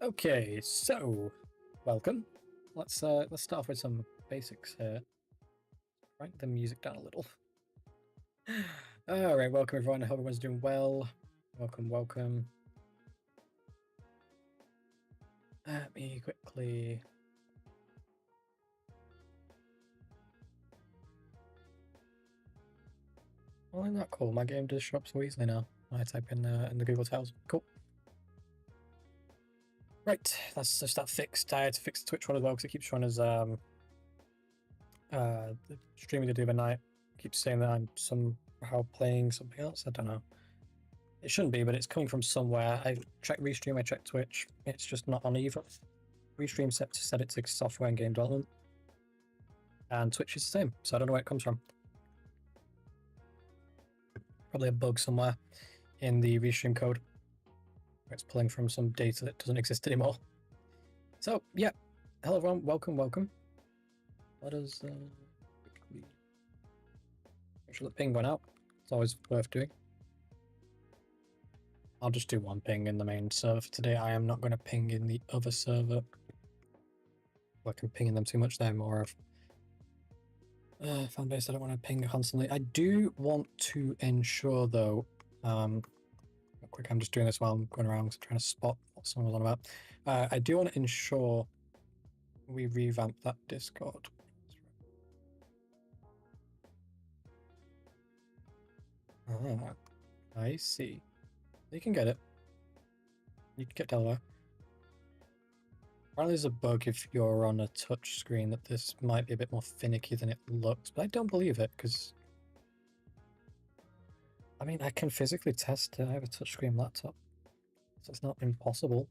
Okay, so welcome. Let's start off with some basics here. Crank the music down a little. All right, welcome everyone. I hope everyone's doing well. Welcome. Let me quickly. Well, isn't that cool? My game does show up so easily now. I type in the Google Tiles. Cool. Right, that's just that fixed. I had to fix the Twitch one as well because it keeps showing as the streaming to do the night. It keeps saying that I'm somehow playing something else. I don't know. It shouldn't be, but it's coming from somewhere. I checked Restream, I checked Twitch. It's just not on either. Restream set it to software and game development. And Twitch is the same, so I don't know where it comes from. Probably a bug somewhere in the Restream code where it's pulling from some data that doesn't exist anymore. So, yeah. Hello everyone, welcome. Let us quickly make sure the ping went out. It's always worth doing. I'll just do one ping in the main server today. I am not going to ping in the other server. I can ping in them too much. They're more of fan base. I don't want to ping constantly. I do want to ensure though, quick, I'm just doing this while I'm going around trying to spot what someone was on about. I do want to ensure we revamp that Discord. Ah, I see. You can get it. You can get Delaware. Apparently there's a bug if you're on a touch screen that this might be a bit more finicky than it looks, but I don't believe it because I mean I can physically test it. I have a touchscreen laptop, so it's not impossible.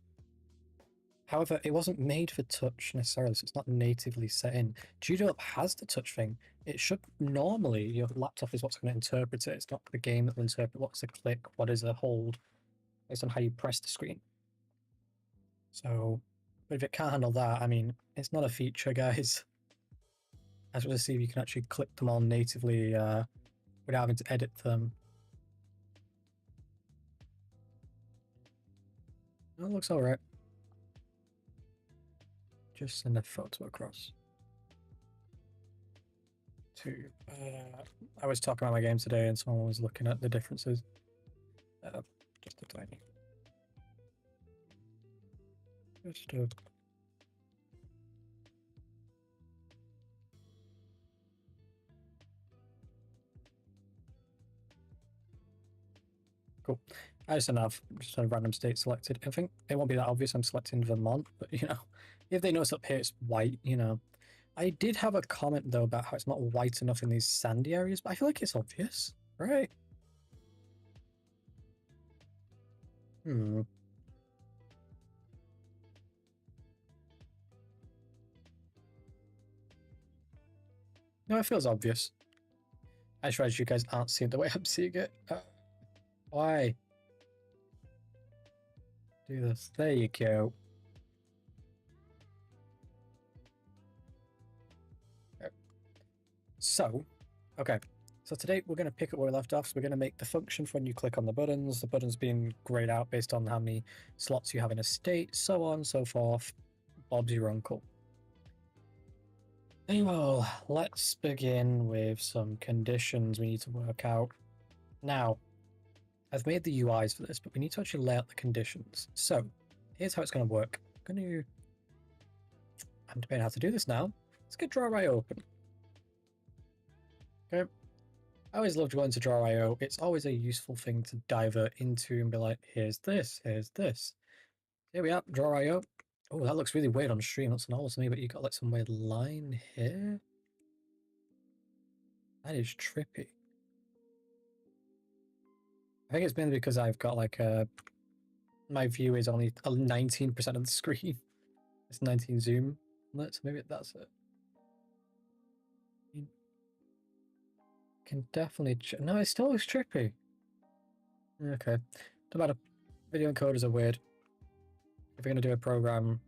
However, it wasn't made for touch necessarily, so it's not natively set in. GDevelop has the touch thing. It should normally, your laptop is what's going to interpret it. It's not the game that will interpret what's a click, what is a hold, based on how you press the screen. So, but if it can't handle that, I mean, it's not a feature, guys. I just want to see if you can actually click them on natively without having to edit them. Oh, it looks alright. Just send a photo across. I was talking about my game today and someone was looking at the differences. Just a tiny. Just a... Cool. I just have just a random state selected. I think it won't be that obvious I'm selecting Vermont, but you know, if they notice up here it's white, you know. I did have a comment though about how it's not white enough in these sandy areas, but I feel like it's obvious, right? No, it feels obvious. I just realized you guys aren't seeing the way I'm seeing it. Why? Do this. There you go. So, okay. So today we're going to pick up where we left off. So we're going to make the function for when you click on the buttons being grayed out based on how many slots you have in a state, so on and so forth. Bob's your uncle. Anyway, let's begin with some conditions we need to work out. Now, I've made the UIs for this, but we need to actually lay out the conditions. So, here's how it's going to work. I'm debating how to do this now. Let's get Draw.io open. Okay. I always loved going to Draw.io. It's always a useful thing to divert into and be like, here's this. Here we are, Draw.io. Oh, that looks really weird on stream. That's normal to me, but you got like some weird line here. That is trippy. I think it's mainly because I've got like my view is only 19% of the screen. It's 19 zoom. So maybe that's it. Can definitely no, it still looks trippy. Okay, don't matter. Video encoders are weird. If you're gonna do a programming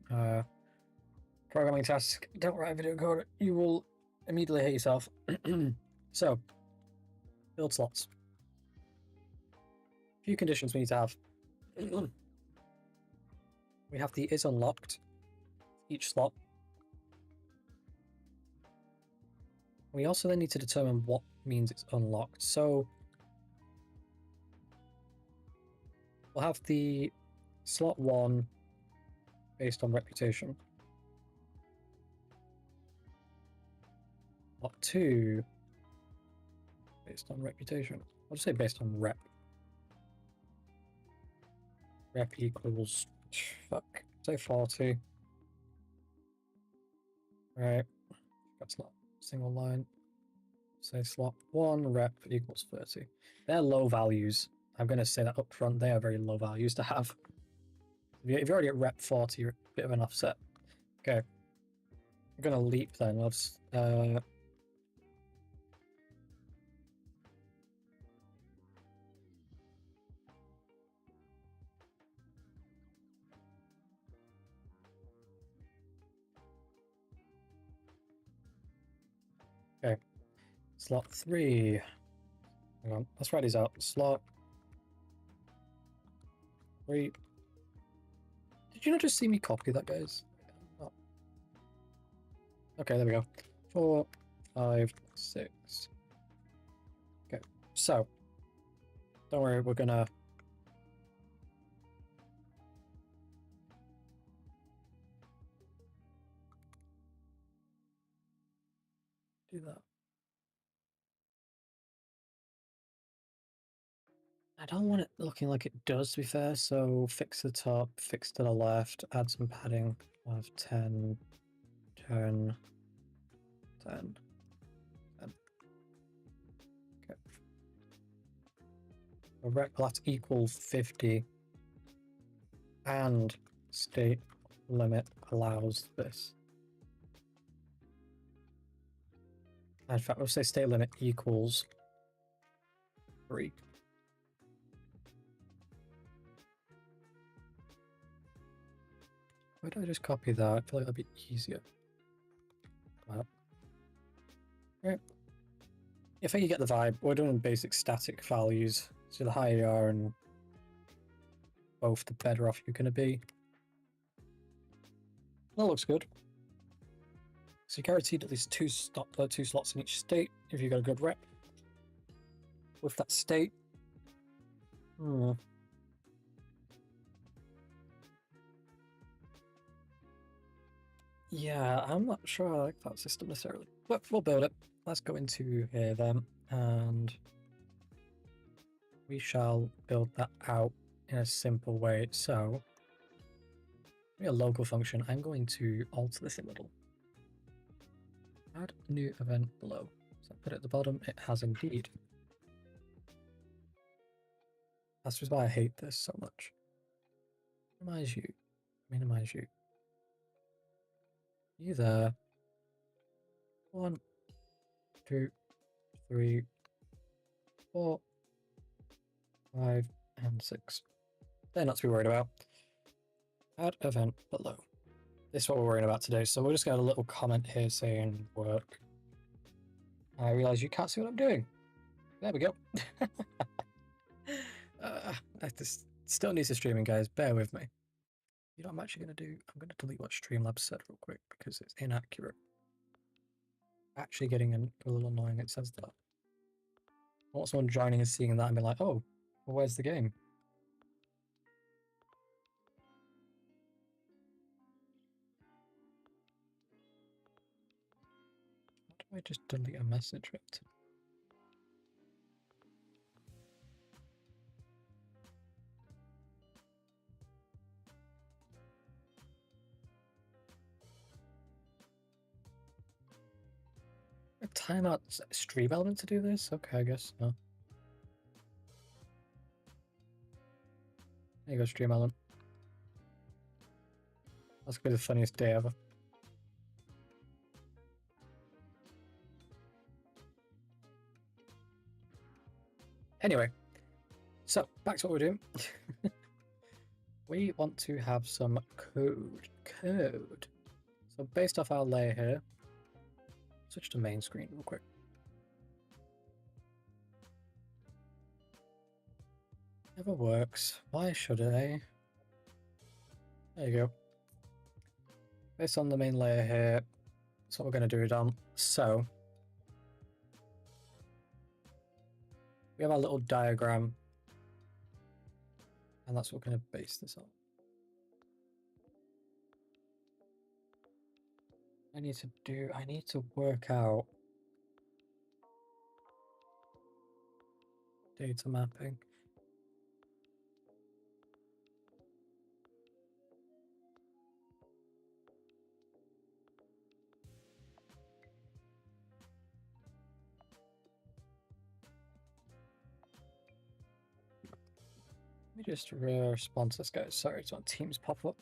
task, don't write a video encoder. You will immediately hate yourself. So, build slots. A few conditions we need to have. We have the is unlocked, each slot. We also then need to determine what means it's unlocked. So we'll have the slot 1 based on reputation. Slot 2 based on reputation. I'll just say based on rep. Rep equals, fuck, say 40. Right, that's not a single line. Say slot 1 rep equals 30. They're low values. I'm going to say that up front. They are very low values to have. If you're already at rep 40, you're a bit of an offset. Okay. I'm going to leap then. Let's okay. Slot 3. Hang on. Let's write these out. Slot 3. Did you not just see me copy that, guys? Oh. Okay, there we go. 4, 5, 6. Okay, so don't worry, we're gonna do that. I don't want it looking like it does, to be fair, so fix the top, fix to the left, add some padding of 10, 10, 10, 10. Okay. The rep will have to equal 50, and state limit allows this. In fact, we'll say state limit equals 3. Why don't I just copy that? I feel like that'd be easier. Wow. Right. I think you get the vibe. We're doing basic static values. So the higher you are and both, the better off you're going to be. That looks good. So you're guaranteed at least two slots in each state if you've got a good rep. With that state. Yeah, I'm not sure I like that system necessarily, but we'll build it. Let's go into here then, and we shall build that out in a simple way. So, a local function, I'm going to alter this a little. Add new event below. So put it at the bottom, it has indeed. That's just why I hate this so much. Minimize you. Minimize you. You there. 1, 2, 3, 4, 5, and 6. They're not to be worried about. Add event below. This is what we're worrying about today. So we'll just get a little comment here saying work. I realize you can't see what I'm doing. There we go. I just still needs to streaming, guys. Bear with me. You know what I'm actually going to do? I'm going to delete what Streamlabs said real quick because it's inaccurate. Actually getting a little annoying it says that. I want someone joining and seeing that and be like, oh, well, where's the game? How do I just delete a message? A timeout stream element to do this? Okay, I guess no. There you go, stream element. That's gonna be the funniest day ever. Anyway, so back to what we're doing. We want to have some code. So based off our layer here, switch to main screen real quick. Never works. Why should I? There you go. Based on the main layer here, that's what we're going to do it on. So we have our little diagram, and that's what we're going to base this on. I need to work out data mapping. Let me just respond to this guy. Sorry, it's on Teams pop up.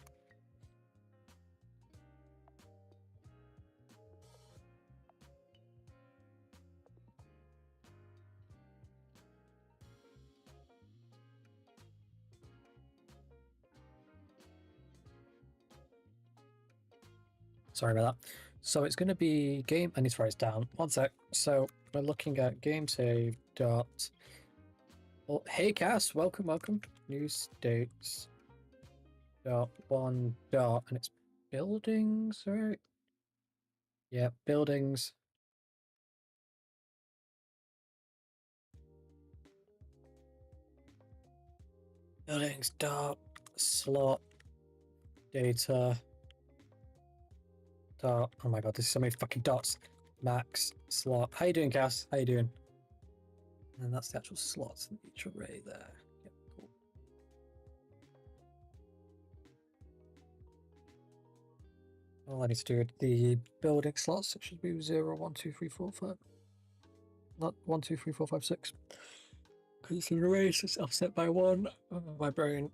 Sorry about that. So it's going to be game. I need to write it down. One sec. So we're looking at game save dot. Oh, hey Cass, welcome. New states dot one dot, and it's buildings, right? Yeah, buildings. Buildings dot slot data dot. Oh my god, there's so many fucking dots. Max slot. How you doing, Cass? How you doing? And that's the actual slots in each array there. Yep, cool. All I need to do is the building slots. It should be 0, 1, 2, 3, 4, 5. Not 1, 2, 3, 4, 5, 6. Because it's an array, so it's offset by 1. Oh, my brain.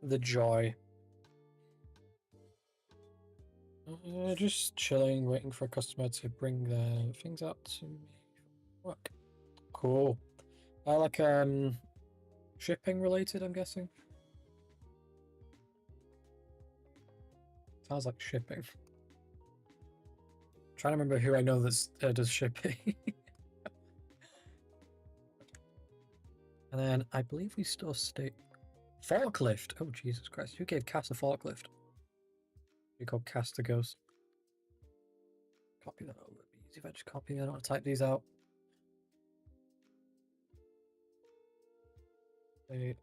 The joy. Just chilling, waiting for a customer to bring their things out to me. Work. Cool. Like shipping related, I'm guessing. Sounds like shipping. Trying to remember who I know that does shipping. And then I believe we still stay. Forklift. Oh Jesus Christ! Who gave Cass a forklift? We called Cass the ghost. Copy that over. It'd be easy if I just copy. I don't want to type these out. Wait.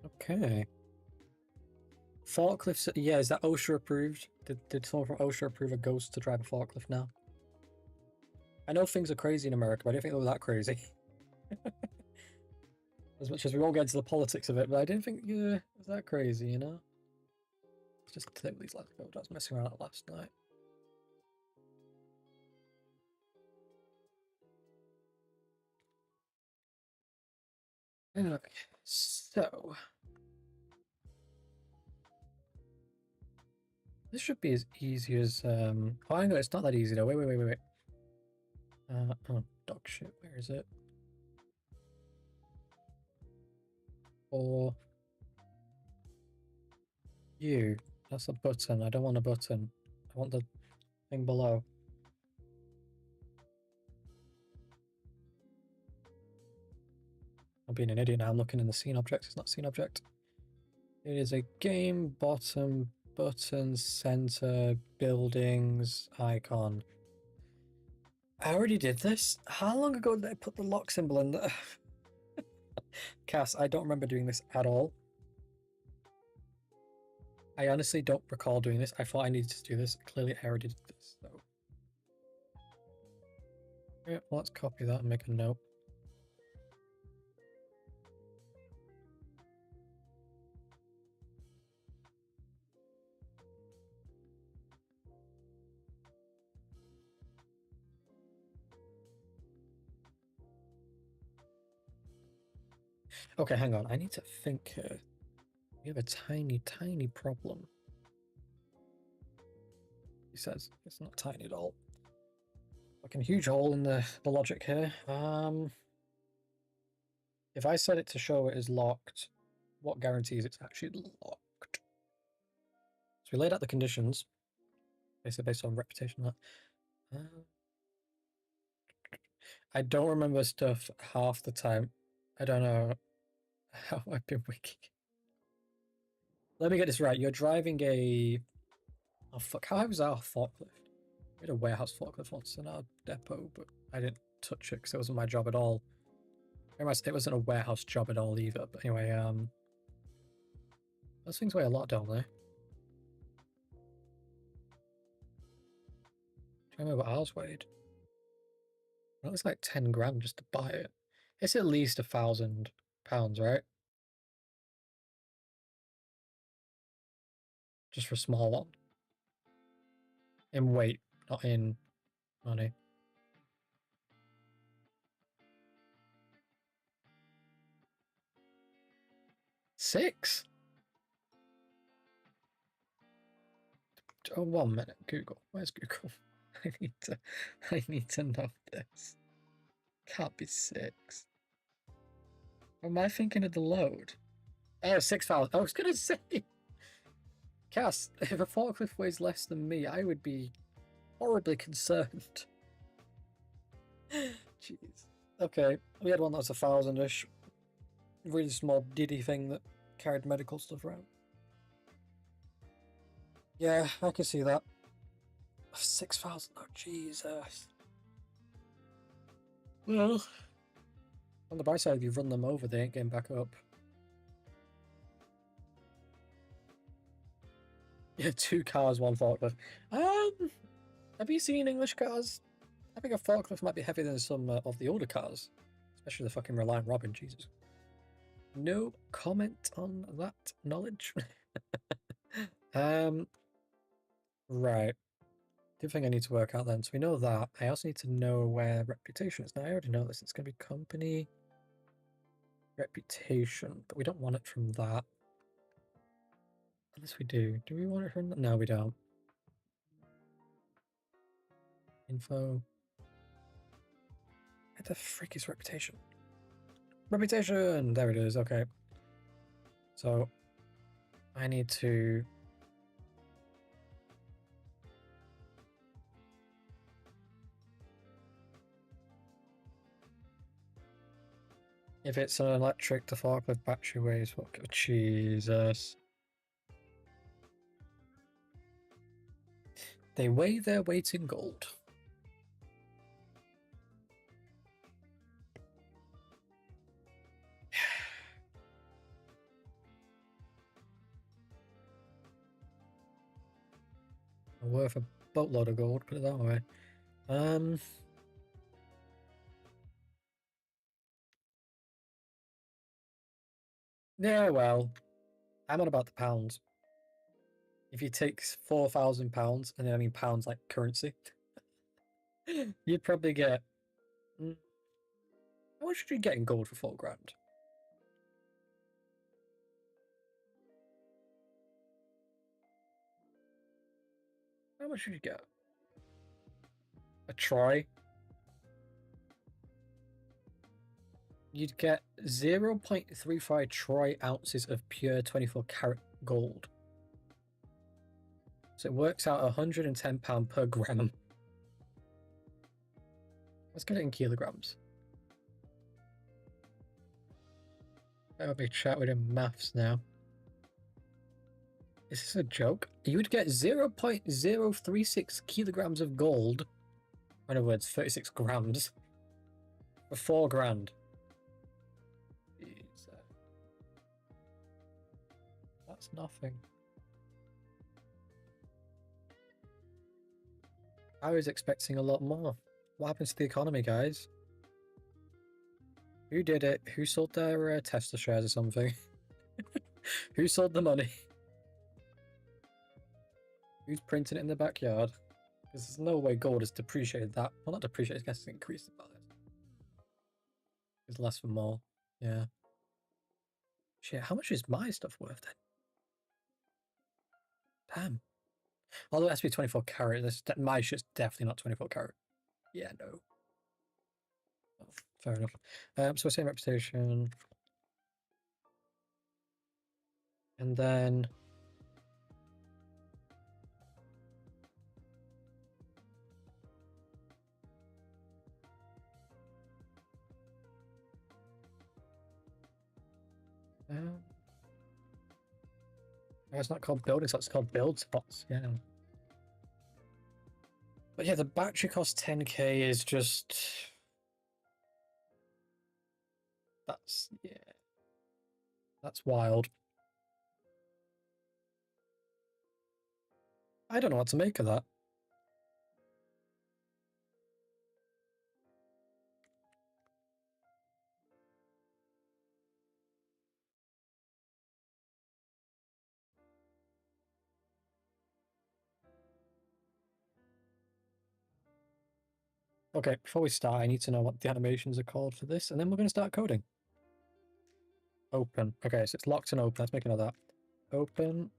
Okay. Forklifts. Yeah, is that OSHA approved? Did someone from OSHA approve a ghost to drive a forklift now? I know things are crazy in America, but I don't think they were that crazy. As much as we won't get into the politics of it, but I didn't think it was that crazy, you know? Let's just take these last go. I was messing around last night. Okay, so this should be as easy as oh, hang on, it's not that easy though. Wait. Oh, dog shit. Where is it? For you. That's a button. I don't want a button. I want the thing below. I'm being an idiot now. I'm looking in the scene object. It's not scene object. It is a game bottom button center buildings icon. I already did this. How long ago did I put the lock symbol in there? Cass, I don't remember doing this at all. I honestly don't recall doing this. I thought I needed to do this. Clearly, I already did this. So, yeah, well, let's copy that and make a note. Okay, hang on. I need to think here. We have a tiny, tiny problem. He says it's not tiny at all. Fucking huge hole in the logic here. If I set it to show it is locked, what guarantees it's actually locked? So we laid out the conditions, basically based on reputation. I don't remember stuff half the time. I don't know how I've been wiki. Let me get this right. You're driving a... Oh, fuck. How was our forklift? We had a warehouse forklift once in our depot, but I didn't touch it because it wasn't my job at all. It wasn't a warehouse job at all either. But anyway, those things weigh a lot, don't they? Do you remember what ours weighed? Well, it's like 10 grand just to buy it. It's at least £1,000, right? Just for a small one. In weight, not in money. Six? Oh, 1 minute. Google. Where's Google? I need to know this. Can't be 6. Am I thinking of the load? Oh, 6,000. I was gonna say, Cass, if a forklift weighs less than me, I would be horribly concerned. Jeez. Okay, we had one that was 1,000-ish. Really small diddy thing that carried medical stuff around. Yeah, I can see that. 6,000. Oh, Jesus. Well, on the bright side, if you run them over, they ain't getting back up. Yeah, 2 cars, 1 forklift. Have you seen English cars? I think a forklift might be heavier than some of the older cars, especially the fucking Reliant Robin. Jesus. No comment on that knowledge. Right. The thing I need to work out then. So we know that. I also need to know where reputation is. Now I already know this. It's going to be company reputation, but we don't want it from that. Unless we do. Do we want it from that? No, we don't. Info. Where the frick is reputation? Reputation! There it is. Okay. So I need to... If it's an electric, the forklift battery weighs what? Oh, Jesus. They weigh their weight in gold. Worth a boatload of gold, put it that way. Yeah, well, I'm on about the pounds. If you take £4,000, and then I mean pounds like currency, you'd probably get... How much should you get in gold for 4 grand? How much should you get? A troy? You'd get 0.35 troy ounces of pure 24 karat gold. So it works out £110 per gram. Let's get it in kilograms. I'll be chat with him maths now. Is this a joke? You would get 0.036 kilograms of gold. In other words, 36 grams. For 4 grand. Jeez. That's nothing. I was expecting a lot more. What happens to the economy, guys? Who did it? Who sold their Tesla shares or something? Who sold the money? Who's printing it in the backyard? Because there's no way gold has depreciated that. Well, not depreciated, I guess it's increased about it. It's less for more. Yeah. Shit, how much is my stuff worth then? Damn. Although it has to be 24 karat. My shit's definitely not 24 karat. Yeah, no. Oh, fair enough. So we're saying reputation. And then... oh, it's not called building spots, it's called build spots, yeah. But yeah, the battery cost 10k is just... That's, yeah. That's wild. I don't know what to make of that. Okay, before we start, I need to know what the animations are called for this, and then we're going to start coding. Open. Okay, so it's locked and open. Let's make a note of that. Open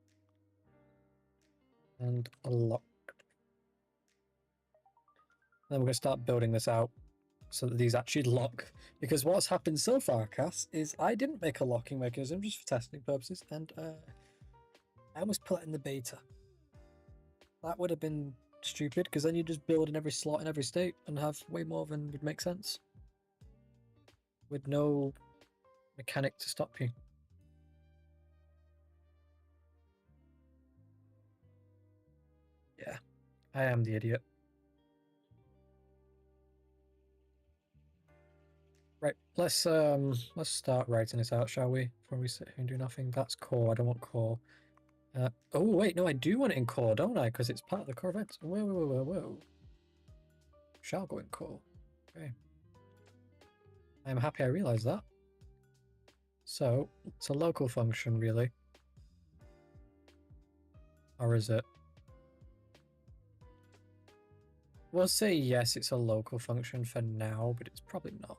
and lock. Then we're going to start building this out so that these actually lock. Because what's happened so far, Cass, is I didn't make a locking mechanism just for testing purposes, and I almost put it in the beta. That would have been stupid, because then you just build in every slot in every state and have way more than would make sense. With no mechanic to stop you. Yeah, I am the idiot. Right, let's start writing this out, shall we? Before we sit here and do nothing. That's core. I don't want core. Oh wait, no, I do want it in core, don't I? Because it's part of the core event. Whoa. Shall go in core. Okay. I'm happy I realized that. So it's a local function, really, or is it? We'll say yes, it's a local function for now, but it's probably not.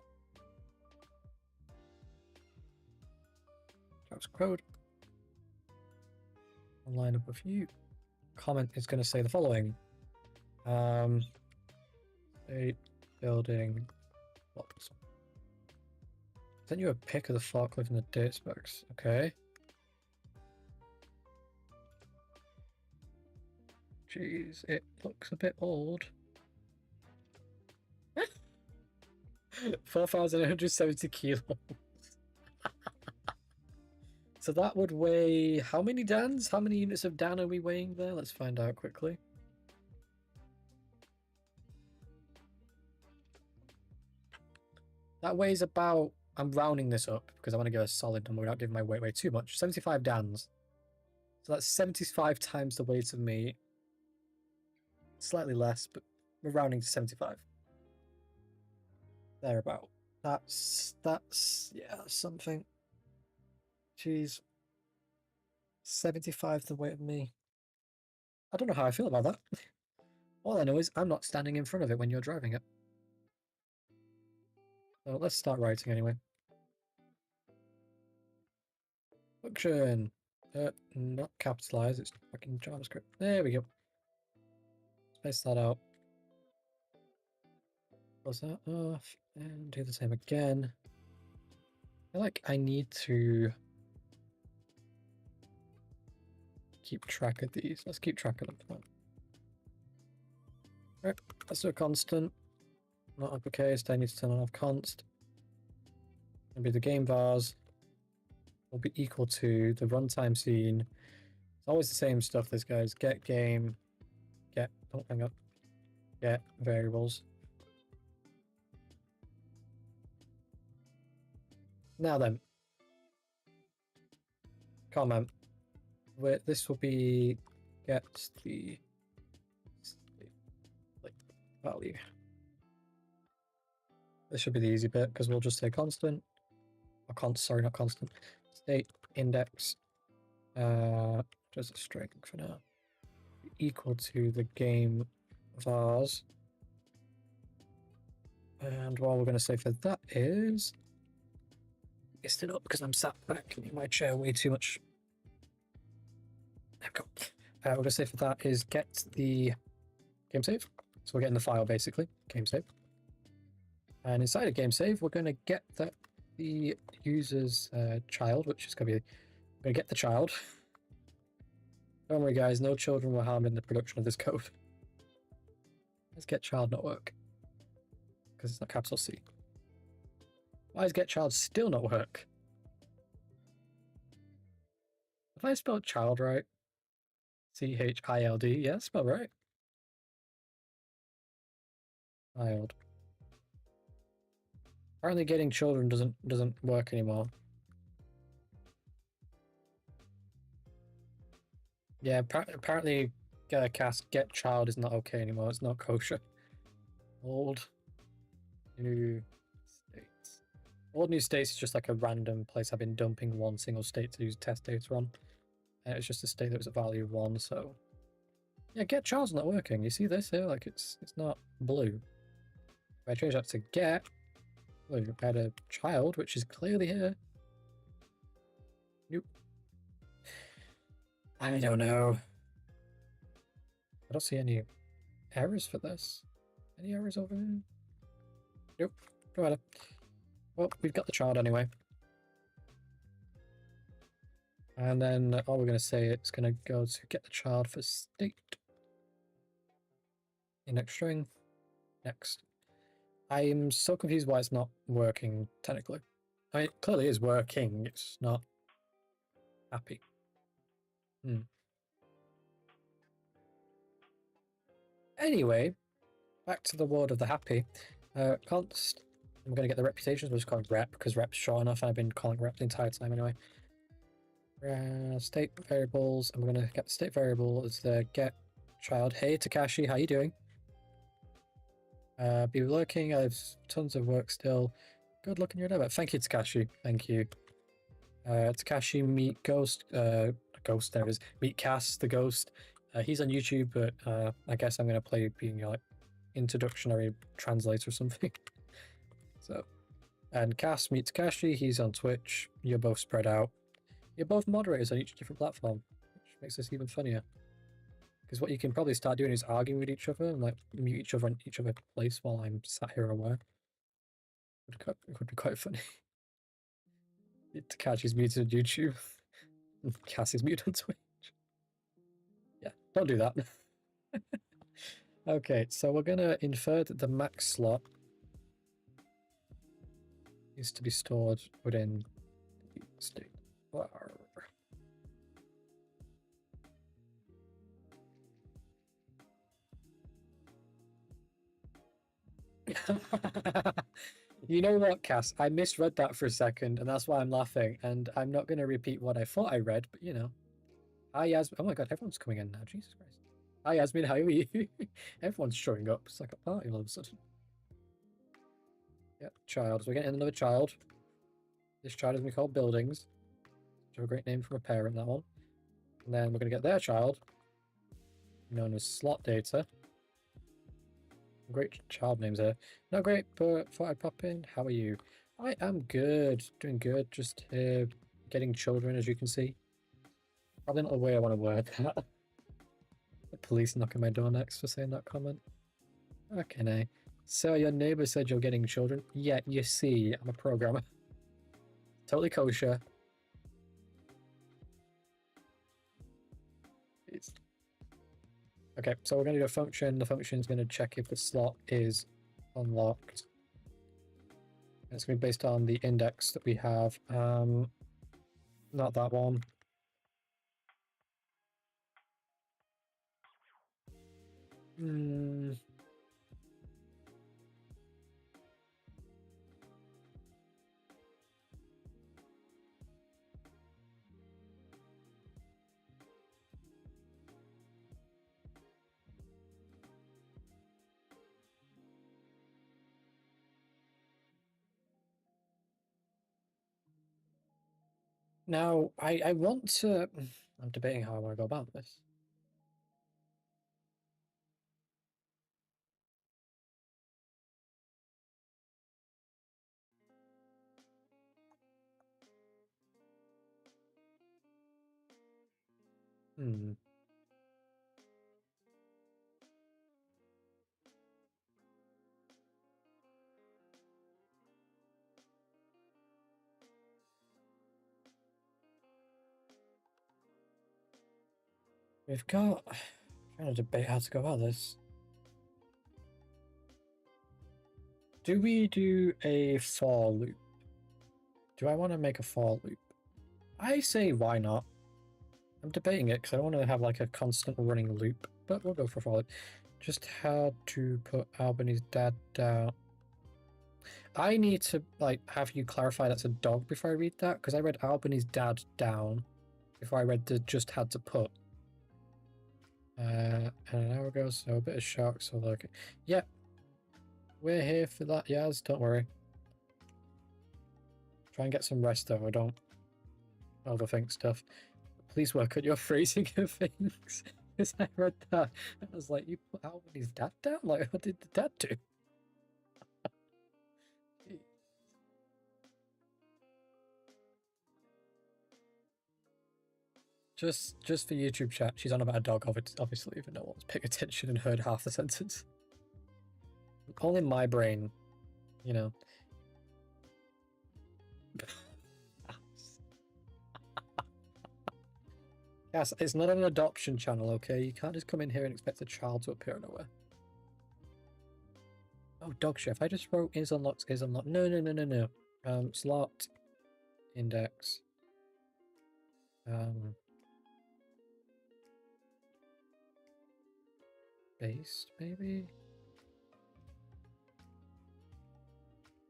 That's code. One line above you. Comment is going to say the following. State building blocks. Send you a pic of the forklift and the date specs. Okay. Jeez, it looks a bit old. 4,170 kilos. So that would weigh how many dans? How many units of Dan are we weighing there? Let's find out quickly. That weighs about, I'm rounding this up because I want to give a solid number without giving my weight away too much. 75 dans. So that's 75 times the weight of me. Slightly less, but we're rounding to 75. Thereabout. That's yeah, something. Jeez. 75 the weight of me. I don't know how I feel about that. All I know is I'm not standing in front of it when you're driving it. So let's start writing anyway. Function. Not capitalized, it's fucking JavaScript. There we go. Space that out. Close that off and do the same again. I feel like I need to keep track of these. Let's keep track of them. Come on. Right, let's do a constant. Not uppercase, I need to turn on off const. Maybe the game vars will be equal to the runtime scene. It's always the same stuff, this guy's get game, get, don't hang up, get variables. Now then, comment. This will be get the value. This should be the easy bit because we'll just say constant, or sorry, not constant, state index, just a string for now, equal to the game vars. And what we're going to say for that is, messed it up because I'm sat back in my chair way too much. There we go. We're going to say for that is get the game save. So we're getting the file basically, game save. And inside a game save, we're going to get the user's child, which is going to be... We're going to get the child. Don't worry, guys. No children were harmed in the production of this code. Let's get child not work. Because it's not capital C. Why does get child still not work? Have I spelled child right? C-H-I-L-D. Yeah, spelled right. Child. Apparently getting children doesn't work anymore. Yeah, apparently cast get child is not okay anymore. It's not kosher. Old new states. Old new states is just like a random place I've been dumping one single state to use test data on. And it's just a state that was at value 1, so... Yeah, get child's not working. You see this here? Like, it's not blue. If I change that to get, blue, I had a child, which is clearly here. Nope. I don't know. I don't see any errors for this. Any errors over here? Nope. No matter. Well, we've got the child anyway. And then all we're going to say it's going to go to get the child for state. Index string. Next. I'm so confused why it's not working technically. I mean, it clearly is working. It's not happy. Anyway, back to the world of the happy. Const. I'm going to get the reputations. We'll just call it rep because rep's short enough. And I've been calling rep the entire time anyway. State variables. I'm going to get the state variable as the get child. Hey, Takashi, how you doing? Be lurking. I have tons of work still. Good luck in your endeavor. Thank you, Takashi. Thank you. Takashi, meet Ghost. Ghost, there is. Meet Cass, the Ghost. He's on YouTube, but I guess I'm going to play being like introductionary translator or something. So, and Cass, meet Takashi. He's on Twitch. You're both spread out. You're both moderators on each different platform, which makes this even funnier. Because what you can probably start doing is arguing with each other and like mute each other in each other's place while I'm sat here aware. It could be quite funny. Takashi's muted on YouTube. Cass is muted on Twitch. Yeah, don't do that. Okay, so we're gonna infer that the max slot is to be stored within the state var. You know what, Cass? I misread that for a second, and that's why I'm laughing. And I'm not going to repeat what I thought I read, but you know. Hi, Yasmin. Oh my god, everyone's coming in now. Jesus Christ. Hi, Yasmin. How are you? Everyone's showing up. It's like a party all of a sudden. Yeah, child. So we're getting another child. This child is going to be called Buildings. Which is a great name for a parent, that one. And then we're going to get their child, known as Slot Data. Great child names here. Not great, but thought I'd pop in. How are you? I am good. Doing good. Just here getting children, as you can see. Probably not the way I want to word that. The police knocking my door next for saying that comment. Okay, now. So your neighbor said you're getting children? Yeah, you see, I'm a programmer. Totally kosher. Okay, so we're going to do a function. The function is going to check if the slot is unlocked. It's going to be based on the index that we have. Not that one. Now, I want to... I'm debating how I want to go about this. We've got... I'm trying to debate how to go about this. Do we do a for loop? Do I want to make a for loop? I say why not. I'm debating it because I want to have like a constant running loop, but we'll go for a for loop. Just had to put Albany's dad down. I need to like have you clarify that's a dog before I read that, because I read Albany's dad down before I read the just had to put. And an hour ago, so a bit of shock, so like, yeah, we're here for that, Yaz, don't worry. Try and get some rest though, I don't overthink stuff. Please work on your phrasing of things. Because I read that, I was like, you put Albany's dad down? Like, what did the dad do? Just for YouTube chat, she's on about a dog, obviously, even no one's paying attention and heard half the sentence. All in my brain, you know. Yes, it's not an adoption channel, okay? You can't just come in here and expect a child to appear nowhere. Oh, dog chef. I just wrote is unlocked, is unlocked. No. Slot. Index. Based, maybe?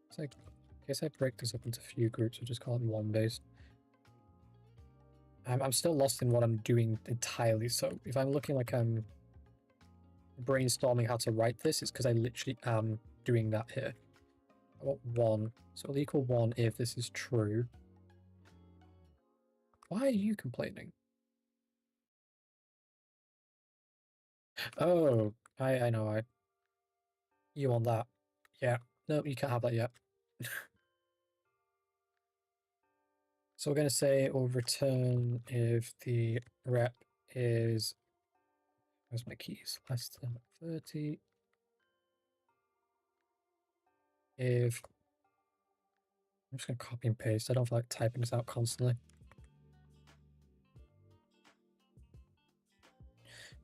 It's like, I guess I break this up into a few groups, we'll just call it one based. I'm still lost in what I'm doing entirely, so if I'm looking like I'm brainstorming how to write this, it's because I literally am doing that here. I want 1, so it'll equal 1 if this is true. Why are you complaining? Oh, I know, you want that. Yeah, no, you can't have that yet. So we're going to say it will return if the rep is, where's my keys? Less than 30. If, I'm just going to copy and paste. I don't feel like typing this out constantly.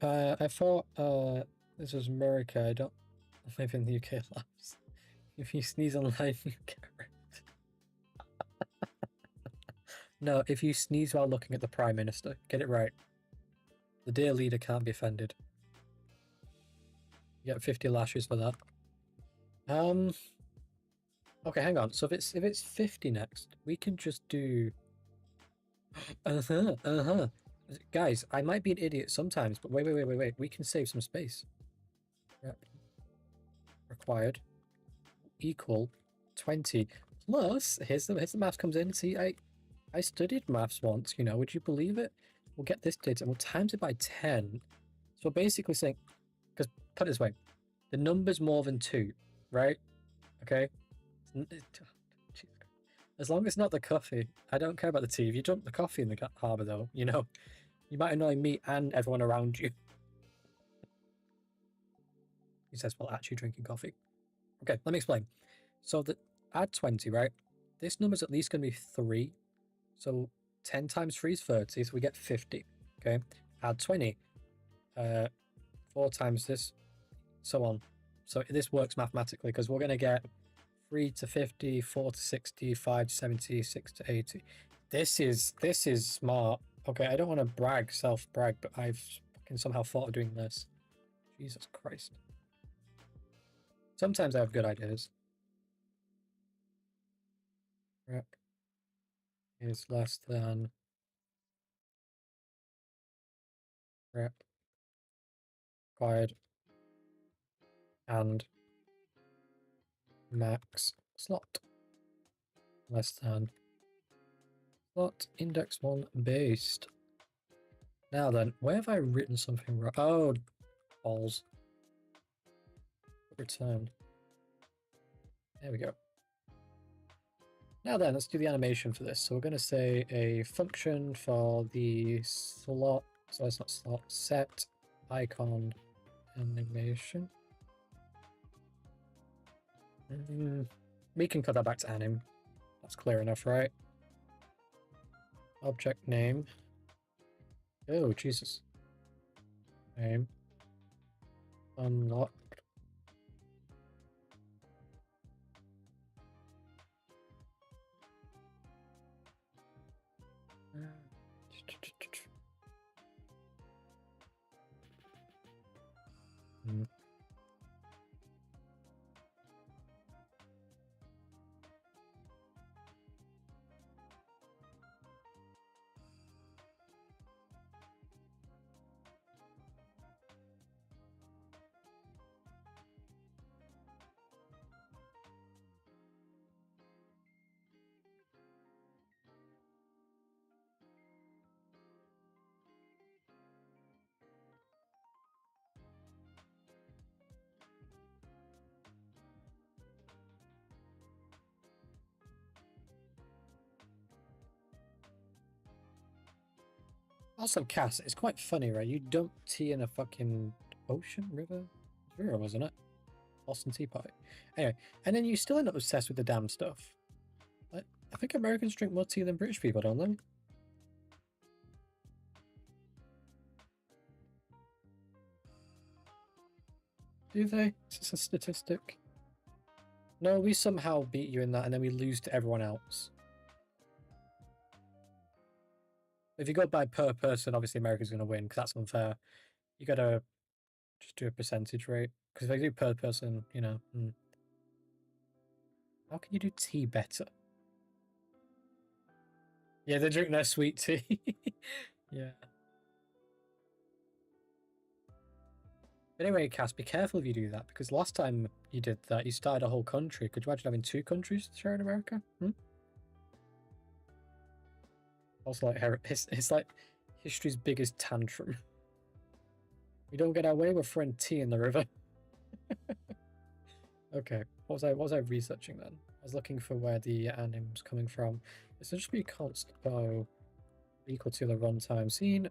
I thought this was America. I don't live in the UK labs. If you sneeze online, you get wrecked. No, if you sneeze while looking at the Prime Minister, get it right. The dear leader can't be offended. You get 50 lashes for that. Okay, hang on. So if it's 50 next, we can just do Guys, I might be an idiot sometimes, but wait. We can save some space. Rep required equal 20 plus here's the maths comes in. See, I studied maths once, you know, would you believe it? We'll get this data and we'll times it by 10. So we're basically saying, because put it this way, the number's more than 2, right? Okay? As long as it's not the coffee. I don't care about the tea. If you dump the coffee in the harbour though, you know, you might annoy me and everyone around you. He says, well, actually drinking coffee. Okay, let me explain. So add 20, right? This number's at least going to be 3. So 10 times 3 is 30, so we get 50. Okay, add 20. 4 times this, so on. So this works mathematically because we're going to get 3 to 50, 4 to 60, 5 to 70, 6 to 80. This is smart. Okay, I don't want to self-brag, but I've fucking somehow thought of doing this. Jesus Christ. Sometimes I have good ideas. Rep is less than rep required and max slot less than slot index 1 based. Now then, where have I written something wrong? Oh, balls. Returned. There we go. Now then, let's do the animation for this. So we're going to say a function for the slot, so it's not slot, set icon animation. We can cut that back to anim. That's clear enough, right? Object name. Oh, Jesus. Name. Unlock. Hmm. Also, Cass, it's quite funny, right? You dump tea in a fucking ocean, river? River, wasn't it? Boston Tea Party. Anyway, and then you still end up obsessed with the damn stuff. I think Americans drink more tea than British people, don't they? Do they? It's a statistic. No, we somehow beat you in that, and then we lose to everyone else. If you go by per person, obviously America's going to win, because that's unfair. You gotta just do a percentage rate. Because if I do per person, you know... How can you do tea better? Yeah, they drink their sweet tea. Yeah. But anyway, Cass, be careful if you do that, because last time you did that, you started a whole country. Could you imagine having 2 countries to share in America? Also, like, it's like history's biggest tantrum. We don't get our way, we're throwing tea in the river. Okay, what was I researching then? I was looking for where the anime's coming from. This will just be const bow equal to the runtime scene,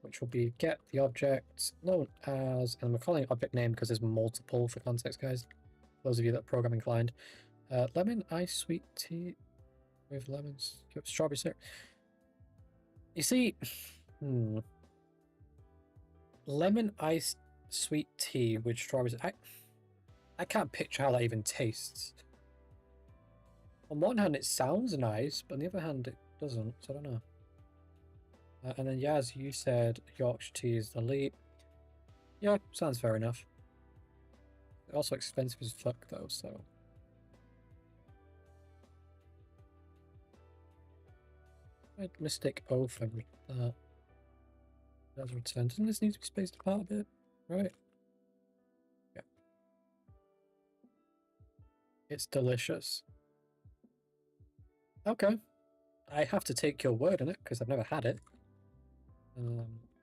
which will be get the object known as, and we're calling it object name because there's multiple for context, guys. Those of you that are program inclined. Lemon ice sweet tea with lemons, strawberry syrup. You see, lemon iced sweet tea with strawberries. I can't picture how that even tastes. On one hand, it sounds nice, but on the other hand, it doesn't. So I don't know. And then, yeah, as you said, Yorkshire tea is elite. Yeah, sounds fair enough. Also expensive as fuck, though, so... I'd mistake O for that. That's returned. Doesn't this need to be spaced apart a bit? Right. Yeah. It's delicious. Okay. I have to take your word on it, because I've never had it.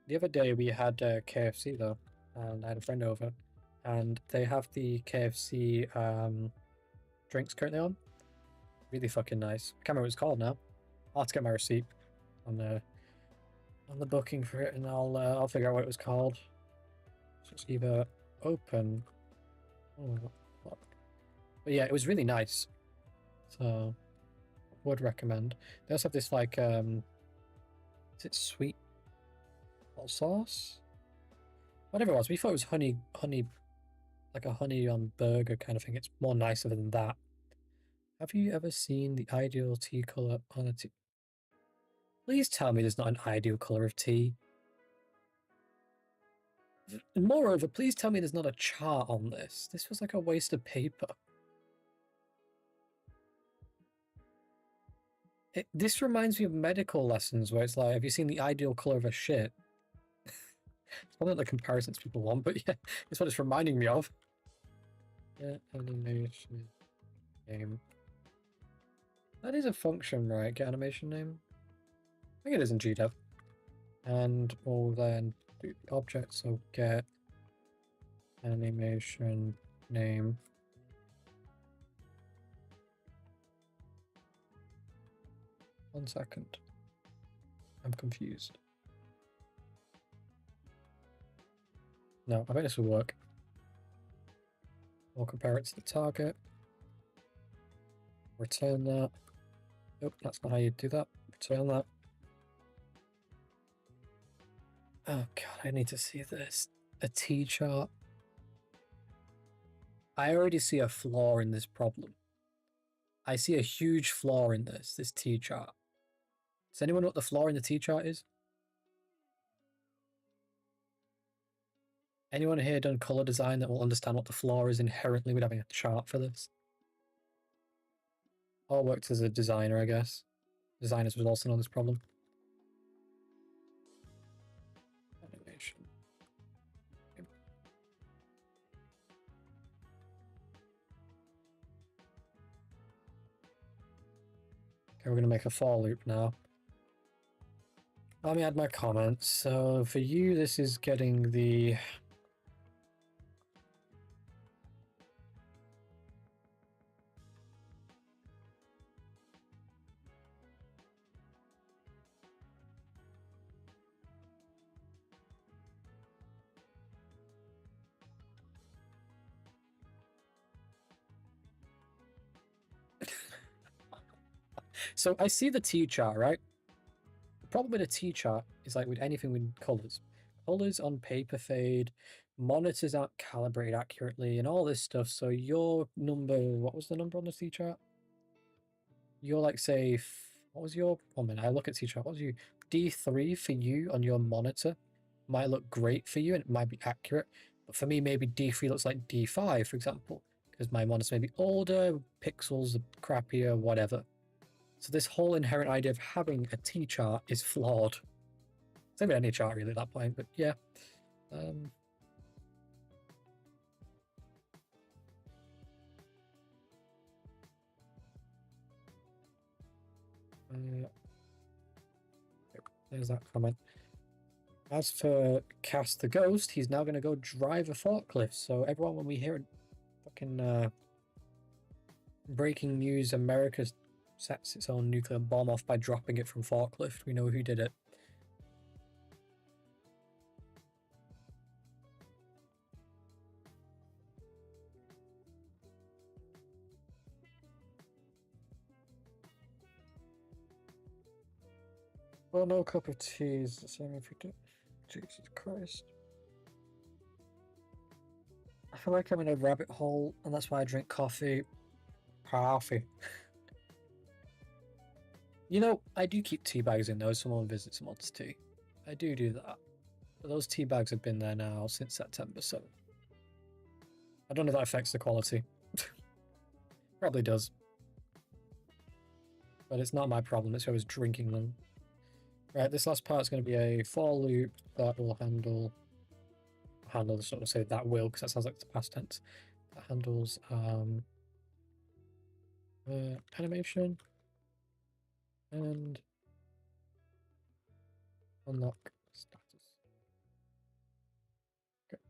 The other day we had KFC, though, and I had a friend over, and they have the KFC drinks currently on. Really fucking nice. I can't remember what it's called now. I'll have to get my receipt on the booking for it, and I'll figure out what it was called. So it's either open. Oh, fuck. But yeah, it was really nice. So would recommend. They also have this like is it sweet sauce? Whatever it was. We thought it was honey, like a honey on burger kind of thing. It's more nicer than that. Have you ever seen the ideal tea color on a tea? Please tell me there's not an ideal color of tea. Moreover, please tell me there's not a chart on this. This was like a waste of paper. This reminds me of medical lessons where it's like, have you seen the ideal color of a shit? It's one of the comparisons people want, but yeah, it's what it's reminding me of. Yeah, animation name. That is a function, right? Get animation name? I think it is in GDev. And we'll then do the object, so get animation name. One second. I'm confused. No, I bet this will work. We'll compare it to the target. Return that. Nope, that's not how you do that. Return that. Oh god, I need to see this. a T chart. I already see a flaw in this problem. I see a huge flaw in this T chart. Does anyone know what the flaw in the T chart is? Anyone here done color design that will understand what the flaw is inherently with having a chart for this? All worked as a designer, I guess. Designers would also know this problem. Animation. Okay, we're going to make a for loop now. Let me add my comments. So for you, this is getting the... So I see the T chart, right? The problem with a T chart is like with anything with colors. Colors on paper fade, monitors aren't calibrated accurately, and all this stuff. So your number, what was the number on the T chart? You're like, say, what was your, 1 minute, I look at T chart, what was you? D3 for you on your monitor might look great for you and it might be accurate. But for me, maybe D3 looks like D5, for example, because my monitor may be older, pixels are crappier, whatever. So this whole inherent idea of having a T chart is flawed. Same with any chart really at that point, but yeah. There's that comment. As for Cass the Ghost, he's now going to go drive a forklift. So everyone, when we hear fucking breaking news, America sets its own nuclear bomb off by dropping it from forklift, we know who did it. Well, no cup of tea is the same if you do. Jesus Christ. I feel like I'm in a rabbit hole, and that's why I drink coffee. Coffee. You know, I do keep tea bags in though. Someone visits someone's tea. I do that. But those tea bags have been there now since September, so I don't know if that affects the quality. Probably does. But it's not my problem, it's whoever's drinking them. Right, this last part is going to be a for loop that will handle the sort of say that will, because that sounds like it's past tense. That handles animation and unlock status. Okay.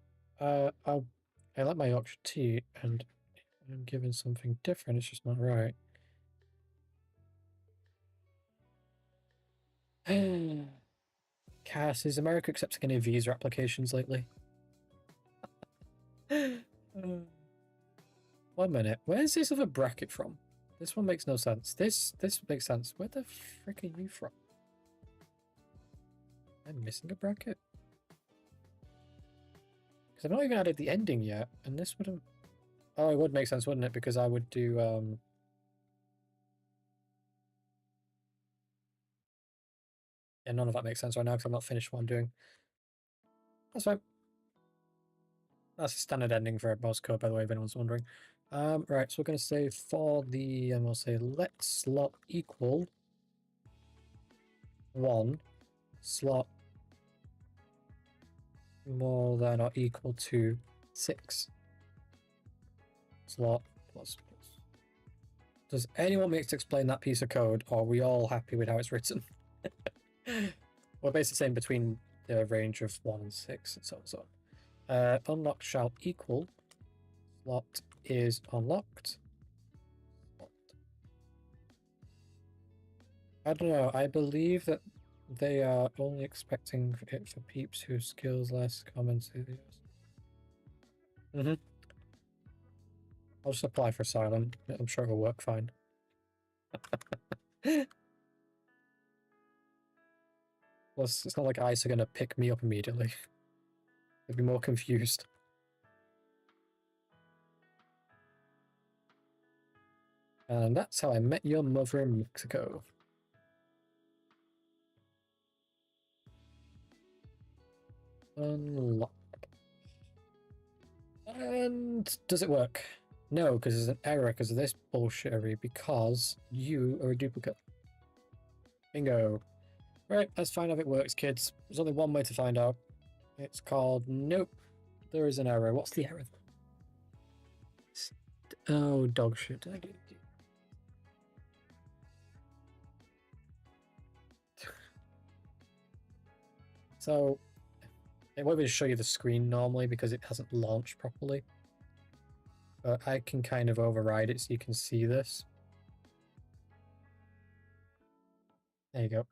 I like my Yorkshire tea and I'm given something different, it's just not right. Cass, is America accepting any visa applications lately? 1 minute. Where's this other bracket from? This one makes no sense. This makes sense. Where the frick are you from? I'm missing a bracket. Because I've not even added the ending yet, and this would have... Oh, it would make sense, wouldn't it? Because I would do... Yeah, none of that makes sense right now because I'm not finished what I'm doing. That's fine. That's a standard ending for most code, by the way, if anyone's wondering. Right, so we're going to say for the... we'll say let slot equal 1 slot more than or equal to 6 slot plus. Does anyone make to explain that piece of code, or are we all happy with how it's written? We're basically saying between the range of 1 and 6 and so on and so on. Unlocked shall equal slot is unlocked. I don't know, I believe that they are only expecting it for peeps whose skills less common to the I'll just apply for asylum. I'm sure it'll work fine. Plus, it's not like ICE are going to pick me up immediately. I'd be more confused. And that's how I met your mother in Mexico. Unlock. And does it work? No, because there's an error because of this bullshittery, because you are a duplicate. Bingo. Right, let's find out if it works, kids. There's only one way to find out. It's called nope. There is an error. What's the error? Oh, dog shit. So, it won't even show you the screen normally because it hasn't launched properly. But I can kind of override it so you can see this. There you go.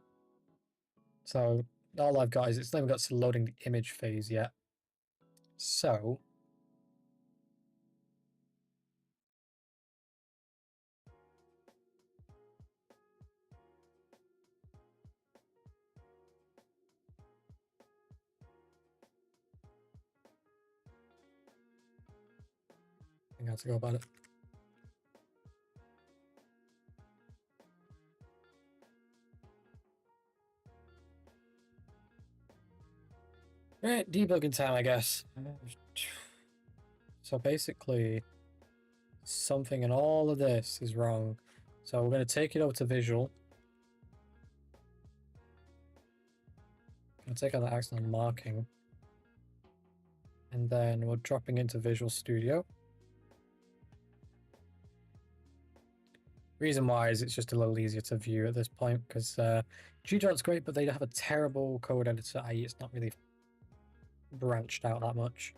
So, all I've got is it's never got to loading the image phase yet. So, I think I have to go about it. Right, debugging time, I guess. So basically, something in all of this is wrong. So we're going to take it over to Visual. I'll take out the accidental marking. And then we're dropping into Visual Studio. Reason why is it's just a little easier to view at this point, because GDot's great, but they have a terrible code editor, i.e. it's not really branched out that much.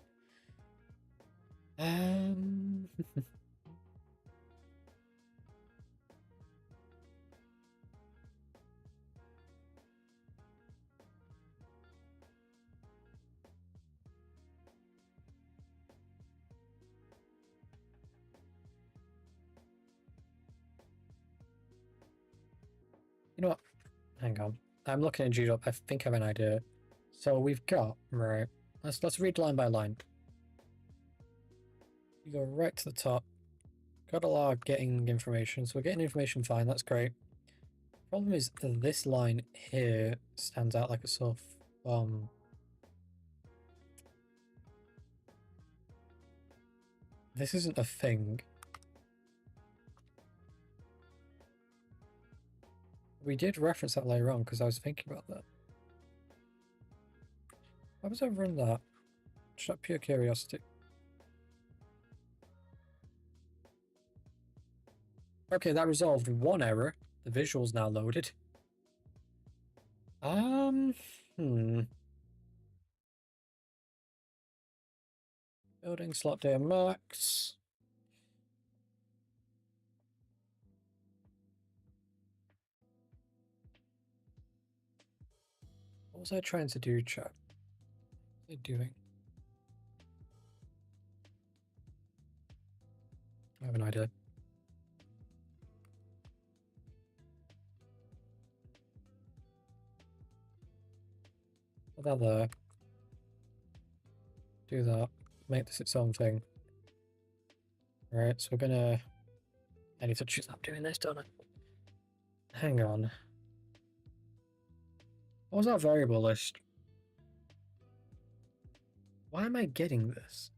You know what? Hang on. I'm looking at GDOT. I think I have an idea. So we've got, right. Let's read line by line. You go right to the top. Got a lot of getting information. So we're getting information fine. That's great. Problem is this line here stands out like a sore thumb. This isn't a thing. We did reference that later on because I was thinking about that. Why was I run that? Just out of pure curiosity. Okay, that resolved one error. The visual's now loaded. Building slot data max. What was I trying to do, chat? What are they doing? I have an idea. Put that there. Do that. Make this its own thing. Alright, so we're gonna... I need to stop doing this, don't I? Hang on. What was that variable list? Why am I getting this?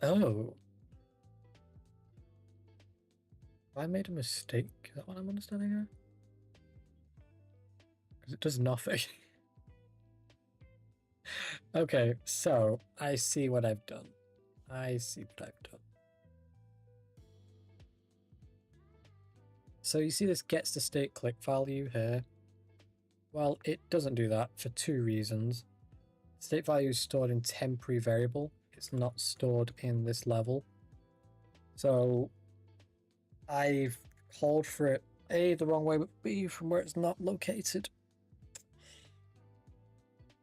Oh. I made a mistake. Is that what I'm understanding here? Because it does nothing. Okay, so I see what I've done. I see what I've done. So you see this gets to state click value here. Well, it doesn't do that for two reasons. State value is stored in temporary variable. It's not stored in this level. So I've called for it A, the wrong way, but B, from where it's not located.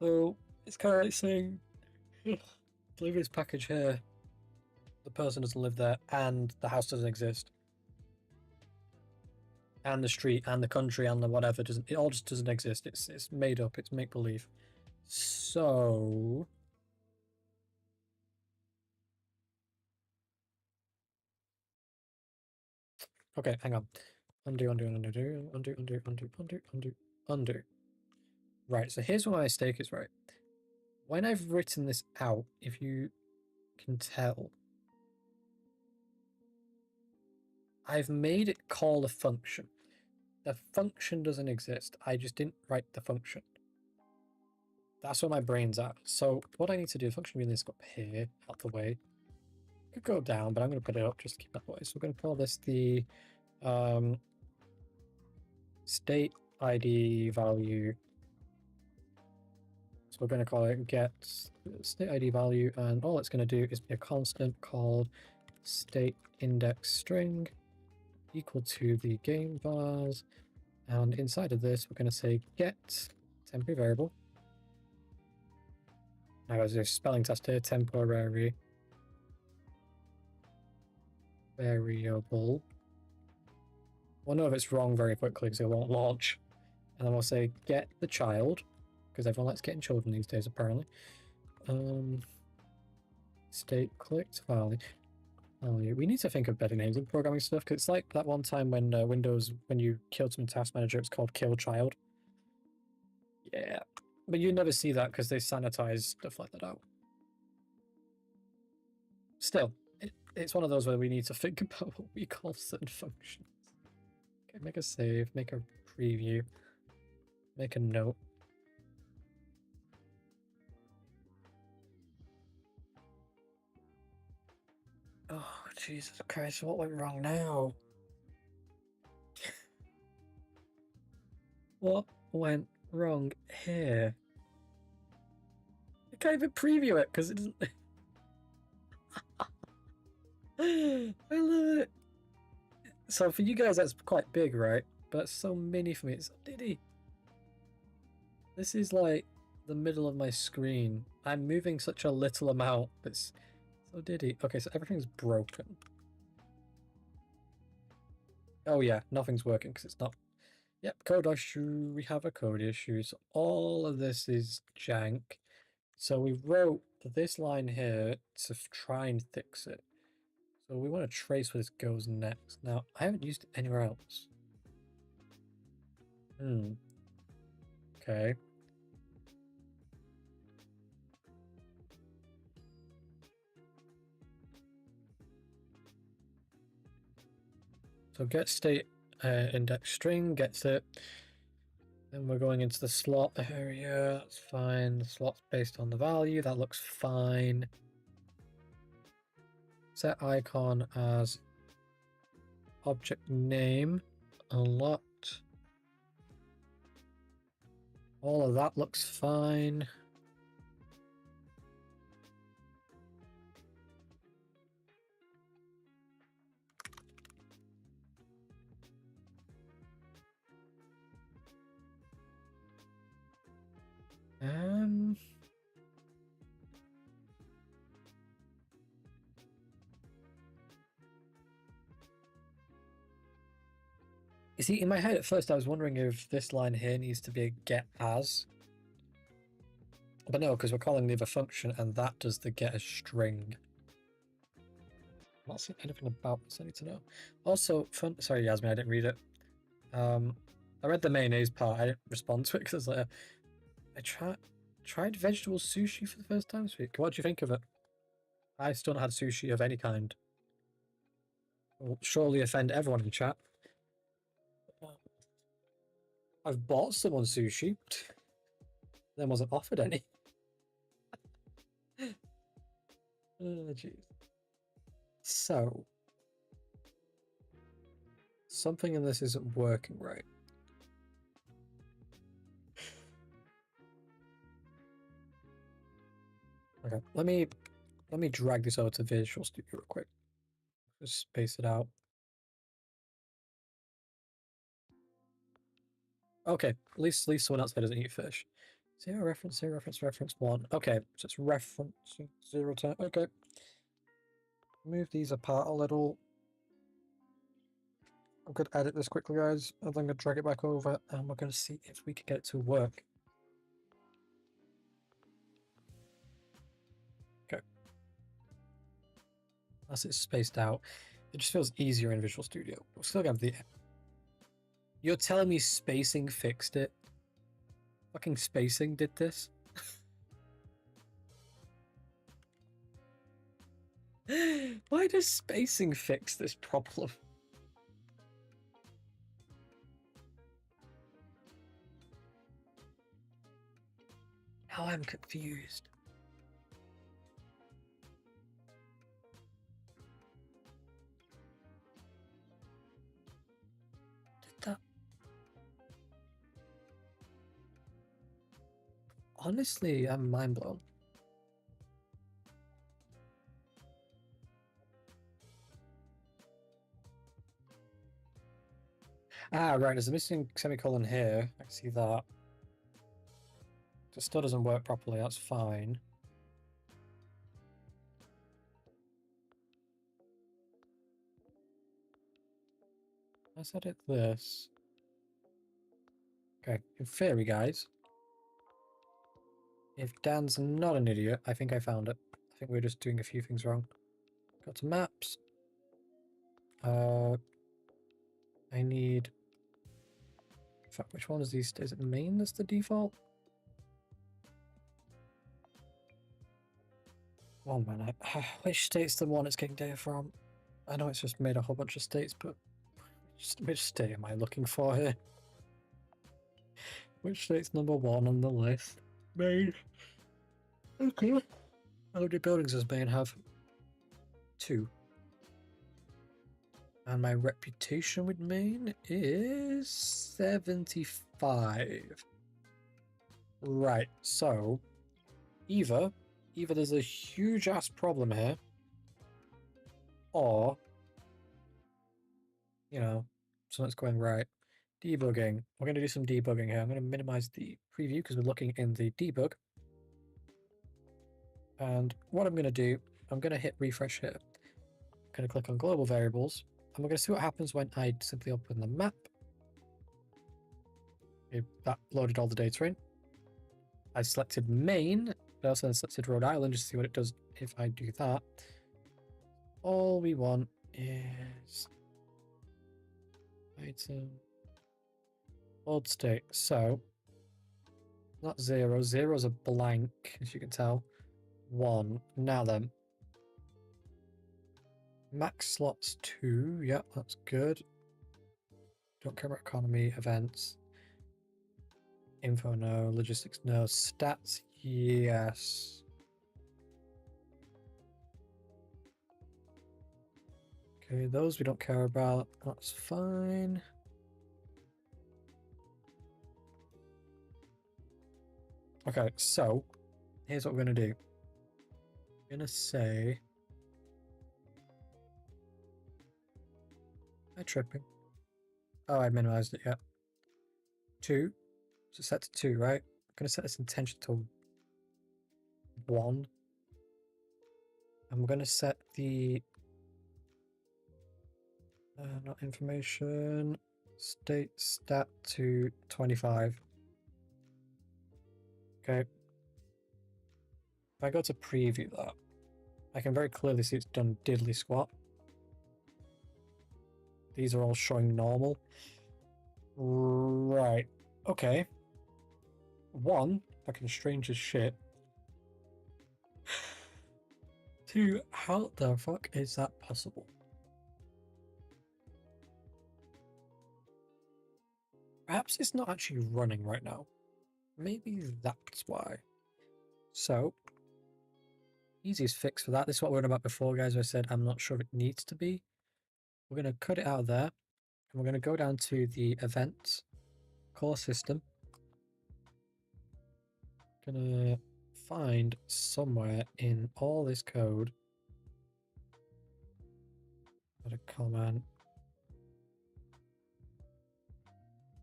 So it's kind of like saying, deliver this package here. The person doesn't live there, and the house doesn't exist, and the street, and the country, and the whatever doesn't. It all just doesn't exist. It's made up. It's make believe. So. Okay, hang on. Undo. Right, so here's where my mistake is, right? When I've written this out, if you can tell, I've made it call a function. The function doesn't exist. I just didn't write the function. That's where my brain's at. So what I need to do, the function really is go up here, out the way. Could go down, but I'm going to put it up just to keep that way. So we're going to call this the state ID value. So we're going to call it get state ID value, and all it's going to do is be a constant called state index string equal to the game vars. And inside of this, we're going to say get temporary variable. Now, there's a spelling test here, temporary variable. We'll know if it's wrong very quickly because it won't launch. And then we'll say get the child, because everyone likes getting children these days, apparently. State clicked value. We need to think of better names in programming stuff, because it's like that one time when Windows, when you killed some task manager, it's called kill child. Yeah, but you never see that because they sanitize stuff like that out. Still, it's one of those where we need to think about what we call certain functions. Okay, make a save, make a preview, make a note. Oh, Jesus Christ, what went wrong now? What went wrong here? I can't even preview it because it doesn't. I love it. So for you guys, that's quite big, right? But that's so mini for me. It's so diddy. This is like the middle of my screen. I'm moving such a little amount. It's so diddy. Okay, so everything's broken. Oh yeah, nothing's working because it's not. Yep, code issue. We have a code issue. So all of this is jank. So we wrote this line here to try and fix it. So we want to trace where this goes next. Now, I haven't used it anywhere else. Okay. So get state index string gets it. Then we're going into the slot area. That's fine. The slot's based on the value. That looks fine. Set icon as object name. Unlocked. All of that looks fine. You see, in my head at first I was wondering if this line here needs to be a get as. But no, because we're calling the other function and that does the get a string. I'm not seeing anything about this I need to know. Also, sorry Yasmin, I didn't read it. I read the mayonnaise part, I didn't respond to it because I was like, I tried vegetable sushi for the first time this week. What do you think of it? I still not had sushi of any kind. Will surely offend everyone in chat. I've bought someone sushi, then wasn't offered any. Oh, jeez. So, something in this isn't working right. Okay, let me drag this over to Visual Studio real quick. Just space it out. Okay, at least someone else there doesn't eat fish. 0 reference, 0 reference, reference 1. Okay, so it's referencing 0 to... Okay. Move these apart a little. I'm going to edit this quickly, guys, and then I'm going to drag it back over, and we're going to see if we can get it to work. Okay. As it's spaced out, it just feels easier in Visual Studio. We'll still have the... You're telling me spacing fixed it? Fucking spacing did this? Why does spacing fix this problem? Now I'm confused. Did that... Honestly, I'm mind blown. Ah, right, there's a missing semicolon here. I can see that. It still doesn't work properly, that's fine. Let's edit this. Okay, in theory, guys, if Dan's not an idiot, I think I found it. I think we're just doing a few things wrong. Go to maps. I need... In fact, which one is these? Is it main that's the default? One minute. Which state's the one it's getting data from? I know it's just made a whole bunch of states, but which state am I looking for here? Which state's number 1 on the list? Maine. Okay. How many buildings does Maine have? 2. And my reputation with Maine is 75. Right, so either there's a huge ass problem here, or, you know, something's going right. Debugging. We're going to do some debugging here. I'm going to minimize the preview because we're looking in the debug. And what I'm going to do, I'm going to hit refresh here. I'm going to click on global variables. And we're going to see what happens when I simply open the map. Okay, that loaded all the data in. I selected Maine, but I also selected Rhode Island just to see what it does if I do that. All we want is item old state. So not 0. 0 is a blank, as you can tell. 1. Now then. Max slots 2. Yep, that's good. Don't care about economy, events. Info, no. Logistics, no. Stats, yes. Okay, those we don't care about. That's fine. Okay, so here's what we're going to do. I'm going to say... Am I tripping? Oh, I minimized it, yeah. 2. So set to 2, right? I'm going to set this intention to 1. And we're going to set the... not information... State stat to 25. Okay. If I go to preview that, I can very clearly see it's done diddly squat. These are all showing normal. Right. Okay. 1, fucking strange as shit. 2, how the fuck is that possible? Perhaps it's not actually running right now. Maybe that's why. So, easiest fix for that. This is what we were about before, guys. I said I'm not sure if it needs to be. We're going to cut it out of there. And we're going to go down to the events, core system. Gonna find somewhere in all this code. Add a comment.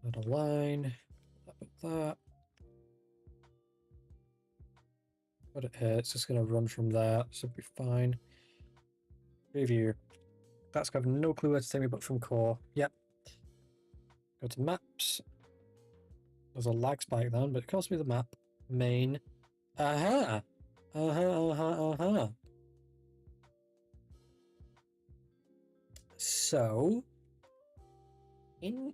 Add a line. That. Put it here. It's just going to run from there. Should be fine. Preview. That's got no clue where to take me but from core. Yep. Go to maps. There's a lag spike then, but it costs me the map. Main. Aha! Aha. So, in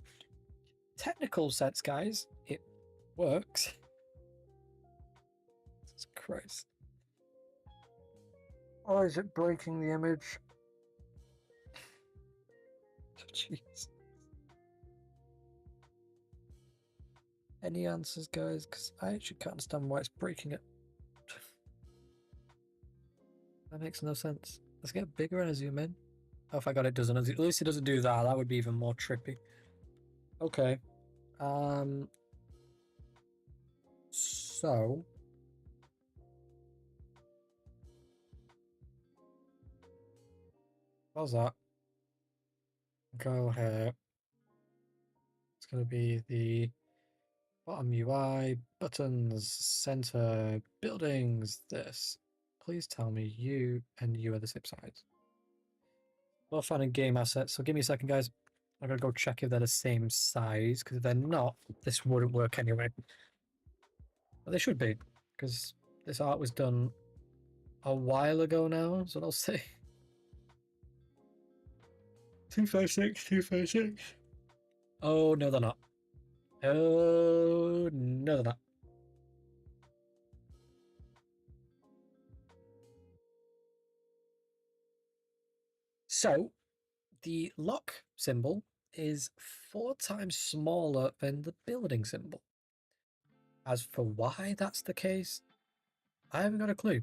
technical sense, guys, it works. Jesus Christ. Oh, is it breaking the image? Jeez. Any answers, guys? Because I actually can't understand why it's breaking it. That makes no sense. Let's get bigger and zoom in. Oh, if I got it, doesn't. At least it doesn't do that. That would be even more trippy. Okay. So. How's that? Go here. It's going to be the bottom UI, buttons, center, buildings, this. Please tell me you and you are the same size. Well, finding game assets, so give me a second, guys. I'm going to go check if they're the same size, because if they're not, this wouldn't work anyway. But they should be, because this art was done a while ago now, so I'll say 256, 256. Oh, no, they're not. Oh, no, they're not. So, the lock symbol is 4 times smaller than the building symbol. As for why that's the case, I haven't got a clue.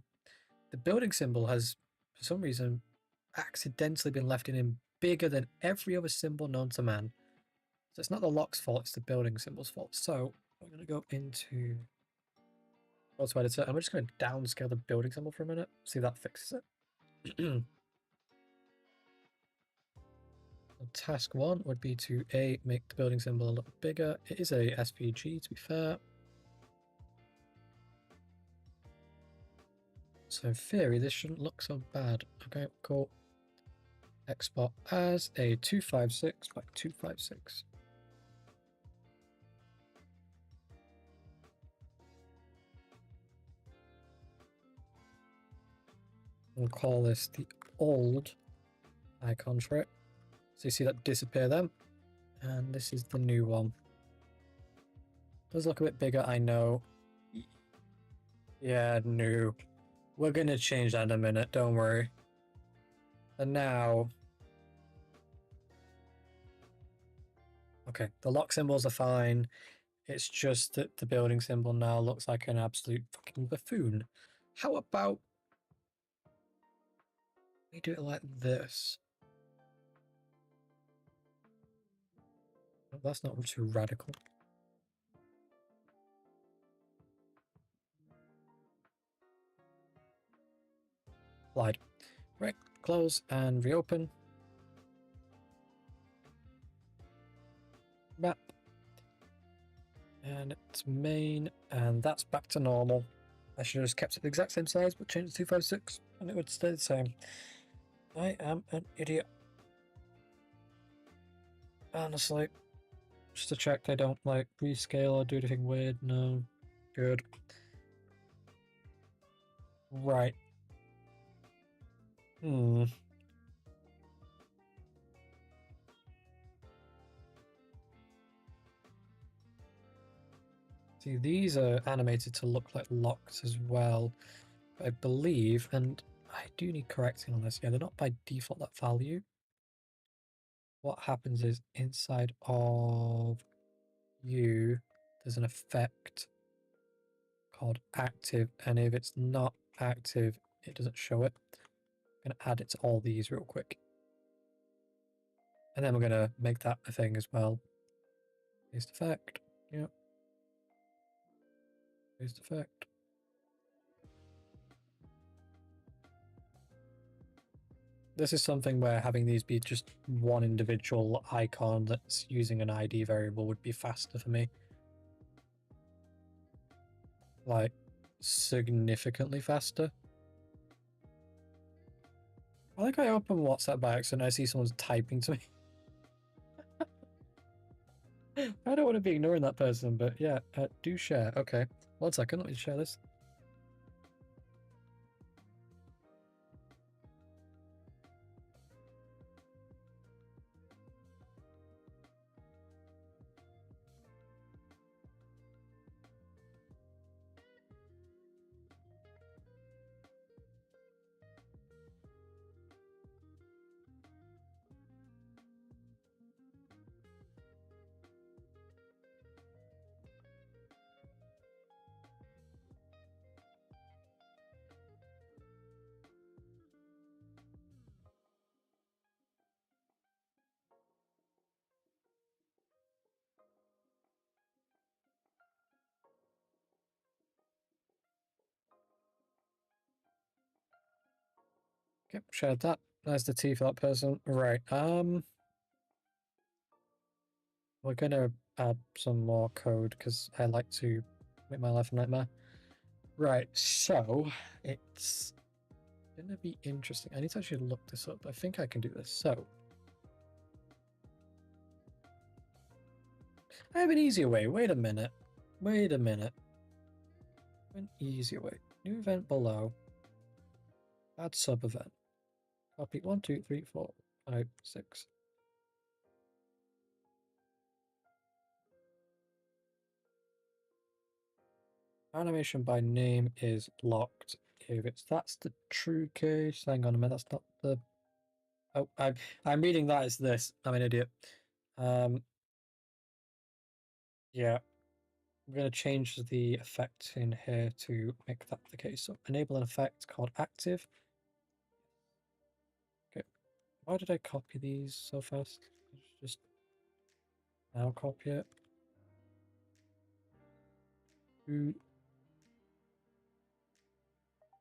The building symbol has, for some reason, accidentally been left in bigger than every other symbol known to man. So it's not the lock's fault, it's the building symbol's fault. So we're going to go into Photo Editor, and we're just going to downscale the building symbol for a minute, see if that fixes it. Task 1 would be to A, make the building symbol a little bigger. It is a SVG, to be fair. So in theory, this shouldn't look so bad. Okay, cool. Export as a 256 by 256. We'll call this the old icon for it. So you see that disappear then. And this is the new one. Does look a bit bigger, I know. Yeah, new. We're going to change that in a minute, don't worry. And now... Okay, the lock symbols are fine. It's just that the building symbol now looks like an absolute fucking buffoon. How about we do it like this? Oh, that's not too radical. Slide. Right, close and reopen. Map. And it's main, and that's back to normal. I should have just kept it the exact same size, but changed it to 256, and it would stay the same. I am an idiot. Honestly. Just to check they don't, like, rescale or do anything weird. No. Good. Right. See, these are animated to look like locks as well, I believe, and I do need correcting on this. Yeah, they're not by default that value. What happens is inside of you, there's an effect called active, and if it's not active, it doesn't show it. I'm going to add it to all these real quick. And then we're going to make that a thing as well. Paste effect. Yep. Paste effect. This is something where having these be just one individual icon that's using an ID variable would be faster for me. Like, significantly faster. I think I open WhatsApp by accident. I see someone's typing to me. I don't want to be ignoring that person, but yeah, do share. Okay, 1 second. Let me share this. Okay, shared that. There's the T for that person. Right. We're gonna add some more code because I like to make my life a nightmare. Right, so it's gonna be interesting. I need to actually look this up. I think I can do this. So I have an easier way. Wait a minute. Wait a minute. An easier way. New event below. Add sub event. Copy 1, 2, 3, 4, 5, 6. Animation by name is locked. If that's the true case, hang on a minute, that's not the. Oh, I'm reading that as this. I'm an idiot. Yeah, I'm going to change the effect in here to make that the case. So enable an effect called active. Okay, why did I copy these so fast? Just now copy it.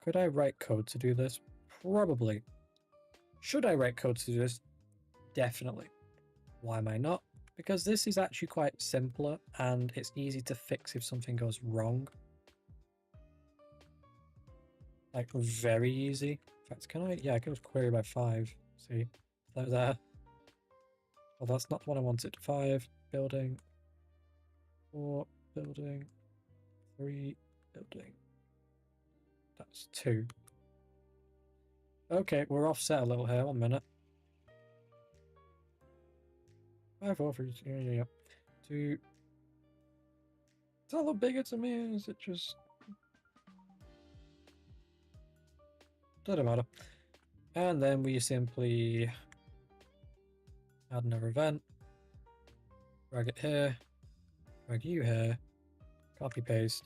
Could I write code to do this? Probably. Should I write code to do this? Definitely. Why am I not? Because this is actually quite simpler and it's easy to fix if something goes wrong. Like, very easy. In fact, can I? Yeah, I can just query by 5. See? There. Well, that's not the one I wanted. 5, building. 4, building. 3, building. That's 2. Okay, we're offset a little here. 1 minute. 5, 4, 3, yeah. 2. It's a little bigger to me. Is it just... Doesn't matter. And then we simply add another event. Drag it here. Drag you here. Copy paste.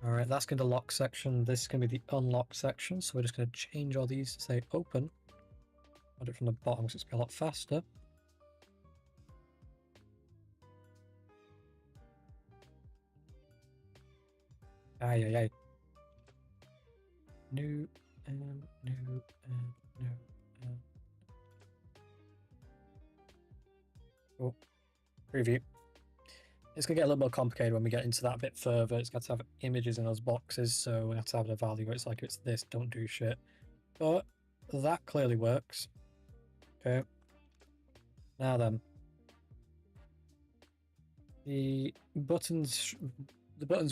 Alright, that's going to lock section. This is going to be the unlock section. So we're just going to change all these to say open. Add it from the bottom because it's going to be a lot faster. Aye. New and new and new and... Oh, preview. It's going to get a little more complicated when we get into that a bit further. It's got to have images in those boxes, so we have to have a value where it's like, it's this, don't do shit. But that clearly works. Okay. Now then. The buttons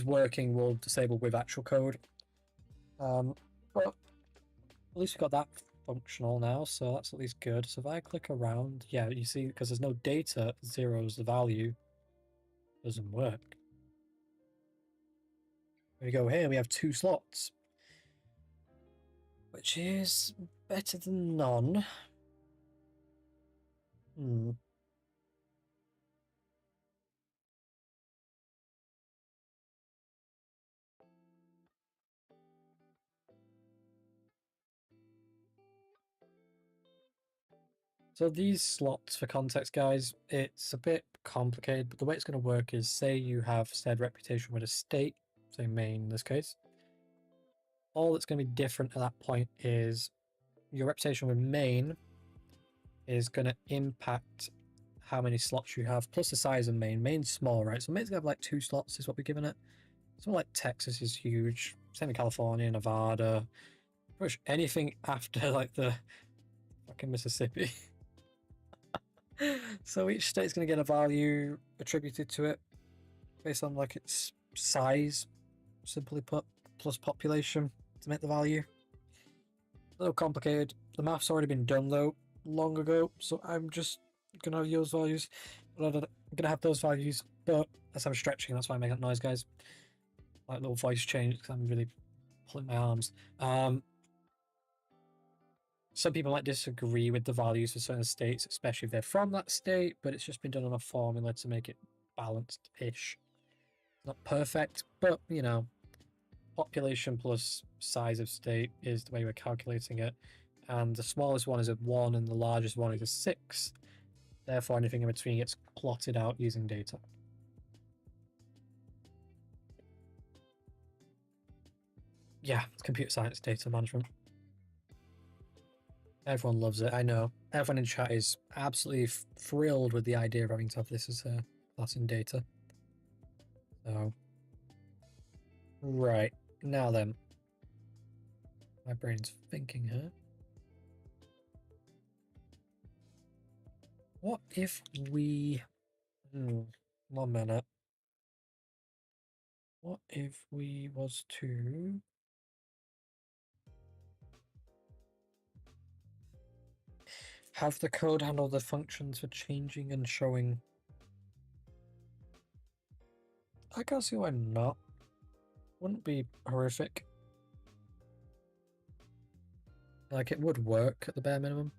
working will disable with actual code. But at least we got that functional now, so that's at least good. So if I click around, yeah, you see, because there's no data, zeros the value. Doesn't work. We go here, we have 2 slots, which is better than none. So these slots, for context, guys, it's a bit complicated, but the way it's going to work is, say you have said reputation with a state, say main in this case. All that's going to be different at that point is your reputation with main is going to impact how many slots you have, plus the size of main. Main's small, right? So main's going to have like 2 slots is what we're giving it. Something like Texas is huge. Same in California, Nevada. Pretty much anything after like the fucking Mississippi. So each state's going to get a value attributed to it based on like its size, simply put, plus population to make the value. A little complicated. The math's already been done though, long ago, so I'm just gonna use values. I'm gonna have those values, but as I'm stretching, that's why I make that noise, guys. Like little voice change because I'm really pulling my arms. Some people might disagree with the values for certain states, especially if they're from that state, but it's just been done on a formula to make it balanced-ish. Not perfect, but you know, population plus size of state is the way we're calculating it. And the smallest one is a 1 and the largest one is a 6. Therefore, anything in between gets plotted out using data. Yeah, it's computer science data management. Everyone loves it, I know. Everyone in chat is absolutely thrilled with the idea of having to have this as a class in data. So, right, now then. My brain's thinking here. What if we... 1 minute. What if we was to... have the code handle the functions for changing and showing? I can't see why not. Wouldn't be horrific. Like, it would work at the bare minimum.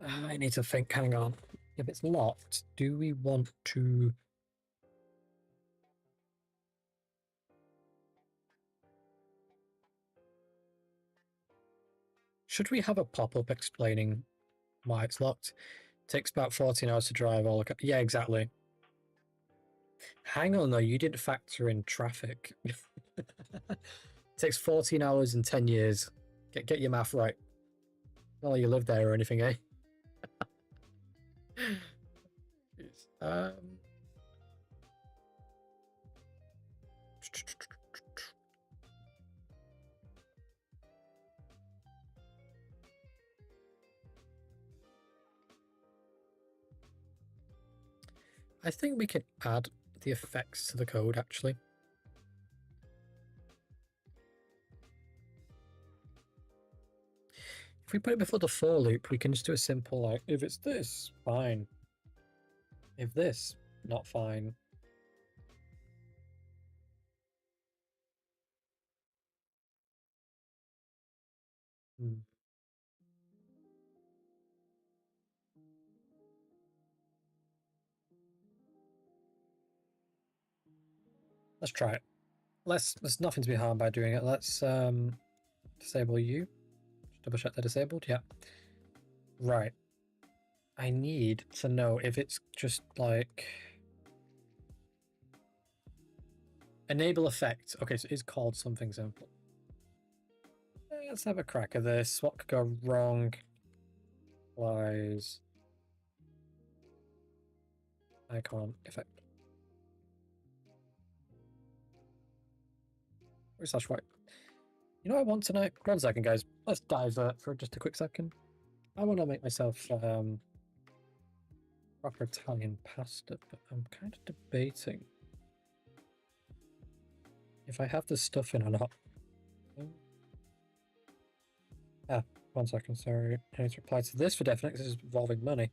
I need to think, hang on. If it's locked, do we want to... Should we have a pop-up explaining why it's locked? It takes about 14 hours to drive all the... Yeah, exactly. Hang on, though, you didn't factor in traffic. It takes 14 hours and 10 years. Get your math right. Not like you live there or anything, eh? I think we can add the effects to the code, actually. If we put it before the for loop, we can just do a simple, like, if it's this, fine. If this, not fine. Let's try it. There's nothing to be harmed by doing it. Let's disable you. Double check they're disabled. Yeah. Right. I need to know if it's just like enable effect. Okay, so it's called something simple. Let's have a crack at this. What could go wrong? Lies. Icon effect. Slash white. You know what I want tonight? 1 second, guys. Let's divert for just a quick second. I want to make myself proper Italian pasta, but I'm kind of debating if I have the stuff in or not. Ah, 1 second, sorry. I need to reply to this for definite because this is involving money.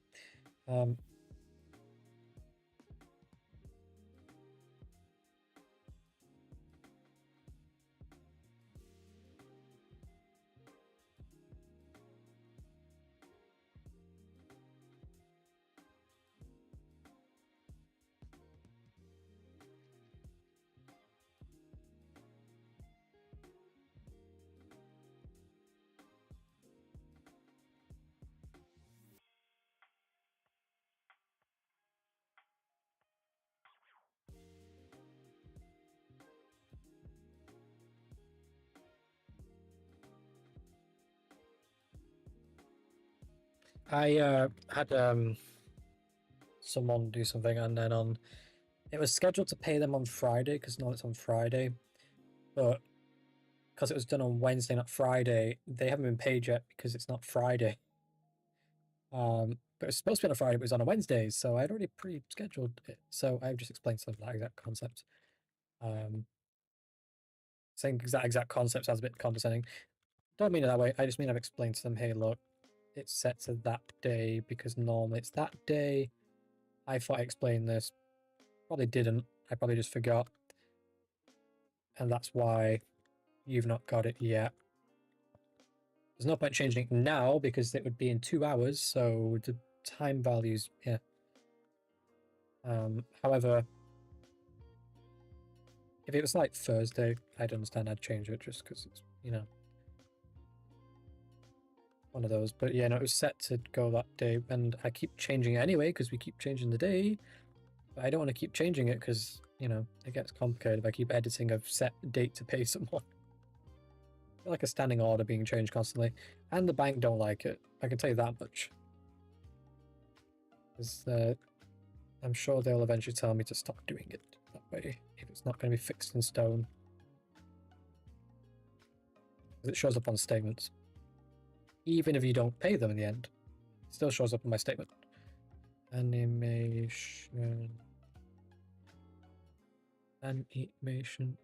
I had someone do something, and then it was scheduled to pay them on Friday because now it's on Friday, but because it was done on Wednesday, not Friday, they haven't been paid yet because it's not Friday. But it was supposed to be on a Friday, but it was on a Wednesday, so I'd already pre-scheduled it. So I've just explained some of that exact concept. Saying exact concept sounds a bit condescending. Don't mean it that way. I just mean I've explained to them, hey, look, it's set to that day because normally it's that day. I thought I explained this. Probably didn't. I probably just forgot. And that's why you've not got it yet. There's no point changing it now because it would be in 2 hours, so the time values, yeah. However, if it was like Thursday, I'd understand I'd change it just because it's, you know, one of those. But yeah, no, it was set to go that day, and I keep changing it anyway because we keep changing the day. But I don't want to keep changing it because, you know, it gets complicated if I keep editing a set date to pay someone. I feel like a standing order being changed constantly, and the bank don't like it. I can tell you that much. Because I'm sure they'll eventually tell me to stop doing it that way if it's not going to be fixed in stone. Because it shows up on statements. Even if you don't pay them in the end, it still shows up in my statement. Animation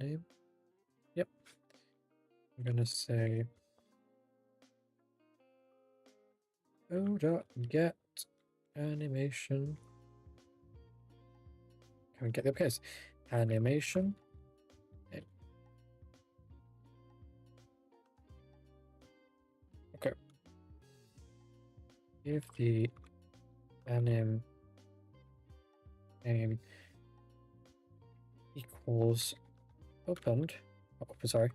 name. Yep. I'm gonna say get animation. Can we get the case? Animation. Okay. If the anim name equals opened. Oh, sorry.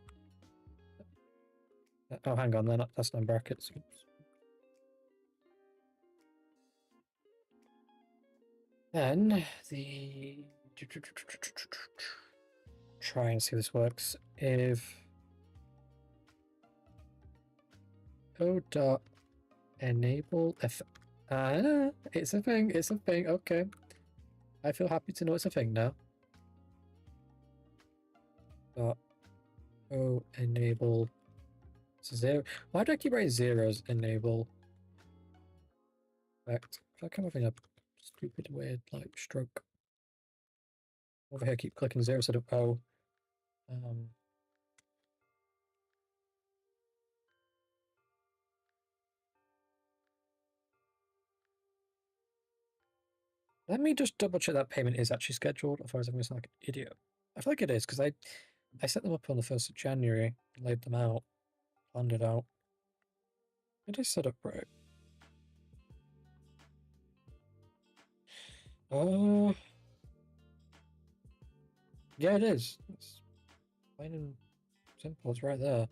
Oh, hang on, that's not in brackets. Oops. Then the try and see if this works. If enable if it's a thing, okay. I feel happy to know it's a thing now. Enable 0. Why do I keep writing zeros? Enable. Fact. I feel like I'm having a stupid weird like stroke. Over here, keep clicking 0 instead of O. Let me just double check that payment is actually scheduled, otherwise I'm going to sound like an idiot. I feel like it is, because I set them up on the 1st of January, laid them out, planned it out. It is set up right. Yeah, it is. It's plain and simple, it's right there.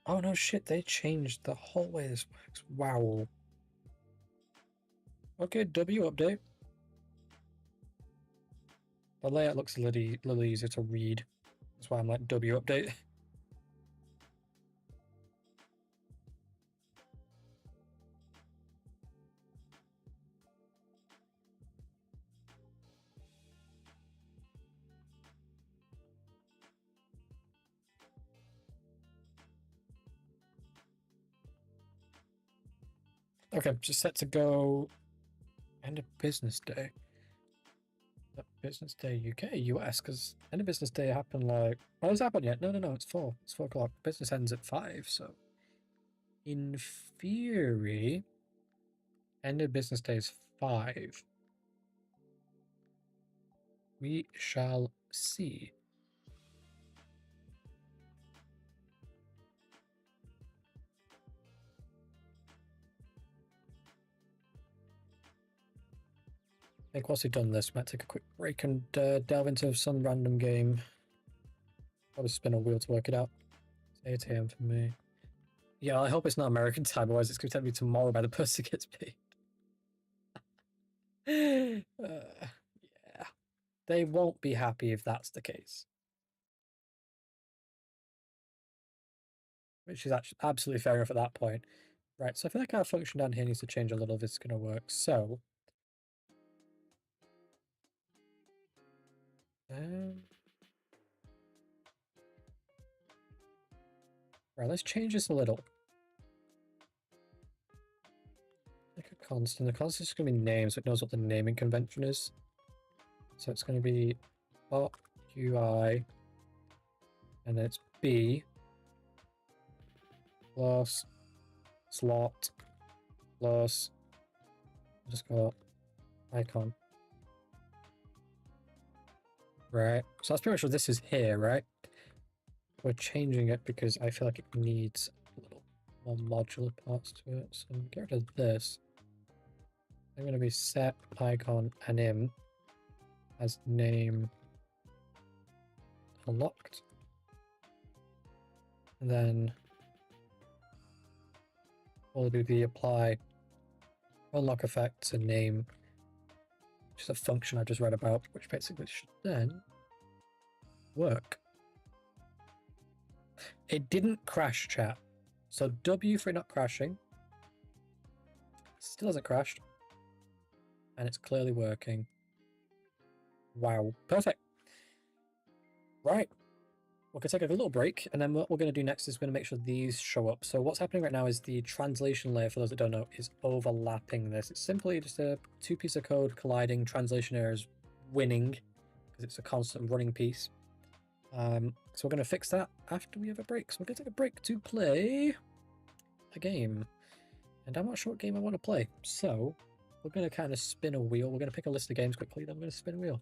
Oh no, shit, they changed the whole way this works. Wow. Okay, W update. The layout looks a little easier to read. That's why I'm like, W update. Okay, just set to go end of business day. Business day UK, US, because end of business day happened like... Oh, has happened yet? No, it's 4. It's 4 o'clock. Business ends at 5, so... In theory... End of business day is 5. We shall see. I think once we've done this, we might take a quick break and delve into some random game. Probably spin a wheel to work it out. It's 8 AM for me. Yeah, I hope it's not American time, otherwise it's going to take me tomorrow by the person gets paid. Yeah. They won't be happy if that's the case. Which is actually absolutely fair enough at that point. Right, so I feel like our function down here needs to change a little if it's going to work. So, right, let's change this a little. Like a constant. The constant is going to be names, so it knows what the naming convention is. So it's going to be pop UI, and then it's B plus slot plus, just got icon. Right, so that's pretty much what this is here, right? We're changing it because I feel like it needs a little more modular parts to it. So get rid of this. I'm going to be set icon anim as name unlocked. And then we'll do the apply unlock effect to name, which is a function I just read about, which basically should then work. It didn't crash, chat. So W for it not crashing. Still hasn't crashed. And it's clearly working. Wow. Perfect. Right. We're going to take a little break, and then what we're going to do next is we're going to make sure these show up. So what's happening right now is the translation layer, for those that don't know, is overlapping this. It's simply just a two piece of code colliding, translation errors winning, because it's a constant running piece. So we're going to fix that after we have a break. So we're going to take a break to play a game. And I'm not sure what game I want to play. So we're going to kind of spin a wheel. We're going to pick a list of games quickly, then we're going to spin a wheel.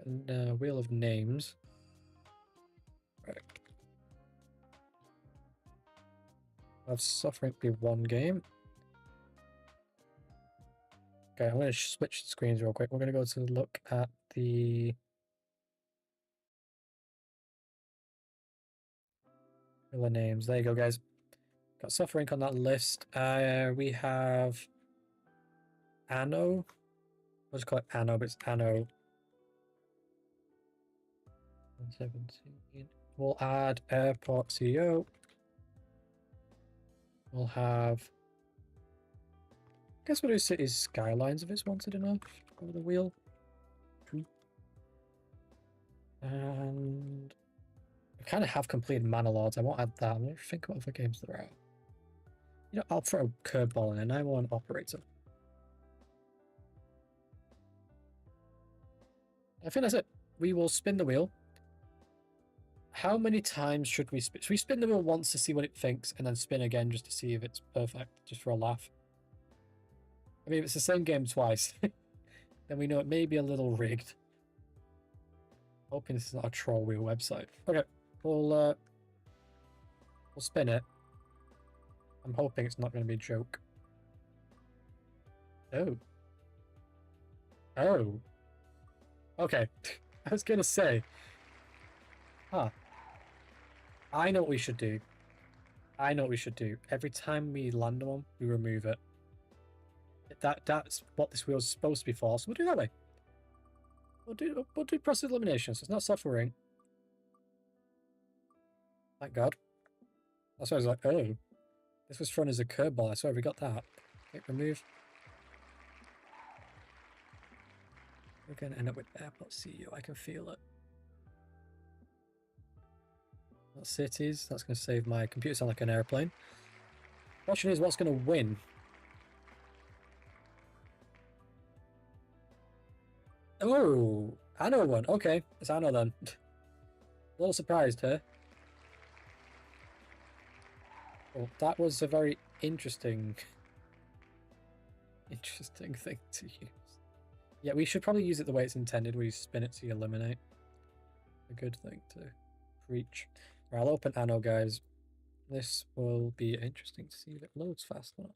And wheel of names. Right. I've suffering be one game. Okay, I'm going to switch screens real quick. We're going to go to look at the wheel of names. There you go, guys. Got suffering on that list. We have Anno. I'll just call it Anno, but it's Anno 17. We'll add Airport CEO. We'll have, I guess we'll do Cities Skylines if it's wanted enough over the wheel. And I kind of have completed Manor Lords. I won't add that. I'm going to think what other games there are. You know, I'll throw a curveball in, and I want Operator. I think that's it. We will spin the wheel. How many times should we spin? Should we spin the wheel once to see what it thinks, and then spin again just to see if it's perfect, just for a laugh? I mean, if it's the same game twice, then we know it may be a little rigged. Hoping this is not a troll wheel website. Okay, we'll spin it. I'm hoping it's not going to be a joke. Oh. Oh. Okay. I was going to say. Huh. I know what we should do. I know what we should do. Every time we land on one, we remove it. That's what this wheel's supposed to be for, so we'll do that way. We'll do process elimination, so it's not suffering. Thank God. That's why I was like, oh. This was thrown as a curveball. I swear we got that. Okay, remove. We're going to end up with Airport CEO. I can feel it. That's cities. That's going to save my computer sound like an airplane. Question is, what's going to win? Oh, Anno won. Okay, it's Anno then. A little surprised, huh? Oh, that was a very interesting thing to use. Yeah, we should probably use it the way it's intended, where you spin it to eliminate. A good thing to preach. Right, I'll open Anno, guys. This will be interesting to see if it loads fast or not.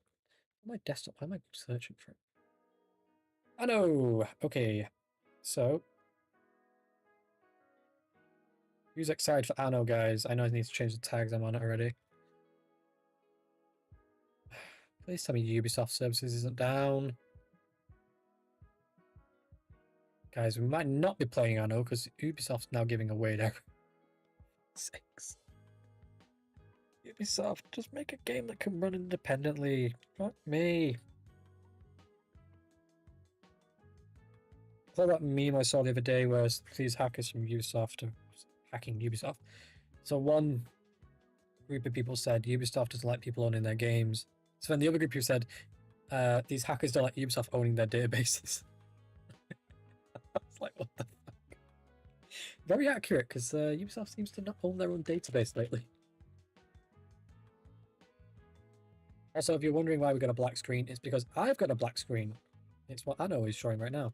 On my desktop, why am I searching for it? Anno! Okay, so who's excited for Anno, guys? I know I need to change the tags. I'm on it already. Please tell me Ubisoft Services isn't down. Guys, we might not be playing Anno because Ubisoft's now giving away their 6. Ubisoft, just make a game that can run independently. Not me. I saw that meme I saw the other day where these hackers from Ubisoft are hacking Ubisoft. So one group of people said Ubisoft doesn't like people owning their games. So then the other group who said these hackers don't like Ubisoft owning their databases. It's like, what the fuck? Very accurate, because Ubisoft seems to not own their own database lately. Also, if you're wondering why we got a black screen, it's because I've got a black screen. It's what Anno is showing right now.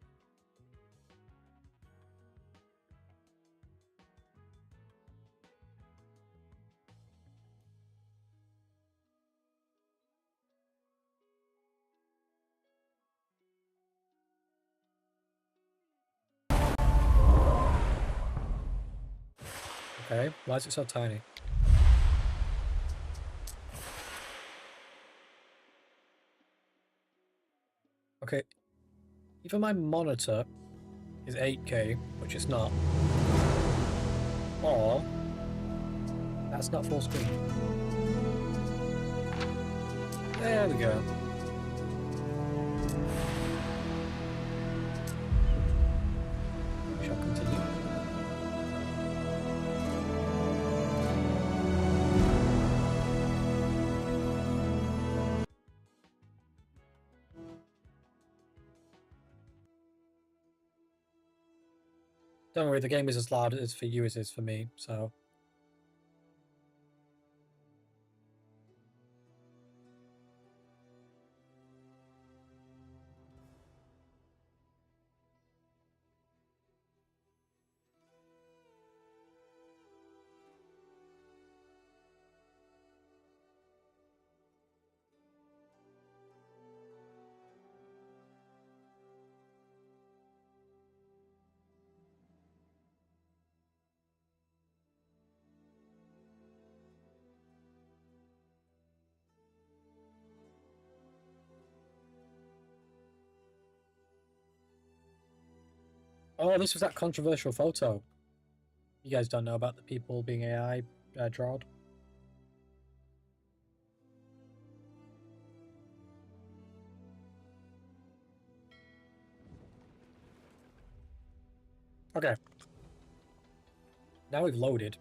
Okay, why is it so tiny? Okay, either my monitor is 8K, which it's not, or that's not full screen. There we go. Shall continue. Don't worry, the game is as loud as for you as it is for me, so... Oh, this was that controversial photo. You guys don't know about the people being AI drawed? Okay. Now we've loaded.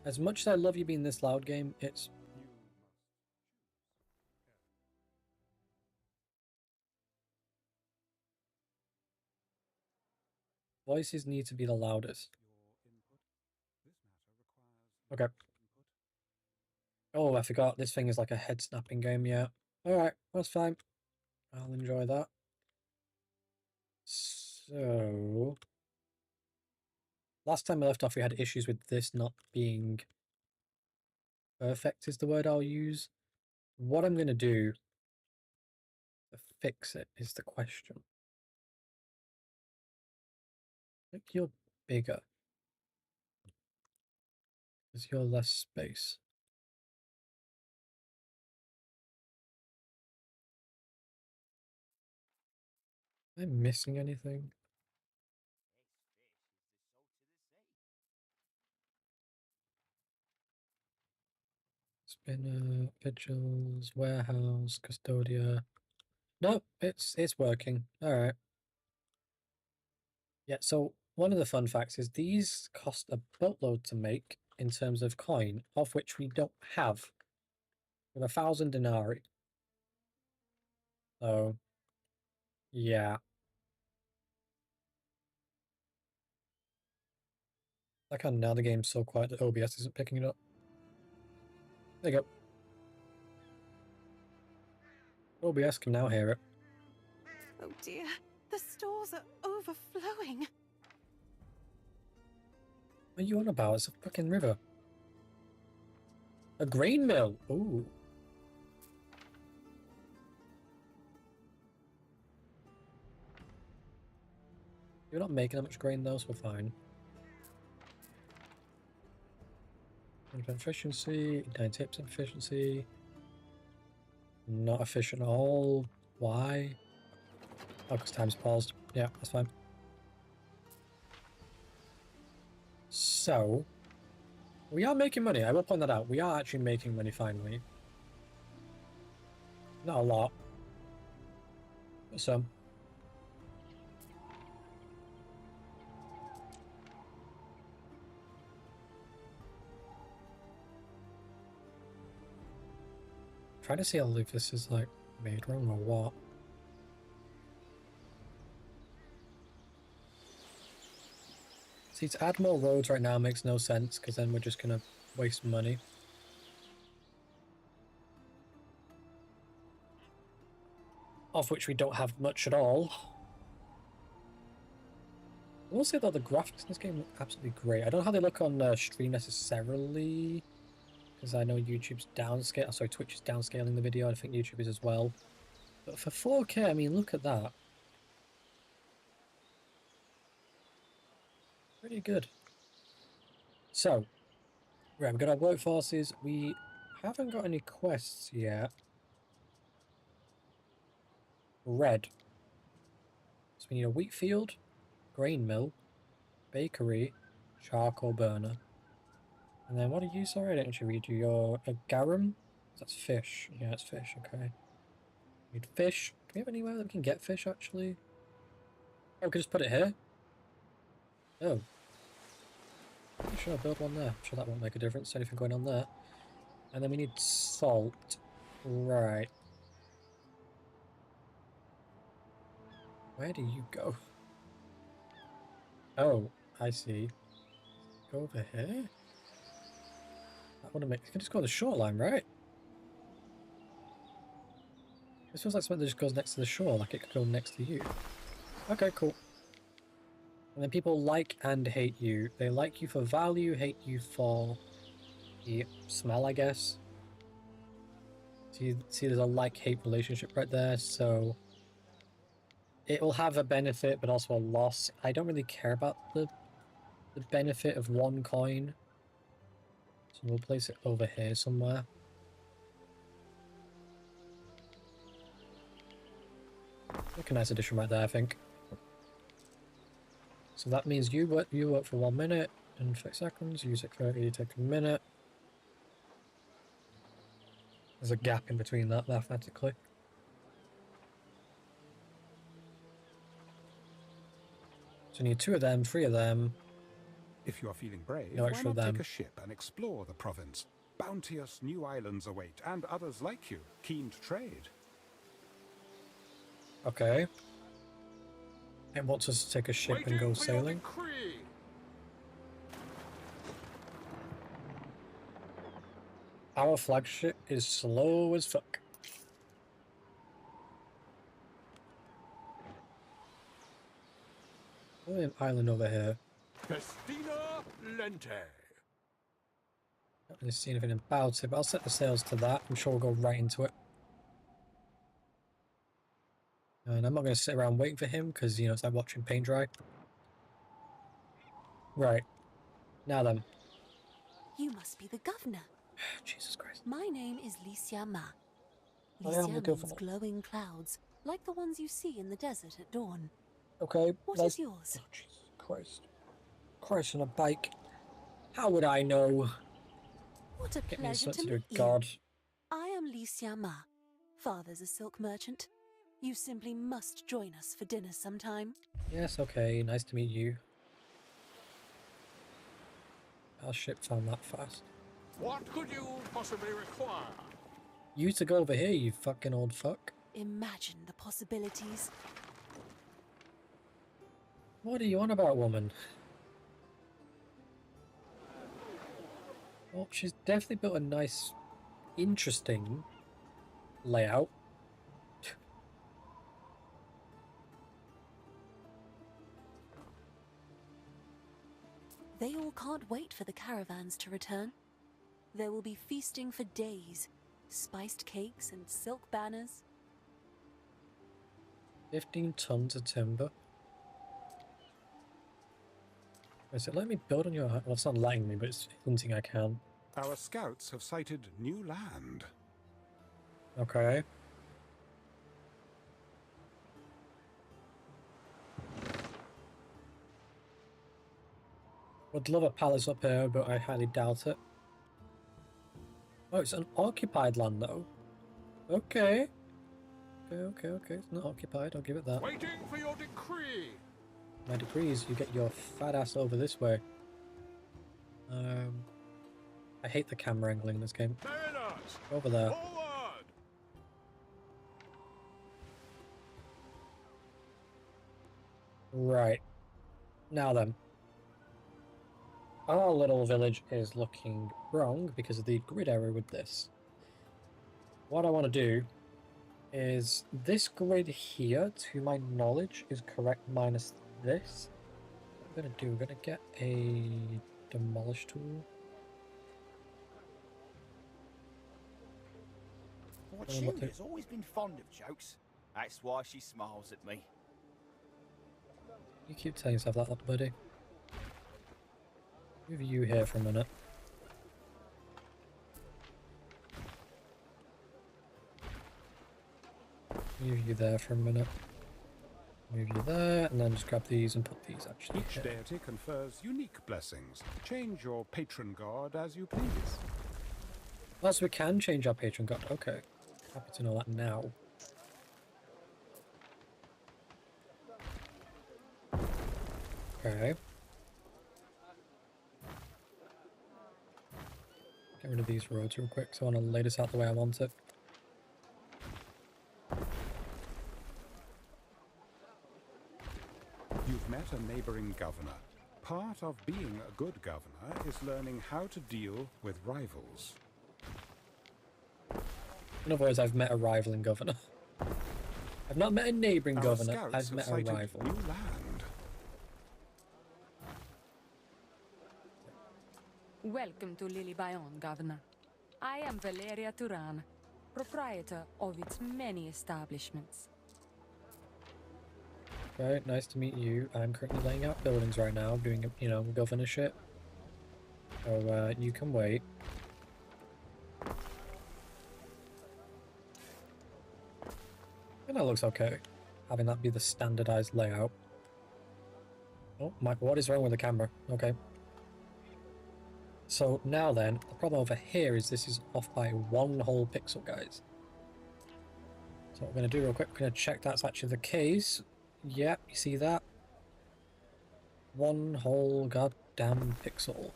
As much as I love you being this loud game, it's... Voices need to be the loudest. Okay. Oh, I forgot. This thing is like a head snapping game, yeah. Alright, that's fine. I'll enjoy that. So... Last time I left off, we had issues with this not being perfect is the word I'll use. What I'm going to do to fix it is the question. I think you're bigger. Because you're less space. Am I missing anything? Spinner, vigils, warehouse, custodia. No, it's working. Alright. Yeah, so one of the fun facts is these cost a boatload to make in terms of coin, of which we don't have. We have 1,000 denarii. So, yeah. Like how now the game's so quiet that OBS isn't picking it up. There you go. OBS can now hear it. Oh dear, the stores are overflowing. What are you on about? It's a fucking river. A grain mill. Ooh. You're not making that much grain though, so we're fine. Efficiency, 9 tips efficiency. Not efficient at all. Why? Oh, because time's paused. Yeah, that's fine. So, we are making money. I will point that out. We are actually making money finally. Not a lot. But some. Trying to see if this is like made wrong or what. See, to add more roads right now makes no sense because then we're just gonna waste money. Of which we don't have much at all. I will say though, the graphics in this game look absolutely great. I don't know how they look on stream necessarily, because I know YouTube's downscale. Sorry, Twitch is downscaling the video. I think YouTube is as well. But for 4K, I mean, look at that. Pretty good. So, right, we've got our workforces. We haven't got any quests yet. Red. So we need a wheat field, grain mill, bakery, charcoal burner. And then what are you? Sorry, I didn't actually read you. You're a garum? That's fish. Yeah, it's fish. Okay. Need fish. Do we have anywhere that we can get fish, actually? Oh, we can just put it here? Oh. Sure, build one there. I'm sure that won't make a difference. Anything going on there. And then we need salt. Right. Where do you go? Oh, I see. Go over here? That wouldn't make... You can just go on the shoreline, right? This feels like something that just goes next to the shore, like it could go next to you. Okay, cool. And then people like and hate you. They like you for value, hate you for the smell, I guess. See, there's a like-hate relationship right there, so it will have a benefit, but also a loss. I don't really care about the benefit of one coin, so we'll place it over here somewhere. Like a nice addition right there, I think. So that means you work for 1 minute and 6 seconds. Use it for take a minute. There's a gap in between that, mathematically. So you need 2 of them, 3 of them. If you are feeling brave, No why extra not of them. take a ship and explore the province? Bounteous new islands await, and others like you, keen to trade. Okay. It wants us to take a ship and go sailing. Our flagship is slow as fuck. An island over here. Festina Lente. Not really see anything about it, but I'll set the sails to that. I'm sure we'll go right into it. And I'm not going to sit around waiting for him because, you know, it's like watching paint dry. Right. Now then. You must be the governor. Jesus Christ. My name is Licia Ma. I am Licia the means governor. glowing clouds, like the ones you see in the desert at dawn. Okay. What is yours? Oh, Jesus Christ. Christ on a bike. How would I know? What a Get me pleasure to insulted meet with you. God. I am Licia Ma. Father's a silk merchant. You simply must join us for dinner sometime. Yes, okay. Nice to meet you. Our ship found that fast. What could you possibly require? You to go over here, you fucking old fuck. Imagine the possibilities. What are you on about, woman? Well, she's definitely built a nice, interesting layout. They all can't wait for the caravans to return. There will be feasting for days, spiced cakes and silk banners. 15 tons of timber. Is it letting me build on your... Well, it's not letting me, but it's hinting I can. Our scouts have sighted new land. Okay. Would love a palace up here, but I highly doubt it. Oh, it's an occupied land, though. Okay. Okay. It's not occupied, I'll give it that. Waiting for your decree. My decrees, you get your fat ass over this way. I hate the camera angling in this game. Mariners, Over there. forward! Right. Now then. Our little village is looking wrong because of the grid error with this. What I want to do is this grid here, to my knowledge, is correct minus this. What I'm going to do, we're going to get a demolish tool. Fortunia's always been fond of jokes. That's why she smiles at me. You keep telling yourself that, buddy. Move you here for a minute. Move you there for a minute. Move you there, and then just grab these and put these actually Each here. deity confers unique blessings. Change your patron god as you please. Oh, so we can change our patron god. Okay. Happy to know that now. Okay. Get rid of these roads real quick, so I want to lay this out the way I want it. You've met a neighboring governor. Part of being a good governor is learning how to deal with rivals. In other words, I've met a rivaling governor. I've not met a neighbouring Our governor, scouts I've have met a sighted rival. new land. Welcome to Lily Bayon, Governor. I am Valeria Turan, proprietor of its many establishments. Okay, nice to meet you. I'm currently laying out buildings right now, doing, you know, governorship. So, you can wait. And that looks okay. Having that be the standardized layout. Oh, what is wrong with the camera? Okay. So now then, the problem over here is this is off by one whole pixel, guys. So what we're going to do real quick, we're going to check that's actually the case. Yep, you see that? One whole goddamn pixel.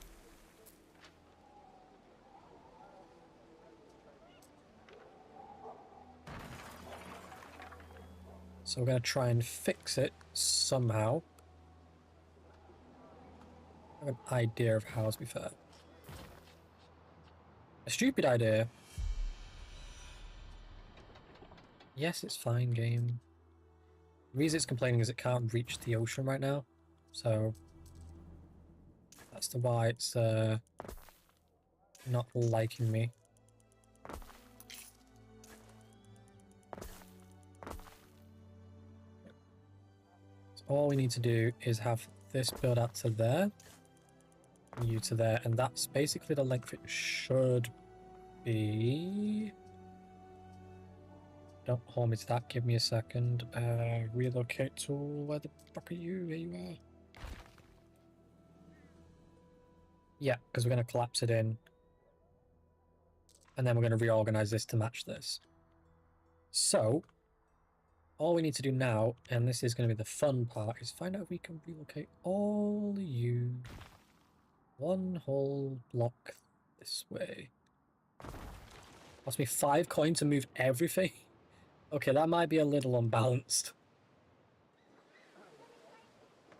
So we're going to try and fix it somehow. I have an idea of how, to be fair. A stupid idea. Yes, it's fine, game. The reason it's complaining is it can't reach the ocean right now. So that's the why it's not liking me. So all we need to do is have this build out to there, you to there, and that's basically the length it should be. Don't hold me to that, give me a second. Relocate tool, where the fuck are you? Here you are. Yeah, because we're going to collapse it in. And then we're going to reorganize this to match this. So, all we need to do now, and this is going to be the fun part, is find out if we can relocate all of you one whole block this way. Cost me 5 coins to move everything. Okay, that might be a little unbalanced.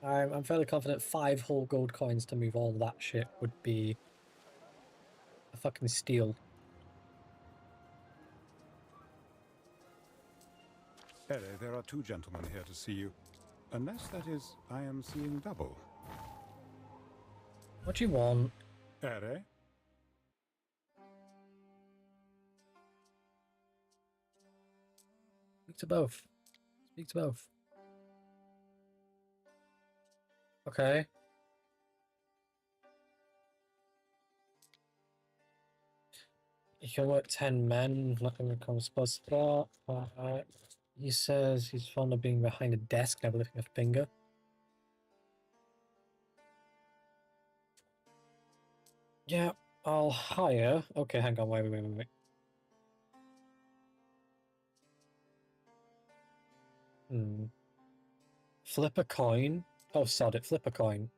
I'm fairly confident 5 whole gold coins to move all that shit would be a fucking steal. Ere, there are 2 gentlemen here to see you. Unless, that is, I am seeing double. What do you want? Ere? Speak to both. Speak to both. Okay. You can work 10 men, nothing becomes close to that. He says he's fond of being behind a desk, never lifting a finger. Yeah, I'll hire. Okay, hang on, wait. Flip a coin. Oh, sod it, flip a coin.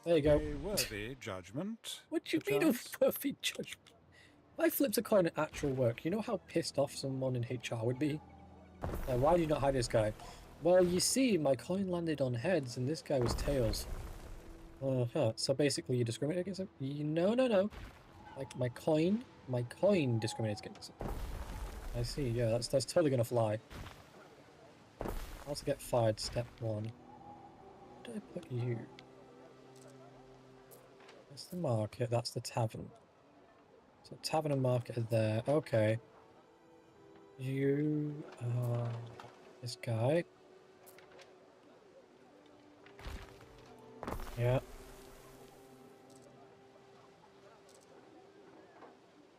There you go. A worthy judgment. What do you mean perchance? a worthy judgment? If I flipped a coin at actual work, you know how pissed off someone in HR would be? Why do you not hire this guy? Well, you see, my coin landed on heads and this guy was tails. So basically you discriminate against him? No. Like my coin discriminates against him. I see, yeah, that's totally gonna fly. How to get fired, step 1. Where did I put you? That's the market, that's the tavern. So tavern and market are there, okay. You, this guy. Yeah.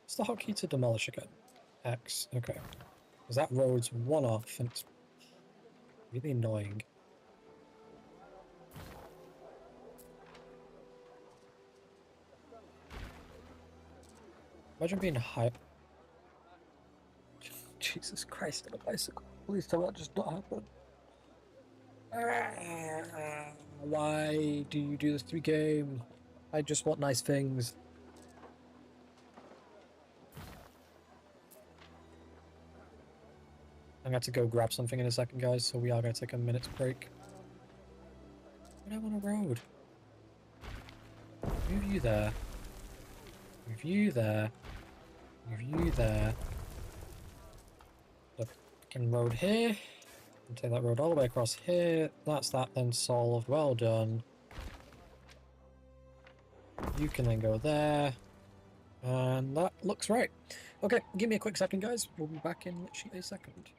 What's the hotkey to demolish again? X, okay. Because that road's one off and it's really annoying. Imagine being high. Jesus Christ, on a bicycle. Please tell me that just not happen. Why do you do this to me, game? I just want nice things. I'm going to go grab something in a second, guys, so we are going to take a minute's break. But I want a road. Move you there. Move you there. Move you there. The fucking road here. And take that road all the way across here. That's that then solved. Well done. You can then go there. And that looks right. Okay, give me a quick second, guys. We'll be back in literally a second.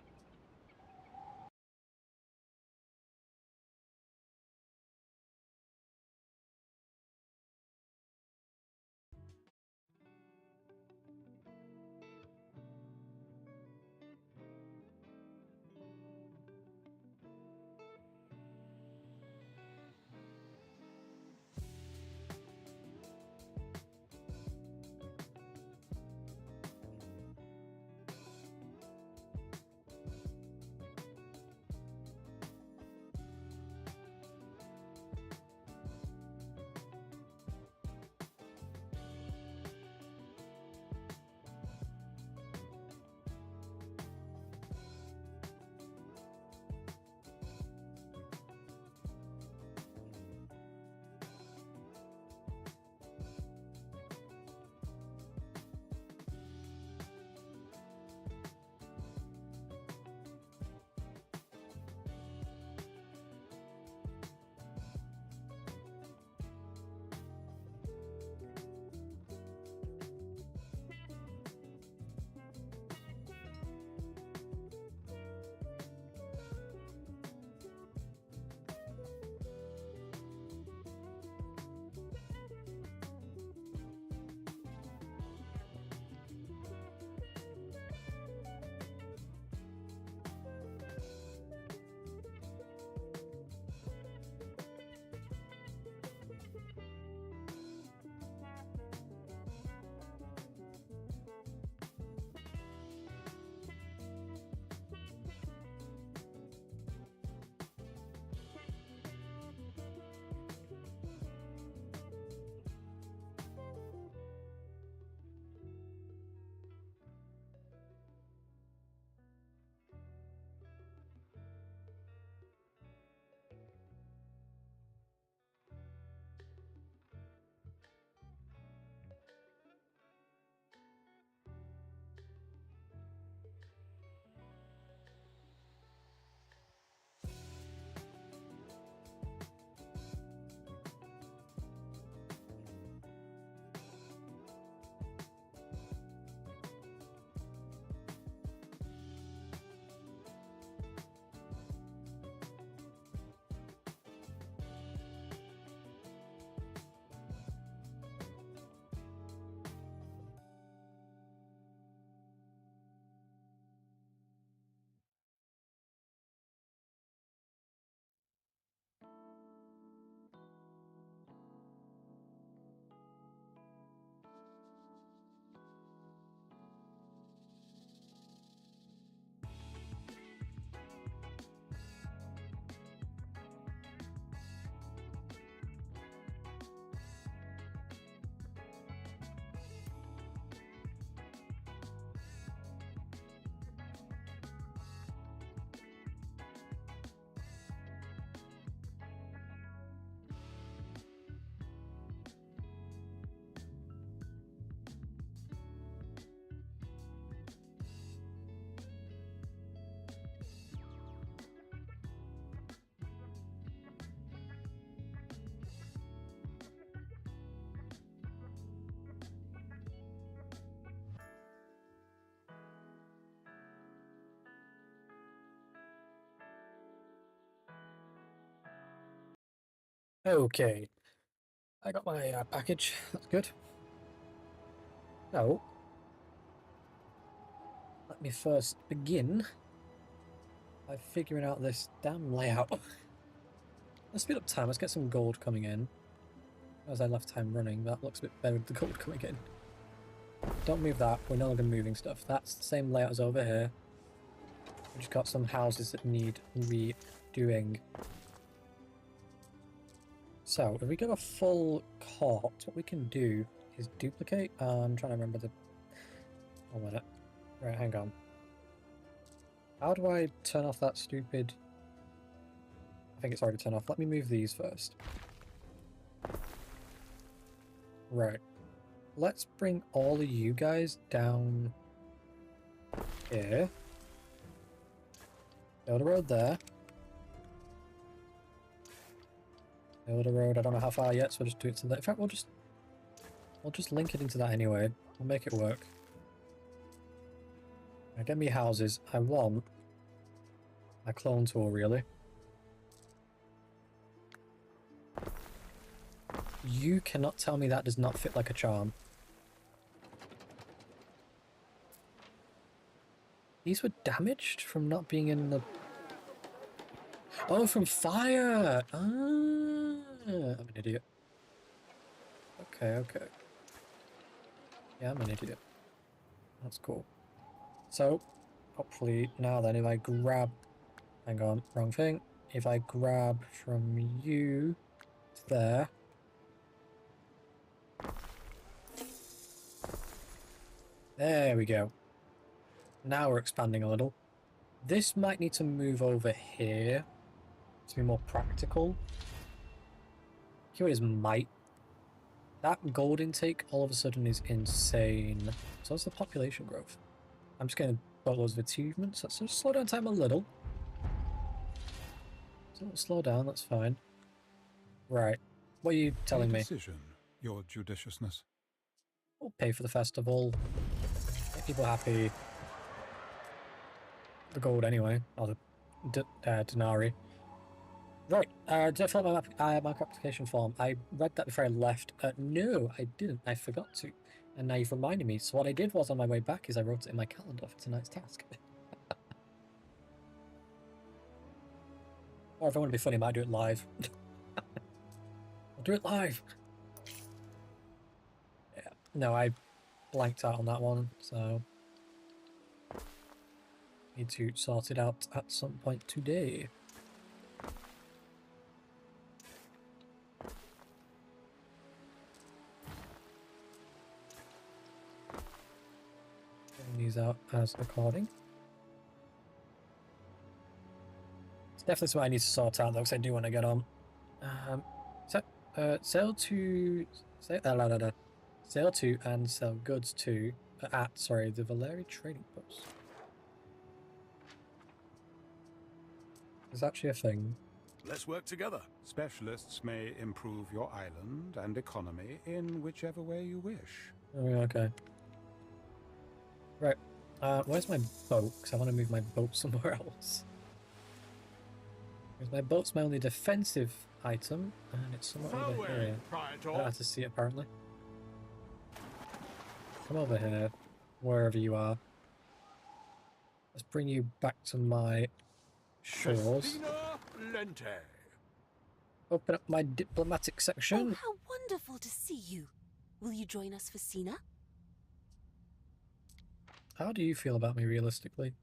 Okay, I got my package. That's good. So, let me first begin by figuring out this damn layout. Let's speed up time. Let's get some gold coming in. As I left time running, that looks a bit better with the gold coming in. Don't move that. We're no longer moving stuff. That's the same layout as over here. We just got some houses that need redoing. So, if we get a full court, what we can do is duplicate. I'm trying to remember the... Oh, minute. Right, hang on. How do I turn off that stupid... I think it's already turned off. Let me move these first. Right. Let's bring all of you guys down here. Build a road there. Build a road. I don't know how far yet, so we'll just do it to that. In fact, we'll just link it into that anyway. We'll make it work. Now get me houses. I want a clone tool, really. You cannot tell me that does not fit like a charm. These were damaged from not being in the... Oh, from fire! Ah, I'm an idiot. Okay, okay. Yeah, I'm an idiot. That's cool. So, hopefully now then if I grab... Hang on, wrong thing. If I grab from you to there... There we go. Now we're expanding a little. This might need to move over here to be more practical. Here is might. That gold intake all of a sudden is insane. So is the population growth. I'm just getting boatloads of achievements. Let's just slow down time a little. So it'll slow down, that's fine. Right. What are you telling me? Decision, your judiciousness. We'll pay for the festival. Make people happy. The gold anyway, or the denarii. Right, did I fill out my application form? I read that before I left. No, I didn't. I forgot to. And now you've reminded me. So what I did was on my way back is I wrote it in my calendar for tonight's task. Or if I want to be funny, I might do it live. I'll do it live! Yeah, no, I blanked out on that one, so... Need to sort it out at some point today. Putting these out as according. It's definitely something I need to sort out though, because I do want to get on. Sell to and sell goods to sorry, the Valeri trading post. Is actually a thing. Let's work together. Specialists may improve your island and economy in whichever way you wish. Oh, yeah, okay. Right. Where's my boat? Because I want to move my boat somewhere else. Because my boat's my only defensive item, and it's somewhere over here. I don't have to see it apparently. Come over here, wherever you are. Let's bring you back to my shores. Open up my diplomatic section. Oh, how wonderful to see you. Will you join us for Sina? How do you feel about me realistically?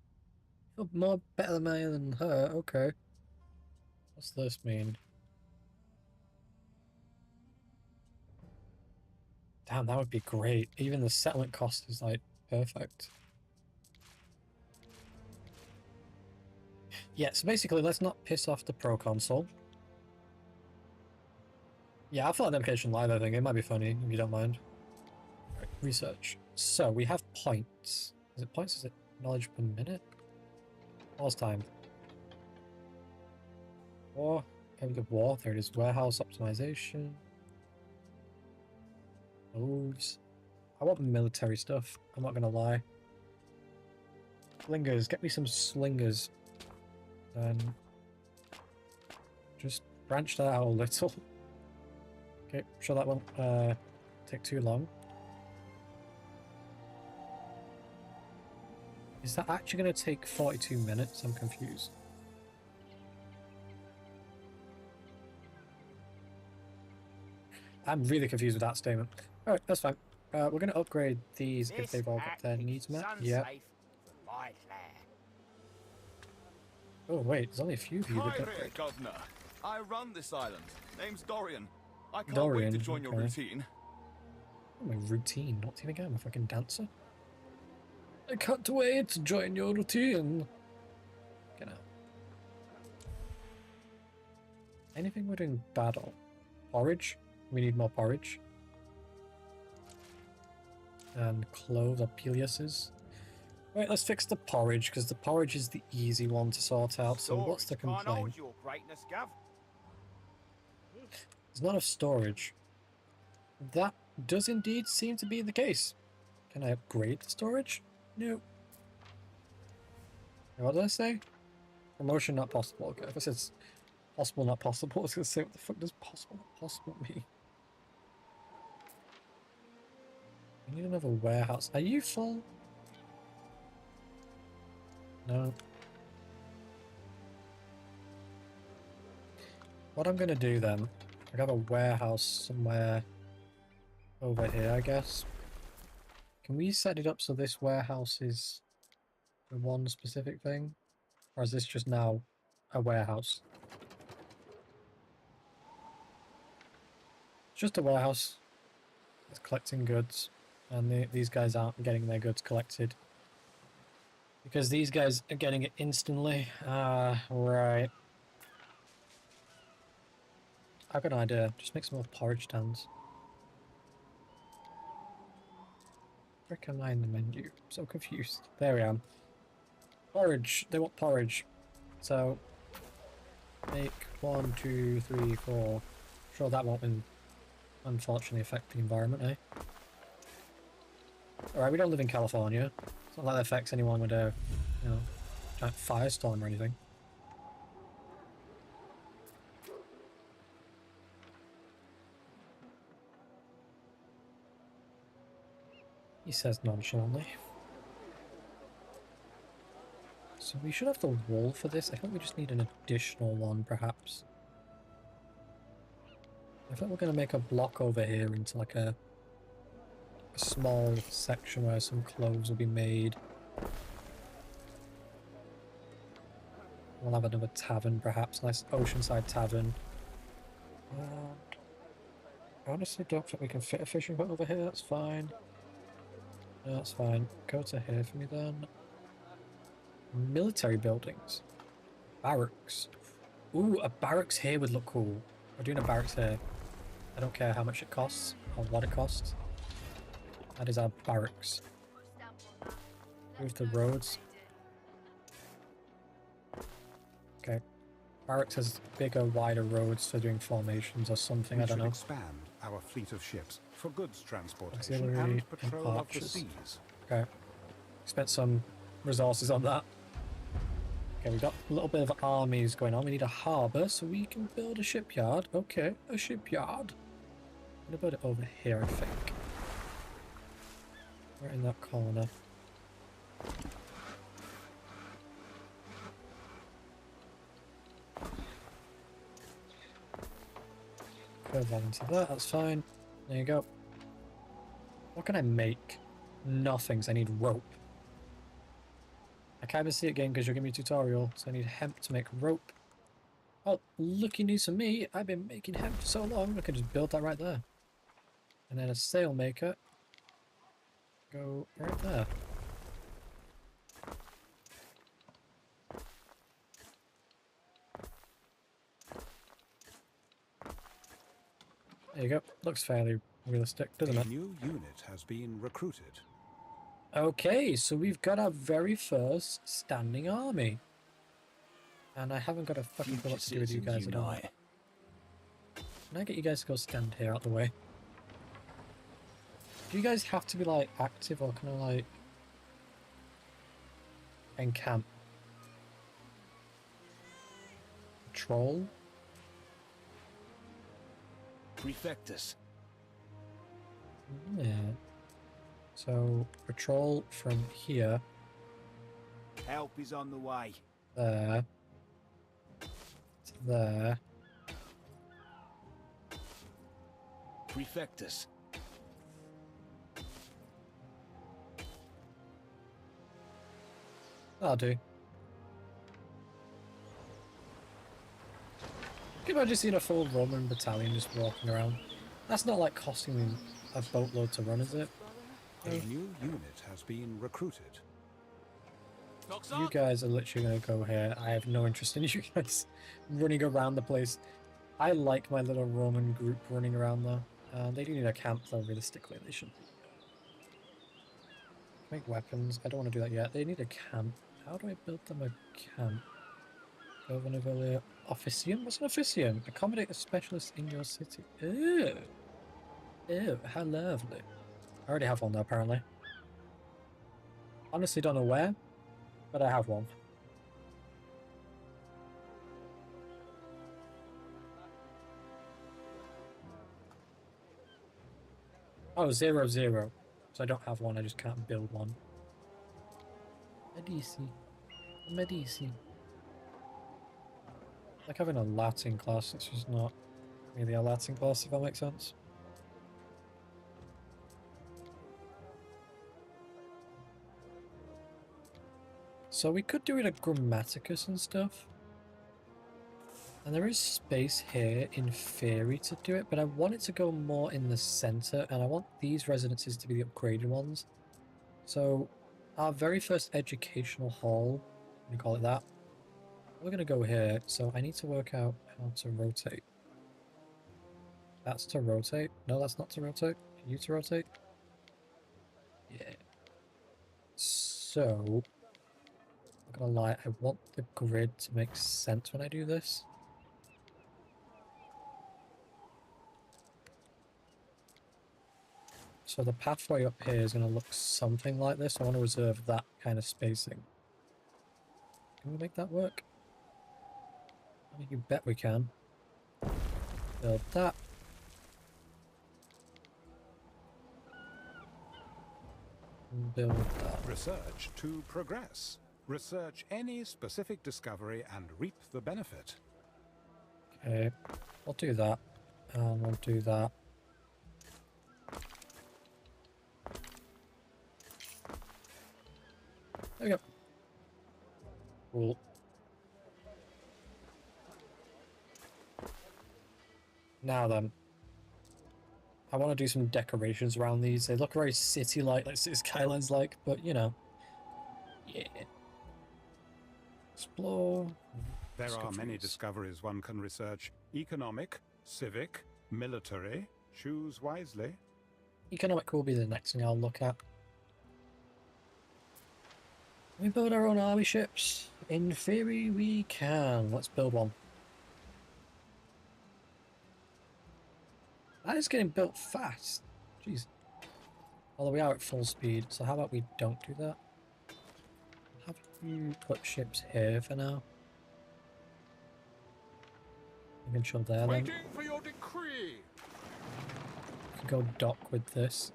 Feel more better than me than her, okay. What's this mean? Damn, that would be great. Even the settlement cost is like perfect. Yeah, so basically let's not piss off the proconsul. Yeah, I'll fill out an application live, I think. It might be funny, if you don't mind. Right, research. So, we have points. Is it points? Is it knowledge per minute? What's time? War. End of war. There it is. Warehouse optimization. Moves. I want military stuff. I'm not gonna lie. Slingers. Get me some slingers. Then just branch that out a little. Okay, sure that won't take too long. Is that actually going to take 42 minutes? I'm confused. I'm really confused with that statement. Alright, that's fine. We're going to upgrade these if This they've all got act their keeps needs the met. sun Yep. safe for my lair. Oh wait, there's only a few of you that Hi got there, upgrade. Governor. I run this island. Name's Dorian. I can't Dorian, wait to join your okay. routine. Oh, my routine. What do you think I am, a fucking dancer? I can't wait to join your routine. Get out. Anything we're doing bad on? Porridge? We need more porridge. And clothes or Peleus's. Right, let's fix the porridge, because the porridge is the easy one to sort out. So what's the Storage can't complaint? hold your greatness, Gov. There's not enough storage. That does indeed seem to be the case. Can I upgrade the storage? No. What did I say? Promotion not possible. Okay, if it says possible not possible, I was going to say, what the fuck does possible not possible mean? We need another warehouse. Are you full? No. What I'm going to do then, I have a warehouse somewhere over here, I guess. Can we set it up so this warehouse is the one specific thing? Or is this just now a warehouse? Just a warehouse. It's collecting goods. And these guys aren't getting their goods collected. Because these guys are getting it instantly. Right. I've got an idea. Just make some more porridge stands. Where can I in the menu? I'm so confused. There we are. Porridge. They want porridge. So, make 1, 2, 3, 4. Sure, that won't unfortunately affect the environment, eh? Alright, we don't live in California. It's not like that affects anyone with a, you know, giant firestorm or anything. He says nonchalantly. So we should have the wall for this. I think we just need an additional one, perhaps. I think we're going to make a block over here into like a small section where some clothes will be made. We'll have another tavern, perhaps. Nice oceanside tavern. I honestly don't think we can fit a fishing boat over here. That's fine. No, that's fine. Go to here for me then. Military buildings. Barracks. Ooh, a barracks here would look cool. We're doing a barracks here. I don't care how much it costs or what it costs. That is our barracks. Move the roads. Okay. Barracks has bigger, wider roads for doing formations or something, I don't know. Expand our fleet of ships for goods transportation Auxiliary and and patrol of the archers. seas. Okay. Spent some resources on that. Okay, we've got a little bit of armies going on. We need a harbour so we can build a shipyard. Okay, a shipyard. I'm gonna build it over here, I think. Right in that corner. Curve that into that, that's fine. There you go. What can I make? Nothing, so I need rope. I can't even see it again because you're giving me a tutorial, so I need hemp to make rope. Oh, lucky news for me, I've been making hemp for so long, I could just build that right there. And then a sail maker. Go right there. There you go. Looks fairly realistic, doesn't A it? new unit has been recruited. Okay, so we've got our very first standing army. And I haven't got a fucking clue what to do with you guys at all. Can I get you guys to go stand here out the way? Do you guys have to be like active or kind of like encamp? Patrol? Prefectus. Yeah. So patrol from here, Help is on the way. there, to there. Prefectus. That'll do. Can you imagine seeing a full Roman battalion just walking around? That's not like costing me a boatload to run, is it? A new unit has been recruited. Docks You up. guys are literally going to go here. I have no interest in you guys running around the place. I like my little Roman group running around though. They do need a camp though, realistically. They should make weapons. I don't want to do that yet. They need a camp. How do I build them a camp? Governavillia. Officium? What's an officium? Accommodate a specialist in your city. Ew. Ew, how lovely. I already have one though, apparently. Honestly don't know where, but I have one. Oh, 0, 0. So I don't have one, I just can't build one. Medici. Medici. Like having a Latin class, it's just not really a Latin class, if that makes sense. So we could do it at Grammaticus and stuff. And there is space here in theory to do it, but I want it to go more in the center, and I want these residences to be the upgraded ones. So our very first educational hall, we call it that, we're going to go here, so I need to work out how to rotate. That's to rotate. No, that's not to rotate. You to rotate. Yeah. So, I'm not gonna lie, I want the grid to make sense when I do this. So the pathway up here is going to look something like this. I want to reserve that kind of spacing. Can we make that work? I mean, you bet we can. Build that. Build that. Research to progress. Research any specific discovery and reap the benefit. Okay, we'll do that. And we'll do that. There we go. Cool. Now then. I want to do some decorations around these. They look very city-like, like City Skylines-like, but you know. Yeah. Explore. There are many Discoveries. discoveries one can research. Economic, civic, military. Choose wisely. Economic will be the next thing I'll look at. Can we build our own army ships? In theory, we can. Let's build one. That is getting built fast. Jeez. Although we are at full speed, so how about we don't do that? Have you put ships here for now? You can chill there then. Waiting for your decree. You can go dock with this.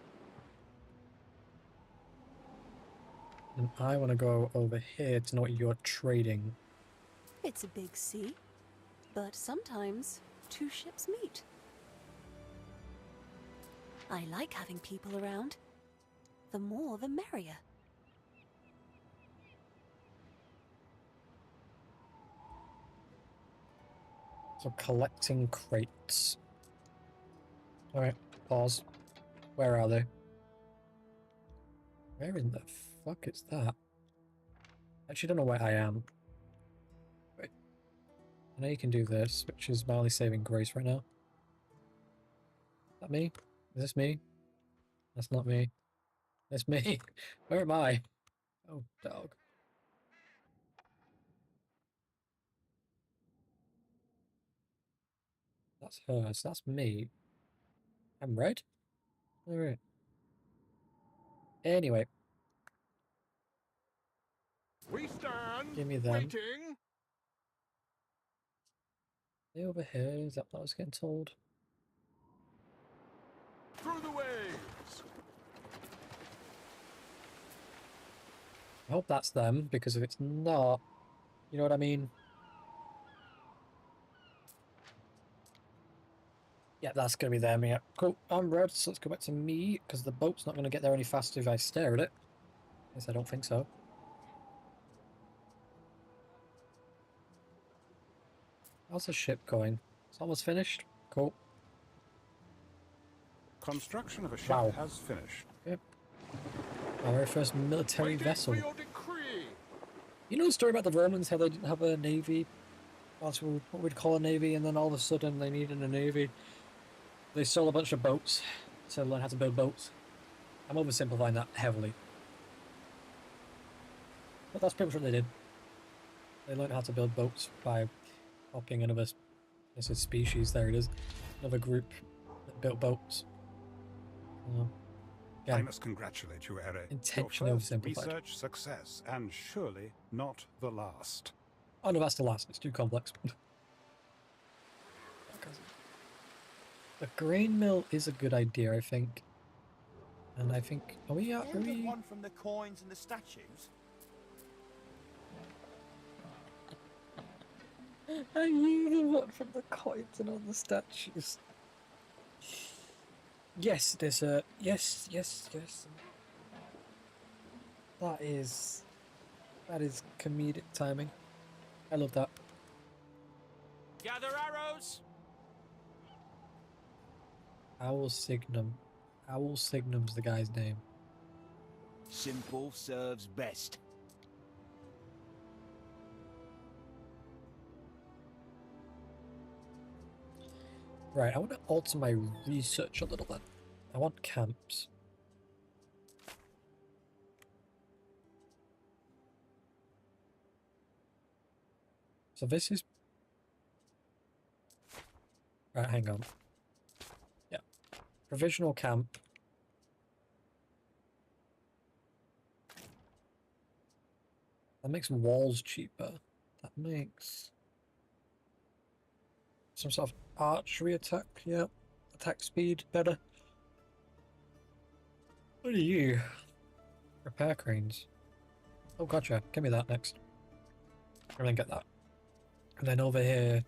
And I want to go over here to know what you're trading. It's a big sea, but sometimes two ships meet. I like having people around. The more, the merrier. So collecting crates. Alright, pause. Where are they? Where in the fuck is that? I actually don't know where I am. Wait. I know you can do this, which is my only saving grace right now. Is that me? Is this me? That's not me. It's me. Where am I? Oh, dog. That's hers. That's me. I'm red? Alright. Anyway, We stand. give me them. Waiting. Are they over here? Is that what I was getting told? Through the waves. I hope that's them, because if it's not, you know what I mean? Yeah, that's going to be them, yeah. Cool, I'm red, so let's go back to me, because the boat's not going to get there any faster if I stare at it. Yes, I don't think so. How's the ship going? It's almost finished. Cool. Construction of a ship Wow. has finished. Yep. Our very first military Waiting vessel. for your decree. You know the story about the Romans, how they didn't have a navy? That's what we'd call a navy, and then all of a sudden they needed a navy. They stole a bunch of boats to learn how to build boats. I'm oversimplifying that heavily. But that's pretty much what they did. They learned how to build boats by copying another species. There it is. Another group that built boats. I Again, must congratulate you, Ere. intentionally Your first oversimplified. research success, and surely not the last. Oh no, that's the last. It's too complex. The grain mill is a good idea, I think. And I think... Are we... You the one from the coins and the statues? Are you the one from the coins and all the statues? Yes, there's a... Yes. That is comedic timing. I love that. Gather arrows! Owl Signum. Owl Signum's the guy's name. Simple serves best. Right, I want to alter my research a little bit. I want camps. So this is... Right, hang on. Yeah. Provisional camp. That makes walls cheaper. That makes... some sort of archery attack, yeah. Attack speed better. What are you? Repair cranes. Oh, gotcha. Give me that next. And then get that. And then over here,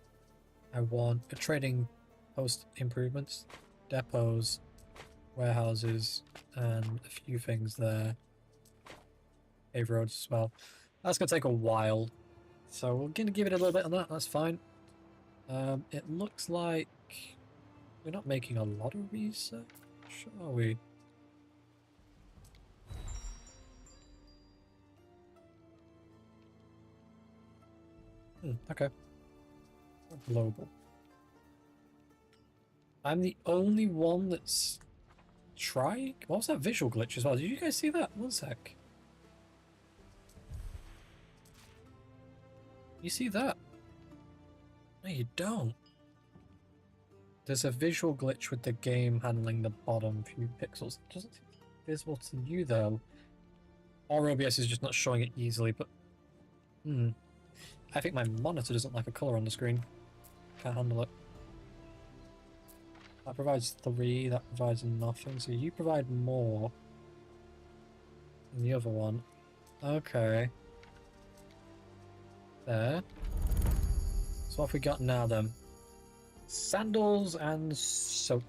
I want a trading post improvements, depots, warehouses, and a few things there. Paved roads as well. That's going to take a while. So we're going to give it a little bit on that. That's fine. It looks like we're not making a lot of research, are we? Okay. Global. I'm the only one that's trying? What was that visual glitch as well? Did you guys see that? One sec. You see that? No, you don't. There's a visual glitch with the game handling the bottom few pixels. It doesn't seem visible to you though. Or OBS is just not showing it easily, but... I think my monitor doesn't like a colour on the screen. Can't handle it. That provides 3, that provides nothing, so you provide more than the other one. Okay. There. So what have we got now then? Sandals and soap.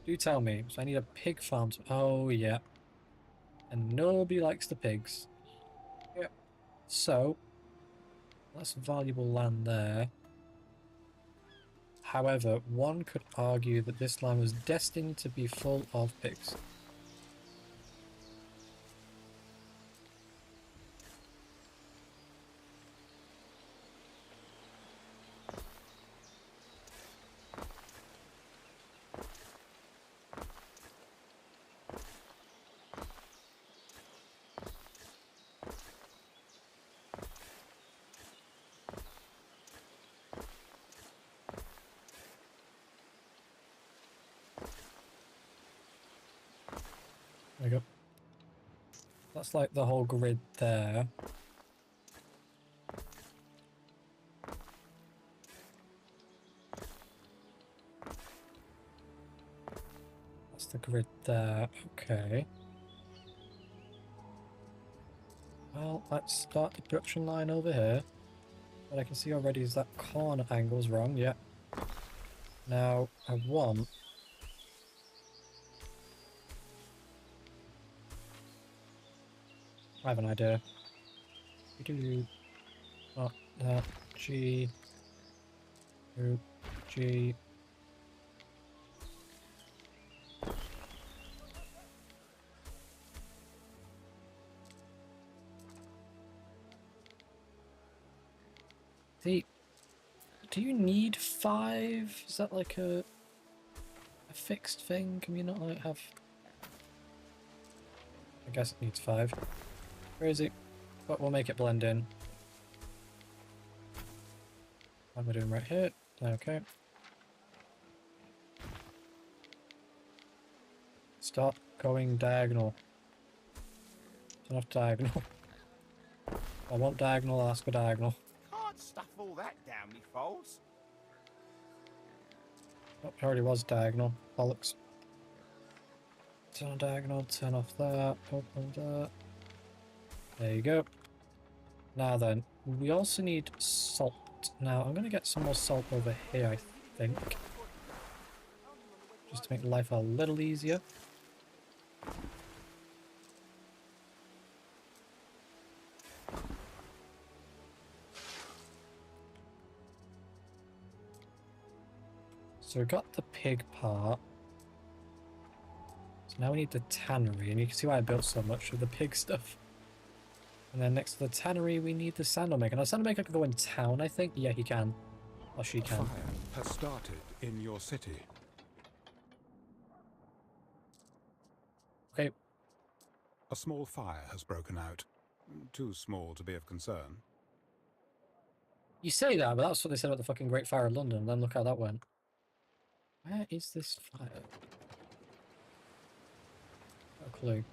Do tell me. So I need a pig farm. Oh yeah. And nobody likes the pigs. Yeah. So that's valuable land there. However, one could argue that this land was destined to be full of pigs. There we go. That's like the whole grid there. grid there. Okay. Well, let's start the production line over here. What I can see already is that corner angle's wrong, yeah. Now, I want... I have an idea. We do... Not that. G... G... Do you need 5? Is that like a fixed thing? Can you not like have... I guess it needs 5. Crazy. But we'll make it blend in. What am I doing right here? Okay. Stop going diagonal. Turn off diagonal. I want diagonal, I'll ask for diagonal. Can't stuff all that down me folds. Oh, it already was diagonal. Bollocks. Turn on diagonal, turn off that, open that. There you go. Now then, we also need salt. Now, I'm going to get some more salt over here, I think. Just to make life a little easier. So we got the pig part. So now we need the tannery, and you can see why I built so much of the pig stuff. And then next to the tannery we need the sandal maker. Now sandal maker can go in town, I think. Yeah, he can. Or she can. Fire has started in your city. Okay. A small fire has broken out. Too small to be of concern. You say that, but that's what they said about the fucking Great Fire of London, and then look how that went. Where is this fire? No clue.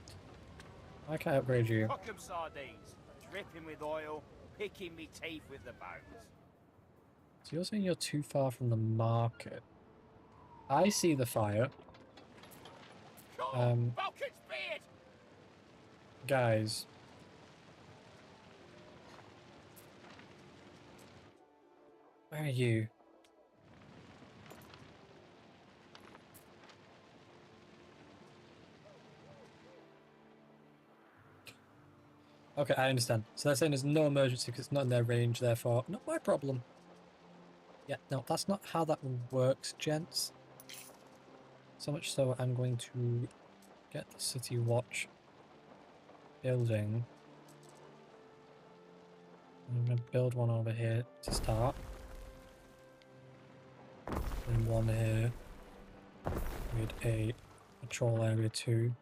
Why can't I upgrade you? Cock 'em sardines, dripping with oil, picking me teeth with the bones. So you're saying you're too far from the market. I see the fire. Vulcan's beard! Guys. Where are you? Okay, I understand. So they're saying there's no emergency because it's not in their range, therefore not my problem. Yeah, no, that's not how that works, gents. So much so I'm going to get the City Watch building. I'm going to build one over here to start. And one here with a patrol area too.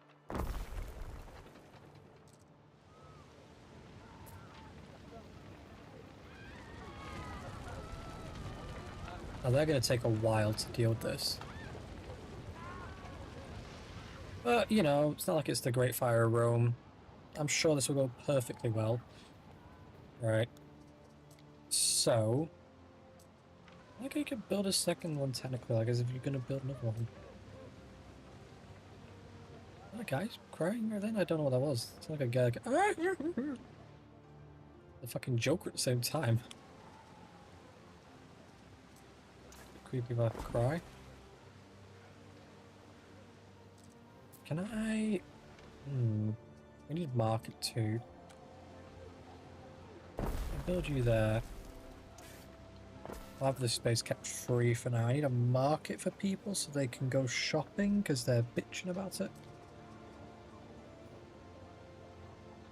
Now they're going to take a while to deal with this. But, you know, it's not like it's the Great Fire of Rome. I'm sure this will go perfectly well. Right. So... I think you could build a second one technically, like as if you're going to build another one. That guy's crying right then? I don't know what that was. It's like a guy like... The fucking Joker at the same time. Creepy about a cry. Can I... We need market too. I'll build you there. I'll have this space kept free for now. I need a market for people so they can go shopping because they're bitching about it.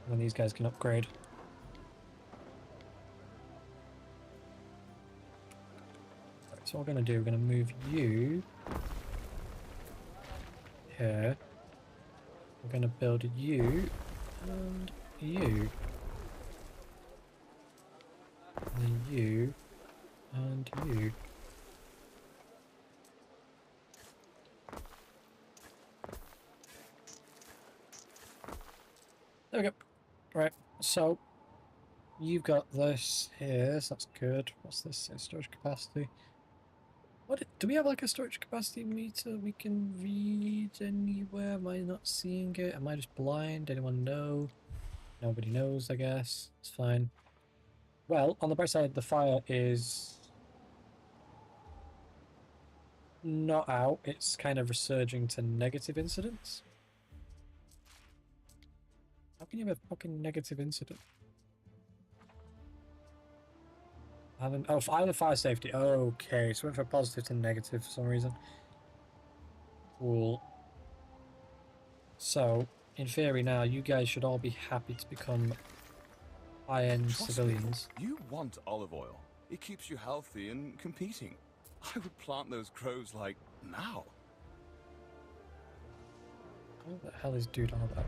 And then these guys can upgrade. Right, so what we're going to do, we're going to move you here. We're going to build you and you. And then you. And you. There we go. Right, so you've got this here, so that's good. What's this? Storage capacity. What do we have like a storage capacity meter we can read anywhere? Am I not seeing it? Am I just blind? Anyone know? Nobody knows, I guess. It's fine. Well, on the bright side, the fire is not out. It's kind of resurging to negative incidents. How can you have a fucking negative incident? Oh, either fire safety. Okay, so we went from positive to negative for some reason. Cool. So, in theory now, you guys should all be happy to become high-end Trust me, civilians. you want olive oil. It keeps you healthy and competing. I would plant those groves like now. What the hell is dude on about?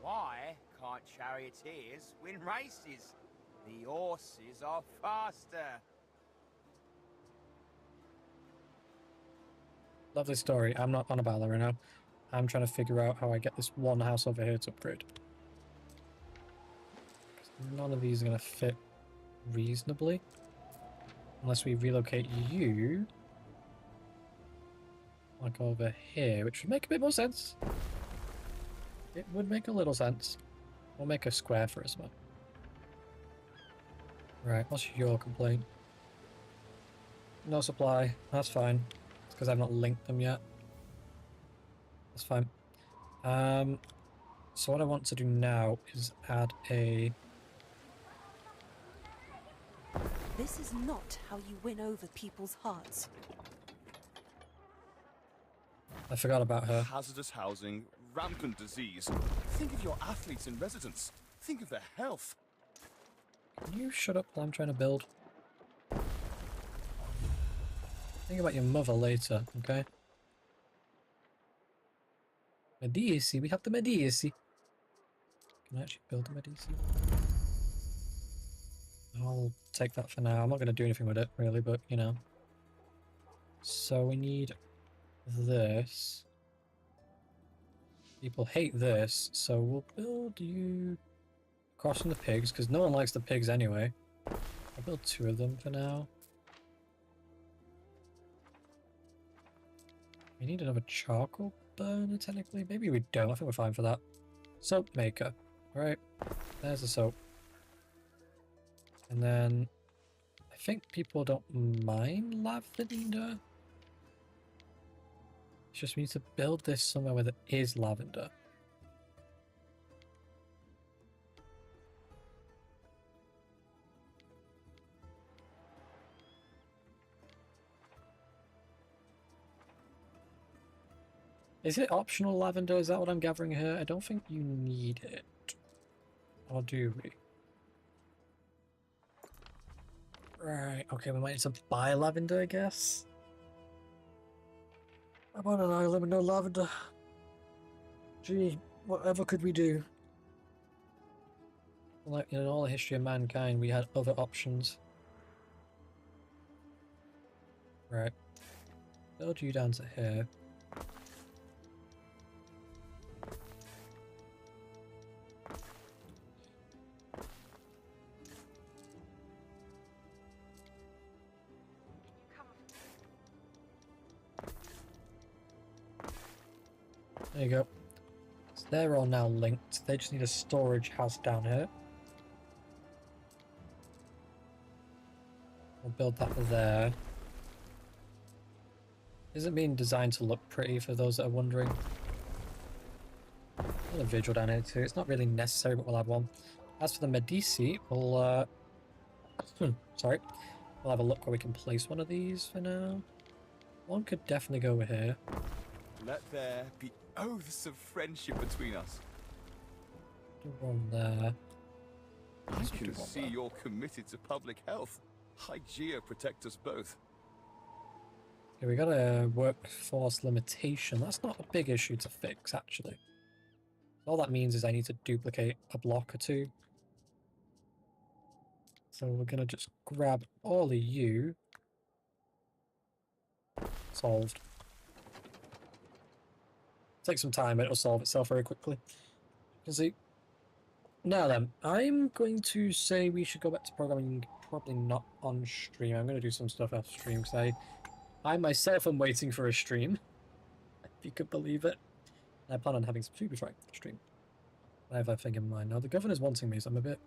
Why can't charioteers win races? The horses are faster. Lovely story. I'm not on about that right now. I'm trying to figure out how I get this one house over here to upgrade. None of these are going to fit reasonably. Unless we relocate you. Like over here, which would make a bit more sense. It would make a little sense. We'll make a square for us, man. Right, what's your complaint? No supply. That's fine. It's because I've not linked them yet. That's fine. So what I want to do now is add a... This is not how you win over people's hearts. I forgot about her. Hazardous housing, rampant disease. Think of your athletes in residence. Think of their health. Can you shut up while I'm trying to build? Think about your mother later, okay? Medici, we have the Medici. Can I actually build a Medici? I'll take that for now. I'm not going to do anything with it, really, but, you know. So we need this. People hate this, so we'll build you across from the pigs, because no one likes the pigs anyway. I'll build 2 of them for now. We need another charcoal burner, technically. Maybe we don't. I think we're fine for that. Soap maker. Alright. There's the soap. And then... I think people don't mind lavender. It's just we need to build this somewhere where there is lavender. Is it optional lavender? Is that what I'm gathering here? I don't think you need it. Or do we? Right, okay, we might need to buy lavender, I guess. I'm on an island with no lavender. Gee, whatever could we do? Like, in all the history of mankind, we had other options. Right. Build you down to here. There you go. So they're all now linked. They just need a storage house down here. We'll build that there. Isn't being designed to look pretty for those that are wondering. There's a vigil down here too. It's not really necessary, but we'll have one. As for the Medici, we'll sorry. We'll have a look where we can place one of these for now. One could definitely go over here. Let there be oaths of friendship between us. Do one there. I Let's do can one see there. you're committed to public health. Hygeia protect us both. Okay, we got a workforce limitation. That's not a big issue to fix, actually. All that means is I need to duplicate a block or two. So we're gonna just grab all of you. Solved. Take some time, but it'll solve itself very quickly. You can see. Now then, I'm going to say we should go back to programming, probably not on stream. I'm going to do some stuff off stream, because I myself am waiting for a stream, if you could believe it. And I plan on having some food before I stream. I have a thing in mind. Now, the governor's wanting me, so I'm a bit...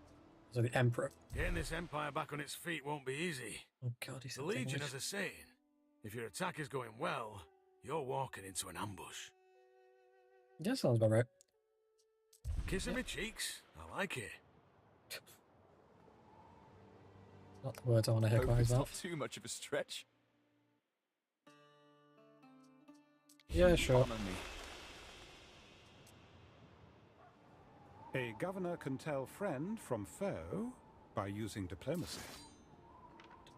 So the emperor. Getting this empire back on its feet won't be easy. Oh god, he's The Legion has a saying. If your attack is going well, you're walking into an ambush. Yeah, sounds about right. Kissing me cheeks. I like it. Not the words I want to hear Hope quite it's as not too much of a stretch. Yeah, sure. Honor me. A governor can tell friend from foe by using diplomacy.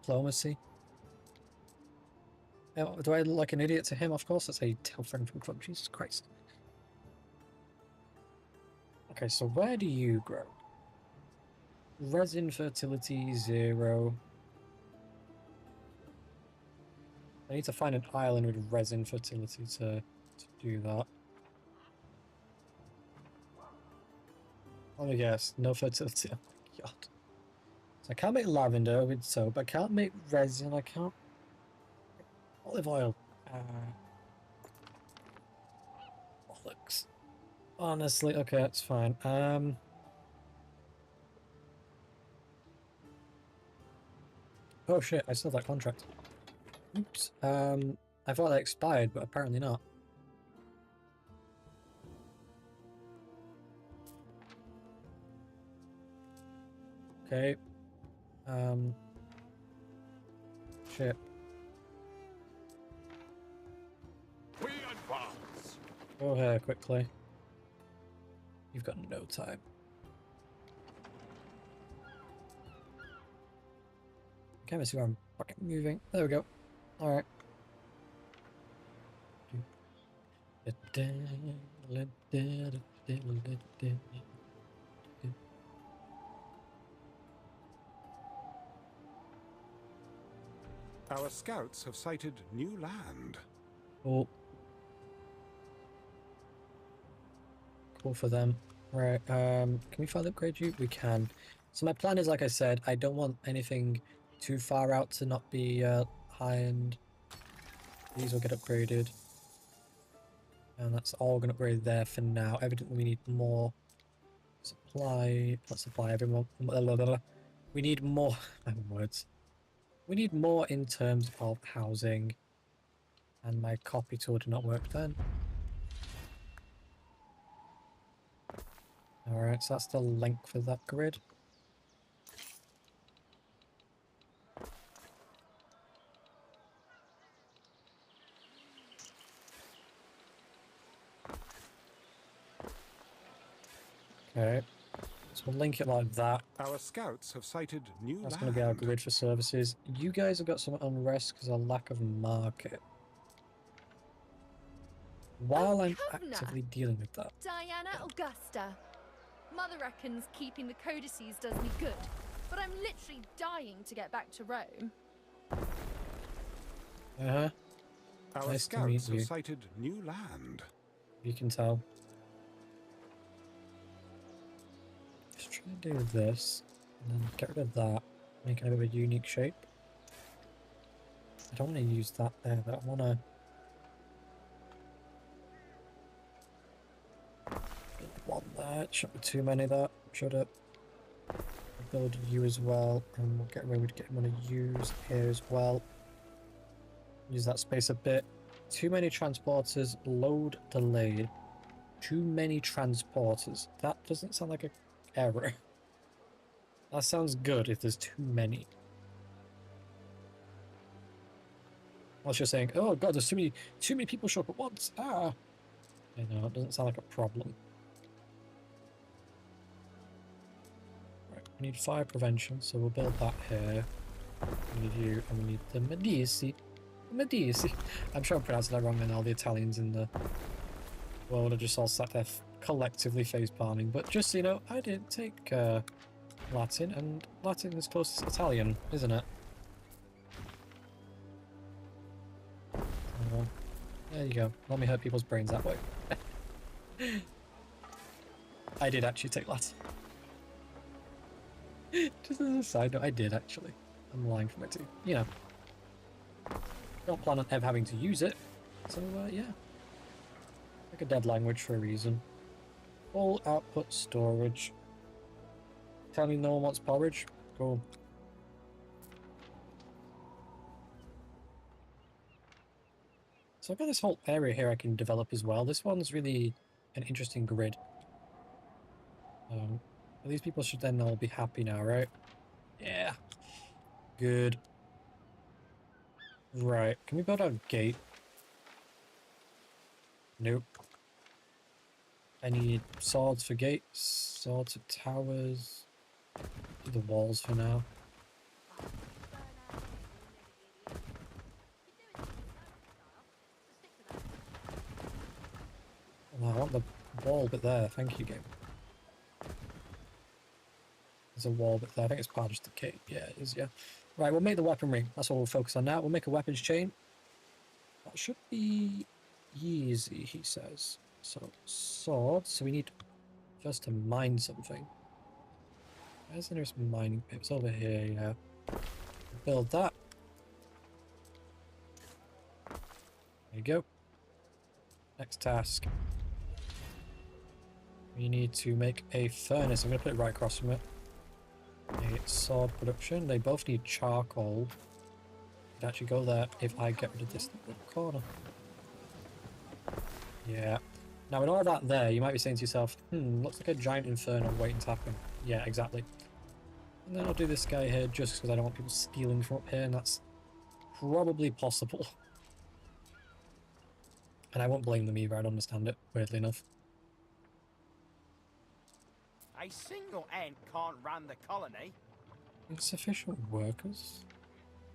Diplomacy. Do I look like an idiot to him? Of course, that's how you tell friend from club. Jesus Christ. Okay, so where do you grow? Resin fertility 0. I need to find an island with resin fertility to do that. Let me guess, no fertility. Oh my god. So I can't make lavender with soap, I can't make resin, I can't... Olive oil. Bollocks. Honestly, okay, that's fine. Oh shit, I still have that contract. Oops. I thought that expired, but apparently not. Okay. Shit. We advance. Go here quickly. You've got no time. Can't even see where I'm fucking moving. There we go. Alright. Our scouts have sighted new land. Cool. Cool for them. Right, can we further upgrade you? We can. So my plan is, like I said, I don't want anything too far out to not be high-end. These will get upgraded. And that's all going to upgrade there for now. Evidently we need more supply. Not supply, everyone. We need more... my words. We need more in terms of housing. And my copy tool did not work then. Alright, so that's the length of that grid. Okay, so we'll link it like that. Our scouts have sighted new That's land. going to be our grid for services. You guys have got some unrest because of lack of market. While I'm Governor! actively dealing with that. Diana Augusta. Mother reckons keeping the codices does me good, but I'm literally dying to get back to Rome. Uh-huh. Our Nice to meet scouts have you. sighted new land. You can tell. Just try to do this, and then get rid of that, make it a bit of a unique shape. I don't want to use that there, but I want to... One there, shouldn't be too many there, should it? I'll build you as well, and we'll get away with getting one of yous here as well. Use that space a bit. Too many transporters, load delayed. Too many transporters. That doesn't sound like an error. That sounds good if there's too many. Unless you're saying, oh god, there's too many people show up at once. Ah! You know, it doesn't sound like a problem. Right, we need fire prevention, so we'll build that here. We need you, and we need the Medici. Medici. I'm sure I'm pronouncing that wrong, and all the Italians in the world are just all sat there collectively face palming, but just so you know, I didn't take Latin, and Latin is close to Italian, isn't it? Oh, there you go. Let me hurt people's brains that way. I did actually take Latin. Just as a side note, I did actually. I'm lying for my team. You know. Don't plan on ever having to use it. So, yeah. Like a dead language for a reason. Full output storage. Tell me no one wants porridge? Cool. So I've got this whole area here I can develop as well. This one's really an interesting grid. These people should then all be happy now, right? Yeah. Good. Right. Can we build a gate? Nope. I need swords for gates, swords for towers. Do the walls for now. Oh, I want the wall bit there. Thank you, game. There's a wall bit there. I think it's part of just the gate. Yeah, it is, yeah. Right, we'll make the weaponry. That's what we'll focus on now. We'll make a weapons chain. That should be easy, he says. So, swords. So we need first to mine something. Where's the nearest mining pit? It's over here, yeah. Build that. There you go. Next task. We need to make a furnace. I'm going to put it right across from it. A sword production. They both need charcoal. Could actually go there if I get rid of this little corner. Yeah. Now with all that there, you might be saying to yourself, looks like a giant inferno waiting to happen. Yeah, exactly. And then I'll do this guy here just because I don't want people stealing from up here, and that's probably possible. And I won't blame them either, I don't understand it, weirdly enough. A single ant can't run the colony. Insufficient workers?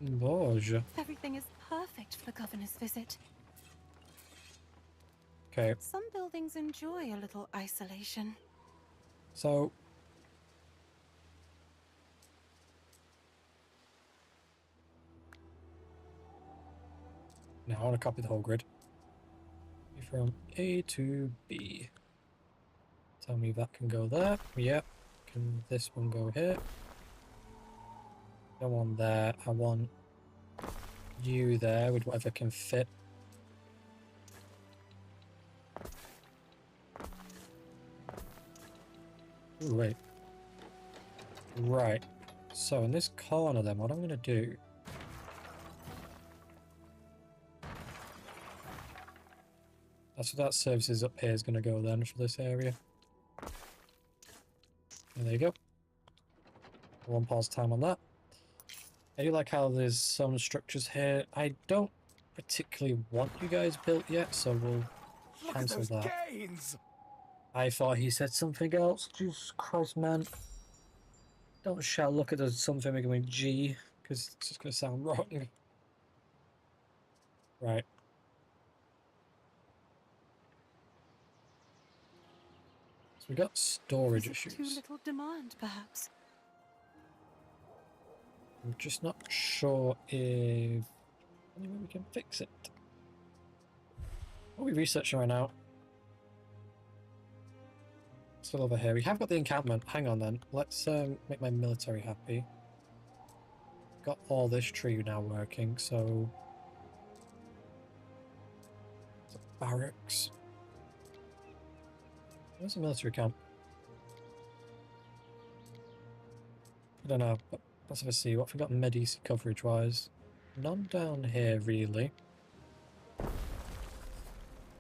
Lodge. Everything is perfect for the governor's visit. Okay, Some buildings enjoy a little isolation. so... Now I want to copy the whole grid. From A to B. Tell me if that can go there. Yep. Can this one go here? Go on there. I want you there with whatever can fit. Ooh, wait. Right. So in this corner then, what I'm going to do... That's what that services up here is going to go then for this area. And there you go. One pause time on that. I do like how there's some structures here. I don't particularly want you guys built yet, so we'll cancel that. Gains! I thought he said something else. Jesus Christ, man. Don't shout, look at the something beginning with G, because it's just going to sound wrong. Right. So we got storage Is it issues. too little demand, perhaps? I'm just not sure if any way we can fix it. What are we researching right now? Still over here. We have got the encampment. Hang on then. Let's make my military happy. Got all this tree now working, so... It's a barracks. Where's the military camp? I don't know, but let's have a see. What have we got Medici coverage-wise? None down here, really.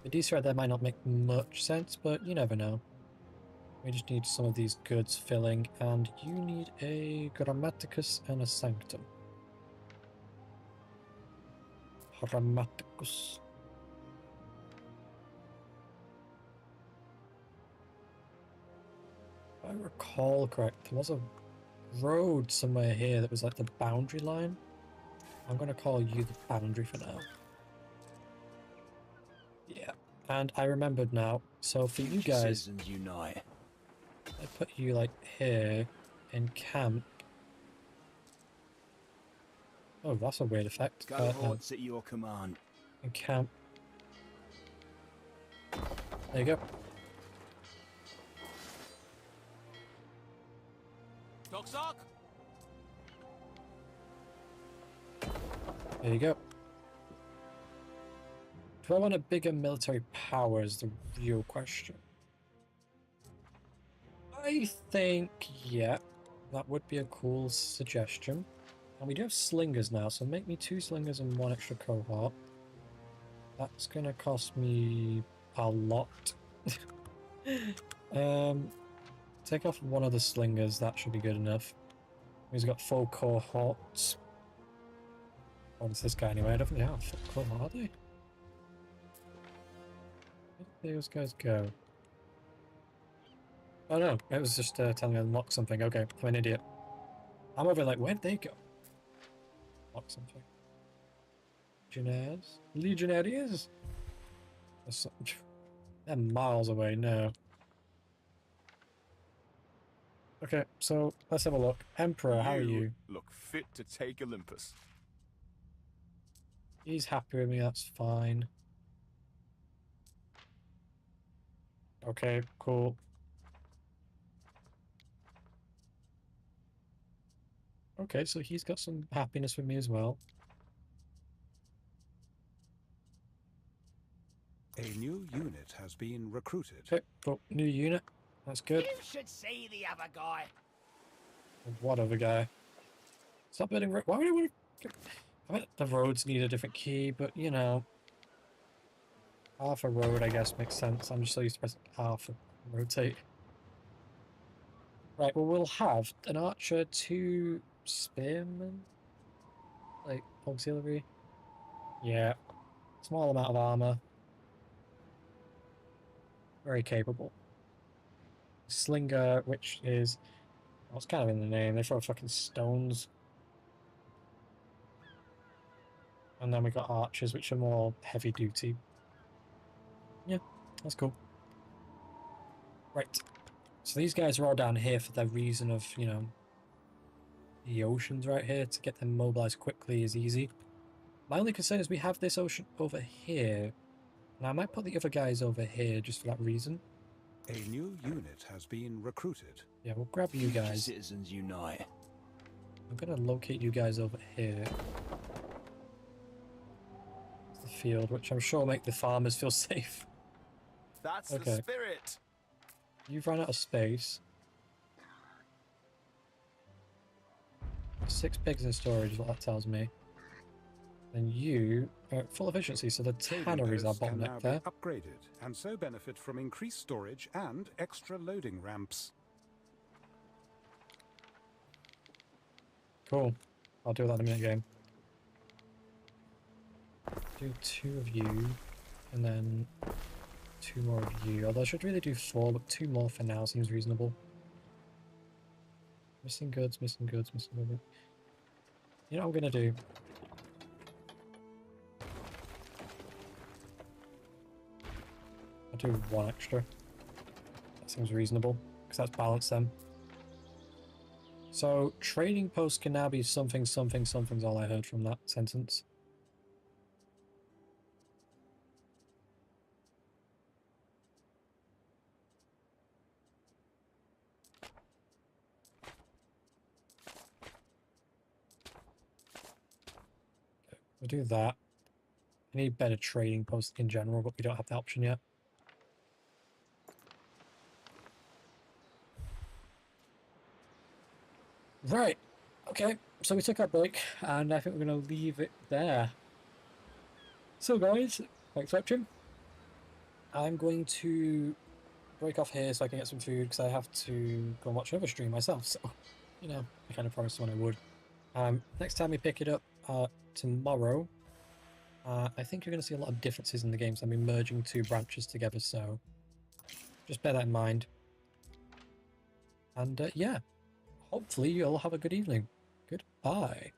Medici right there might not make much sense, but you never know. We just need some of these goods filling, and you need a Grammaticus and a Sanctum. Grammaticus. If I recall correct, there was a road somewhere here that was like the boundary line. I'm going to call you the boundary for now. Yeah. And I remembered now. So for you guys, Citizens unite. I put you like here in camp. Oh, that's a weird effect. Cohorts at your command. In camp. There you go. Toxok? There you go. Do I want a bigger military power is the real question. I think, yeah, that would be a cool suggestion. And we do have slingers now, so make me 2 slingers and 1 extra cohort. That's going to cost me a lot. Take off 1 of the slingers, that should be good enough. He's got 4 cohorts. What's this guy anyway? I don't think they have 4 cohort, are they? Where did those guys go? Oh no, it was just telling me to unlock something. Okay, I'm an idiot. I'm over like, where'd they go? Lock something. Legionnaires? Legionnaires? They're miles away, no. Okay, so let's have a look. Emperor, how are you? Look fit to take Olympus. He's happy with me, that's fine. Okay, cool. Okay, so he's got some happiness with me as well. A new unit has been recruited. Okay, cool. New unit. That's good. You should see the other guy. What other guy? Stop building why would I want to... I bet the roads need a different key, but you know... Half a road, I guess, makes sense. I'm just so used to pressing half and rotate. Right, well, we'll have an archer, 2 spearmen? Like, auxiliary? Yeah. Small amount of armor. Very capable. Slinger, which is... Well, it's kind of in the name. They throw fucking stones. And then we got archers, which are more heavy duty. Yeah, that's cool. Right. So these guys are all down here for the reason of, you know, the oceans right here. To get them mobilized quickly is easy. My only concern is we have this ocean over here. Now I might put the other guys over here just for that reason. A new unit has been recruited. Yeah, we'll grab you guys. Citizens unite. I'm gonna locate you guys over here. The field, which I'm sure will make the farmers feel safe. That's Okay. the spirit. You've run out of space. 6 pigs in storage is what that tells me. And you are at full efficiency, so the Trading tanneries are posts can now bottlenecked be there. upgraded and so benefit from increased storage and extra loading ramps. Cool. I'll do that in a minute game. Do 2 of you, and then 2 more of you. Although I should really do 4, but 2 more for now seems reasonable. Missing goods, missing goods, missing goods. You know what I'm gonna do? I'll do 1 extra. That seems reasonable, because that's balanced them. So, trading posts can now be something, something, something's all I heard from that sentence. Okay, we'll do that. I need better trading posts in general, but we don't have the option yet. Right, okay, so we took our break, and I think we're going to leave it there. So guys, thanks for watching. I'm going to break off here so I can get some food, because I have to go and watch another stream myself, so, you know, I kind of promised someone I would. Next time we pick it up, tomorrow, I think you're going to see a lot of differences in the games. I'm merging 2 branches together, so just bear that in mind. And yeah. Hopefully you'll have a good evening. Goodbye.